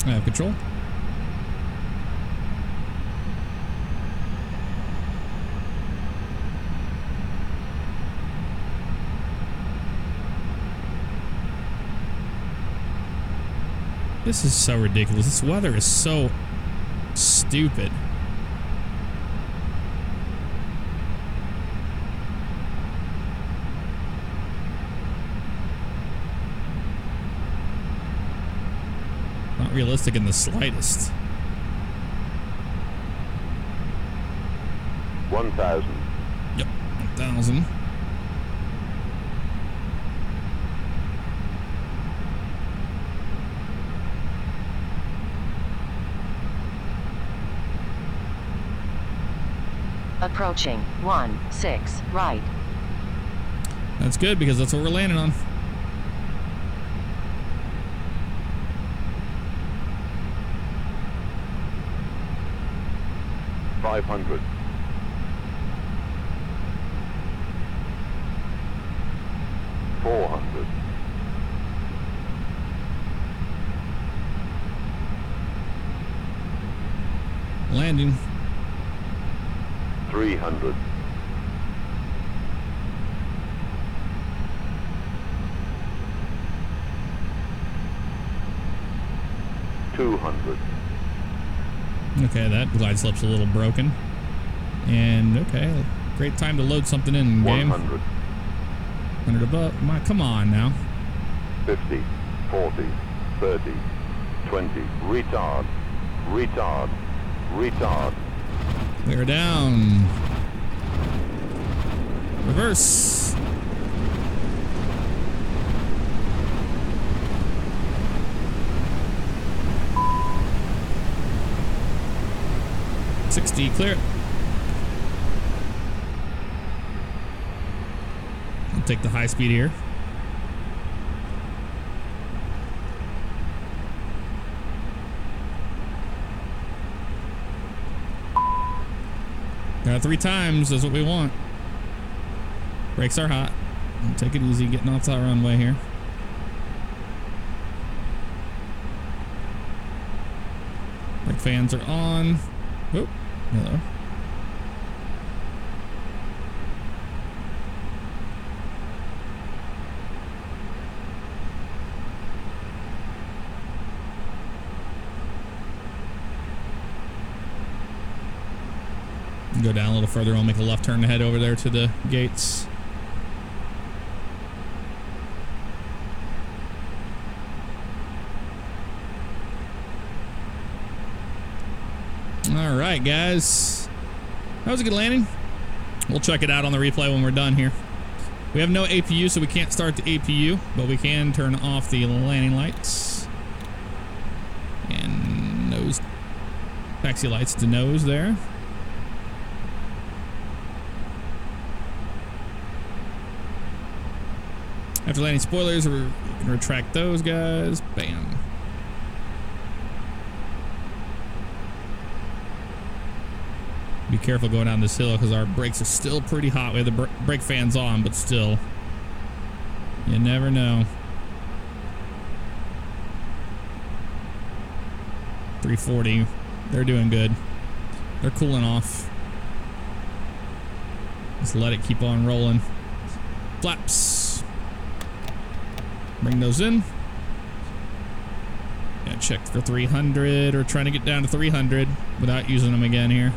A: I have control. This is so ridiculous. This weather is so stupid. Not realistic in the slightest.
D: 1,000.
A: Yep, 1,000.
C: Approaching 16 right.
A: That's good because that's what we're landing on.
D: $500. 400.
A: 400. Landing.
D: 300. 200.
A: Okay, that glide slope's a little broken. And okay, great time to load something in game.
D: 100.
A: 100 above. Come on now.
D: 50. 40. 30. 20. Retard. Retard. Retard.
A: Clear down. Reverse. $60, clear. I'll take the high speed here. Got 3 times, that's what we want. Brakes are hot. Take it easy, getting off that runway here. Brake fans are on. Oop, hello. Go down a little further. I'll make a left turn to head over there to the gates. All right, guys. That was a good landing. We'll check it out on the replay when we're done here. We have no APU, so we can't start the APU, but we can turn off the landing lights. And nose Taxi lights to nose there. After landing spoilers, we're gonna retract those guys. Bam. Be careful going down this hill because our brakes are still pretty hot. We have the brake fans on, but still. You never know. 340. They're doing good. They're cooling off. Just let it keep on rolling. Flaps. Bring those in. Yeah, check for 300. We're trying to get down to 300 without using them again here.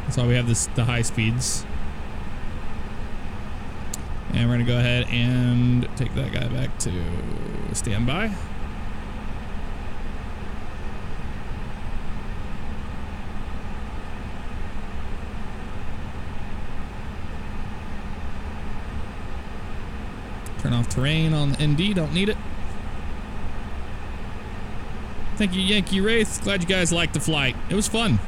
A: That's why we have the high speeds. And we're gonna go ahead and take that guy back to standby. Turn off terrain on the ND, don't need it. Thank you, Yankee Wraith. Glad you guys liked the flight. It was fun.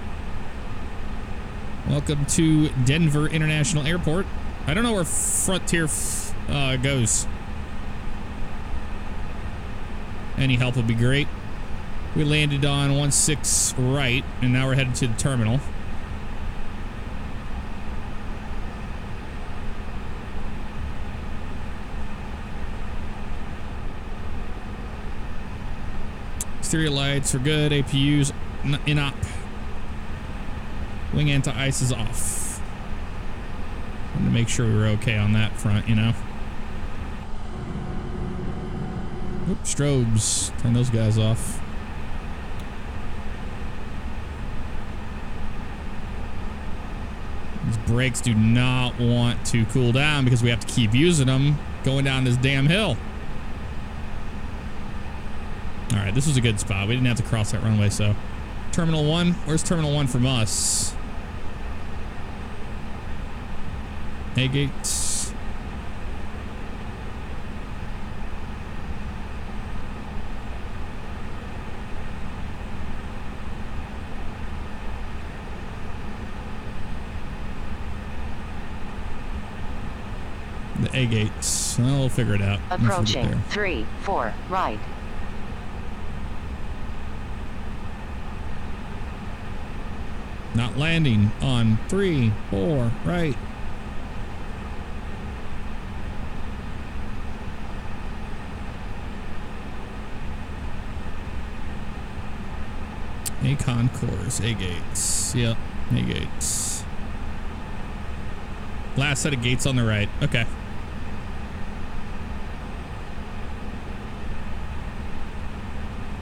A: Welcome to Denver International Airport. I don't know where Frontier goes. Any help would be great. We landed on 16 right, and now we're headed to the terminal. Exterior lights are good. APUs in op. Wing anti-ice is off. Wanted to make sure we were okay on that front, you know. Oop, strobes. Turn those guys off. These brakes do not want to cool down because we have to keep using them going down this damn hill. All right, this was a good spot. We didn't have to cross that runway, so. Terminal 1. Where's Terminal 1 from us? A gates. The A gates. Well, we'll figure it out.
C: Approaching 3, 4, right.
A: Not landing on 3, 4, right. A concourse, A gates. Yep, A gates. Last set of gates on the right. Okay.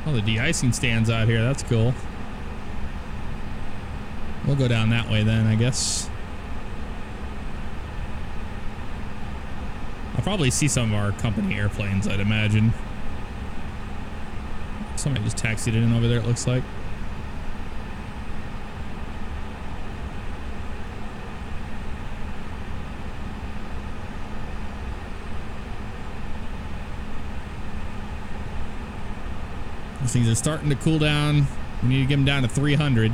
A: Oh, the de-icing stands out here. That's cool. We'll go down that way then, I guess. I'll probably see some of our company airplanes, I'd imagine. Somebody just taxied it in over there, it looks like. These things are starting to cool down. We need to get them down to 300.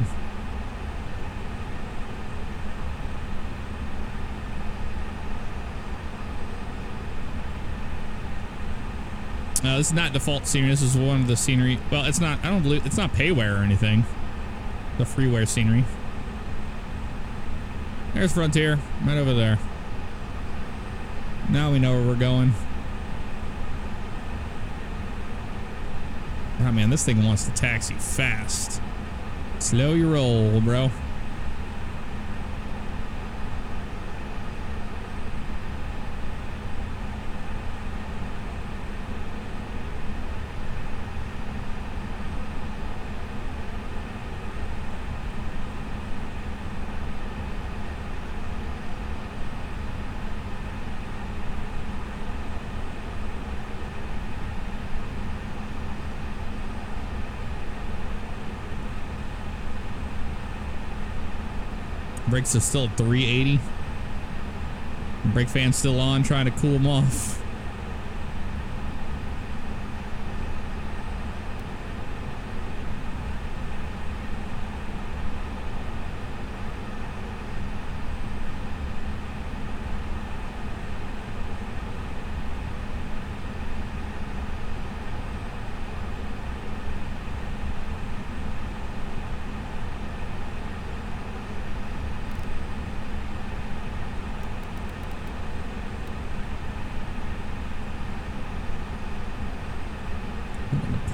A: This is not default scenery. This is one of the scenery. Well, it's not. I don't believe it's not payware or anything. The freeware scenery. There's Frontier, right over there. Now we know where we're going. Oh man, this thing wants to taxi fast. Slow your roll, bro. Brakes are still at 380. Brake fan's still on, trying to cool them off.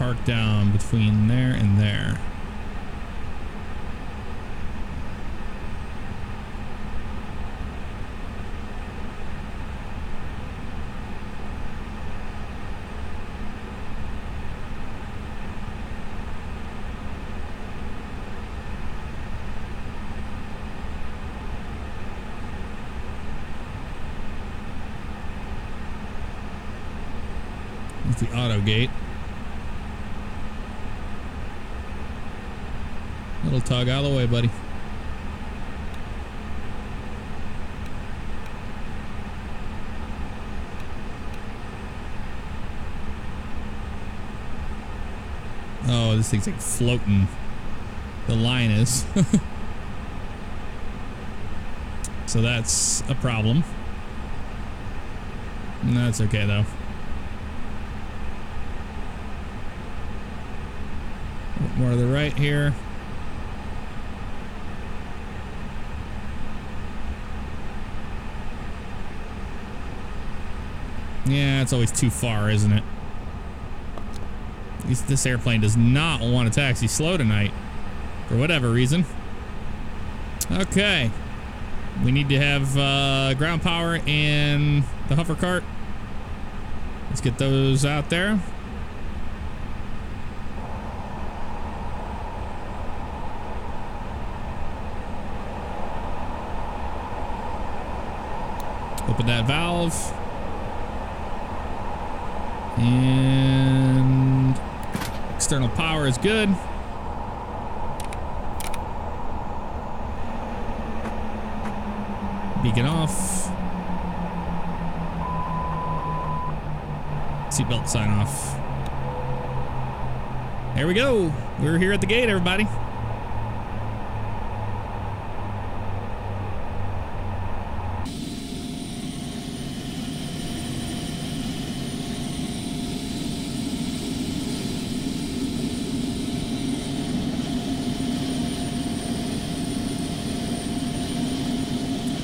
A: park down between there and there. It's the auto gate. Little tug out of the way, buddy. Oh, this thing's like floating. The line is. So that's a problem. No, that's okay though. More to the right here. Yeah, it's always too far, isn't it? This airplane does not want to taxi slow tonight. For whatever reason. Okay. We need to have ground power and the hover cart. Let's get those out there. Open that valve. And external power is good. Beacon off. Seatbelt sign off. There we go. We're here at the gate, everybody.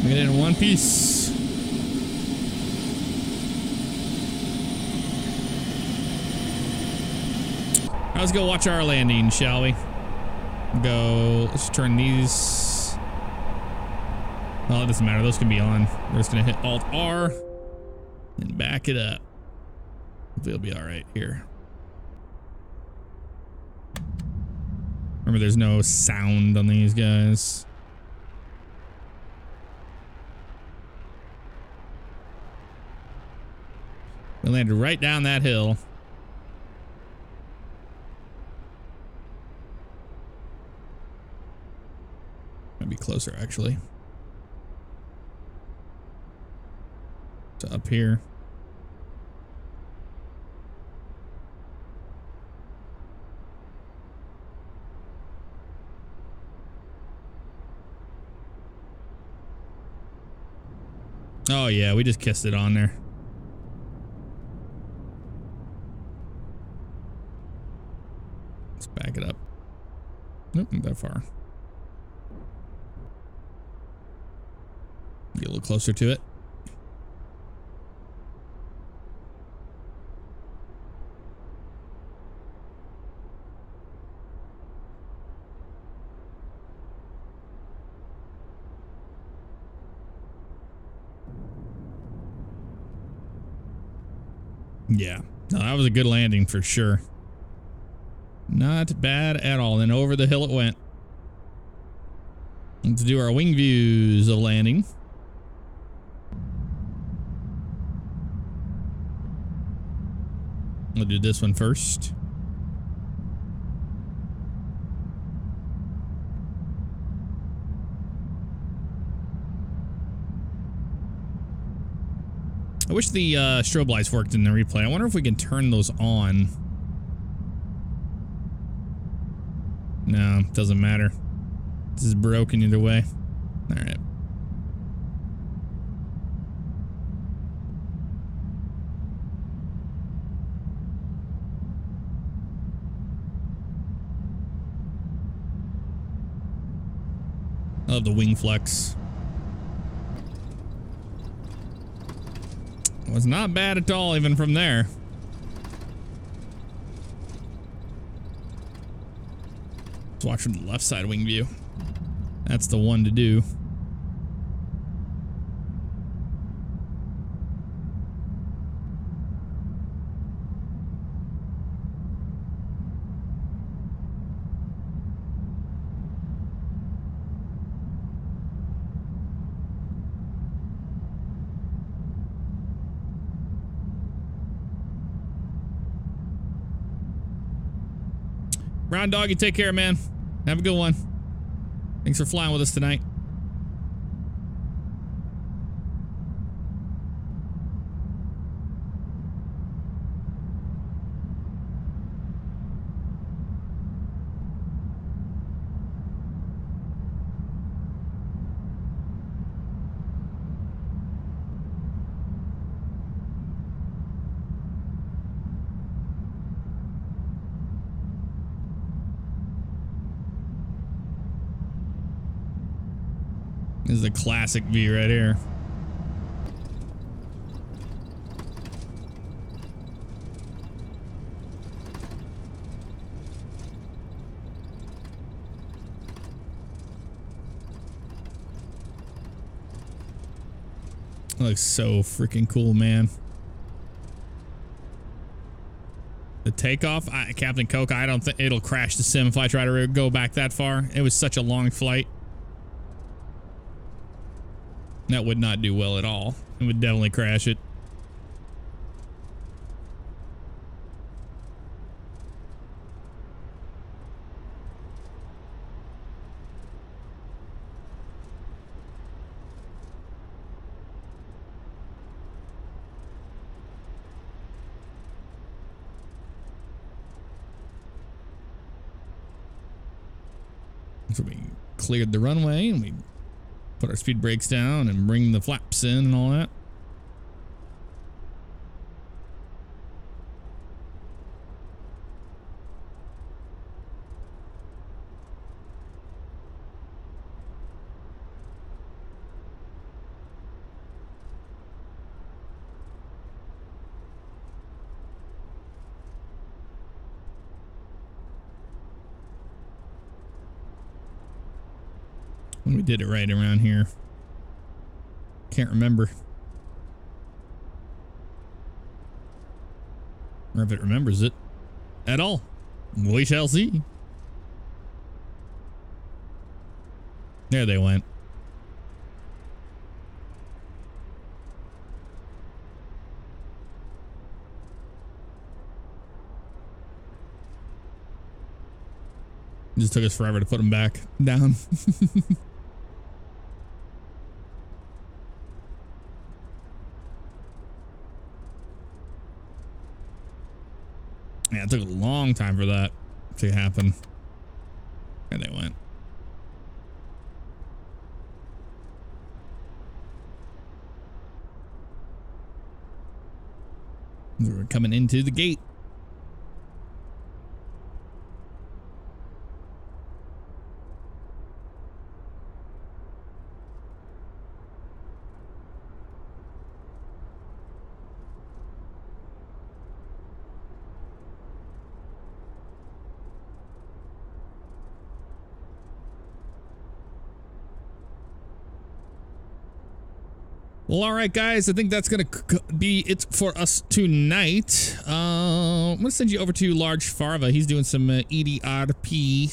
A: Get it in one piece. Let's go watch our landing, shall we? Let's turn these. Well, it doesn't matter. Those can be on. We're just going to hit Alt-R and back it up. Hopefully it'll be all right here. Remember, there's no sound on these guys. We landed right down that hill. Might be closer, actually. To up here. Oh, yeah, we just kissed it on there. Let's back it up. Nope, not that far. Get a little closer to it. Yeah, no, that was a good landing for sure. Not bad at all. Then over the hill it went. Let's do our wing views of landing. We'll do this one first. I wish the strobe lights worked in the replay. I wonder if we can turn those on. No, doesn't matter. This is broken either way. All right. I love the wing flex. Was not bad at all, even from there. Let's watch from the left side wing view. That's the one to do. Brown Dog, you take care, man. Have a good one. Thanks for flying with us tonight. This is a classic view right here. That looks so freaking cool, man. The takeoff, Captain Coke, I don't think it'll crash the sim if I try to go back that far. It was such a long flight. That would not do well at all. It would definitely crash it. So we cleared the runway and we put our speed brakes down and bring the flaps in and all that. We did it right around here. Can't remember. Or if it remembers it at all. We shall see. There they went. It just took us forever to put them back down. Yeah, it took a long time for that to happen. There they went. We're coming into the gate. Well, all right, guys. I think that's going to be it for us tonight. I'm going to send you over to Large Farva. He's doing some EDRP.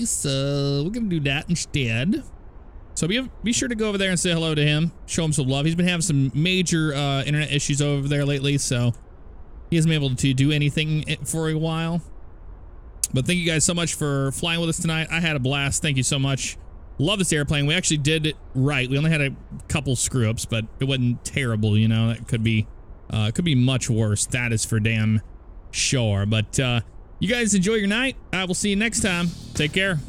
A: So we're going to do that instead. So be sure to go over there and say hello to him. Show him some love. He's been having some major internet issues over there lately, so he hasn't been able to do anything for a while. But thank you guys so much for flying with us tonight. I had a blast. Thank you so much. Love this airplane. We actually did it right. We only had a couple screw ups, but it wasn't terrible. You know, that could be much worse. That is for damn sure. But you guys enjoy your night. I will see you next time. Take care.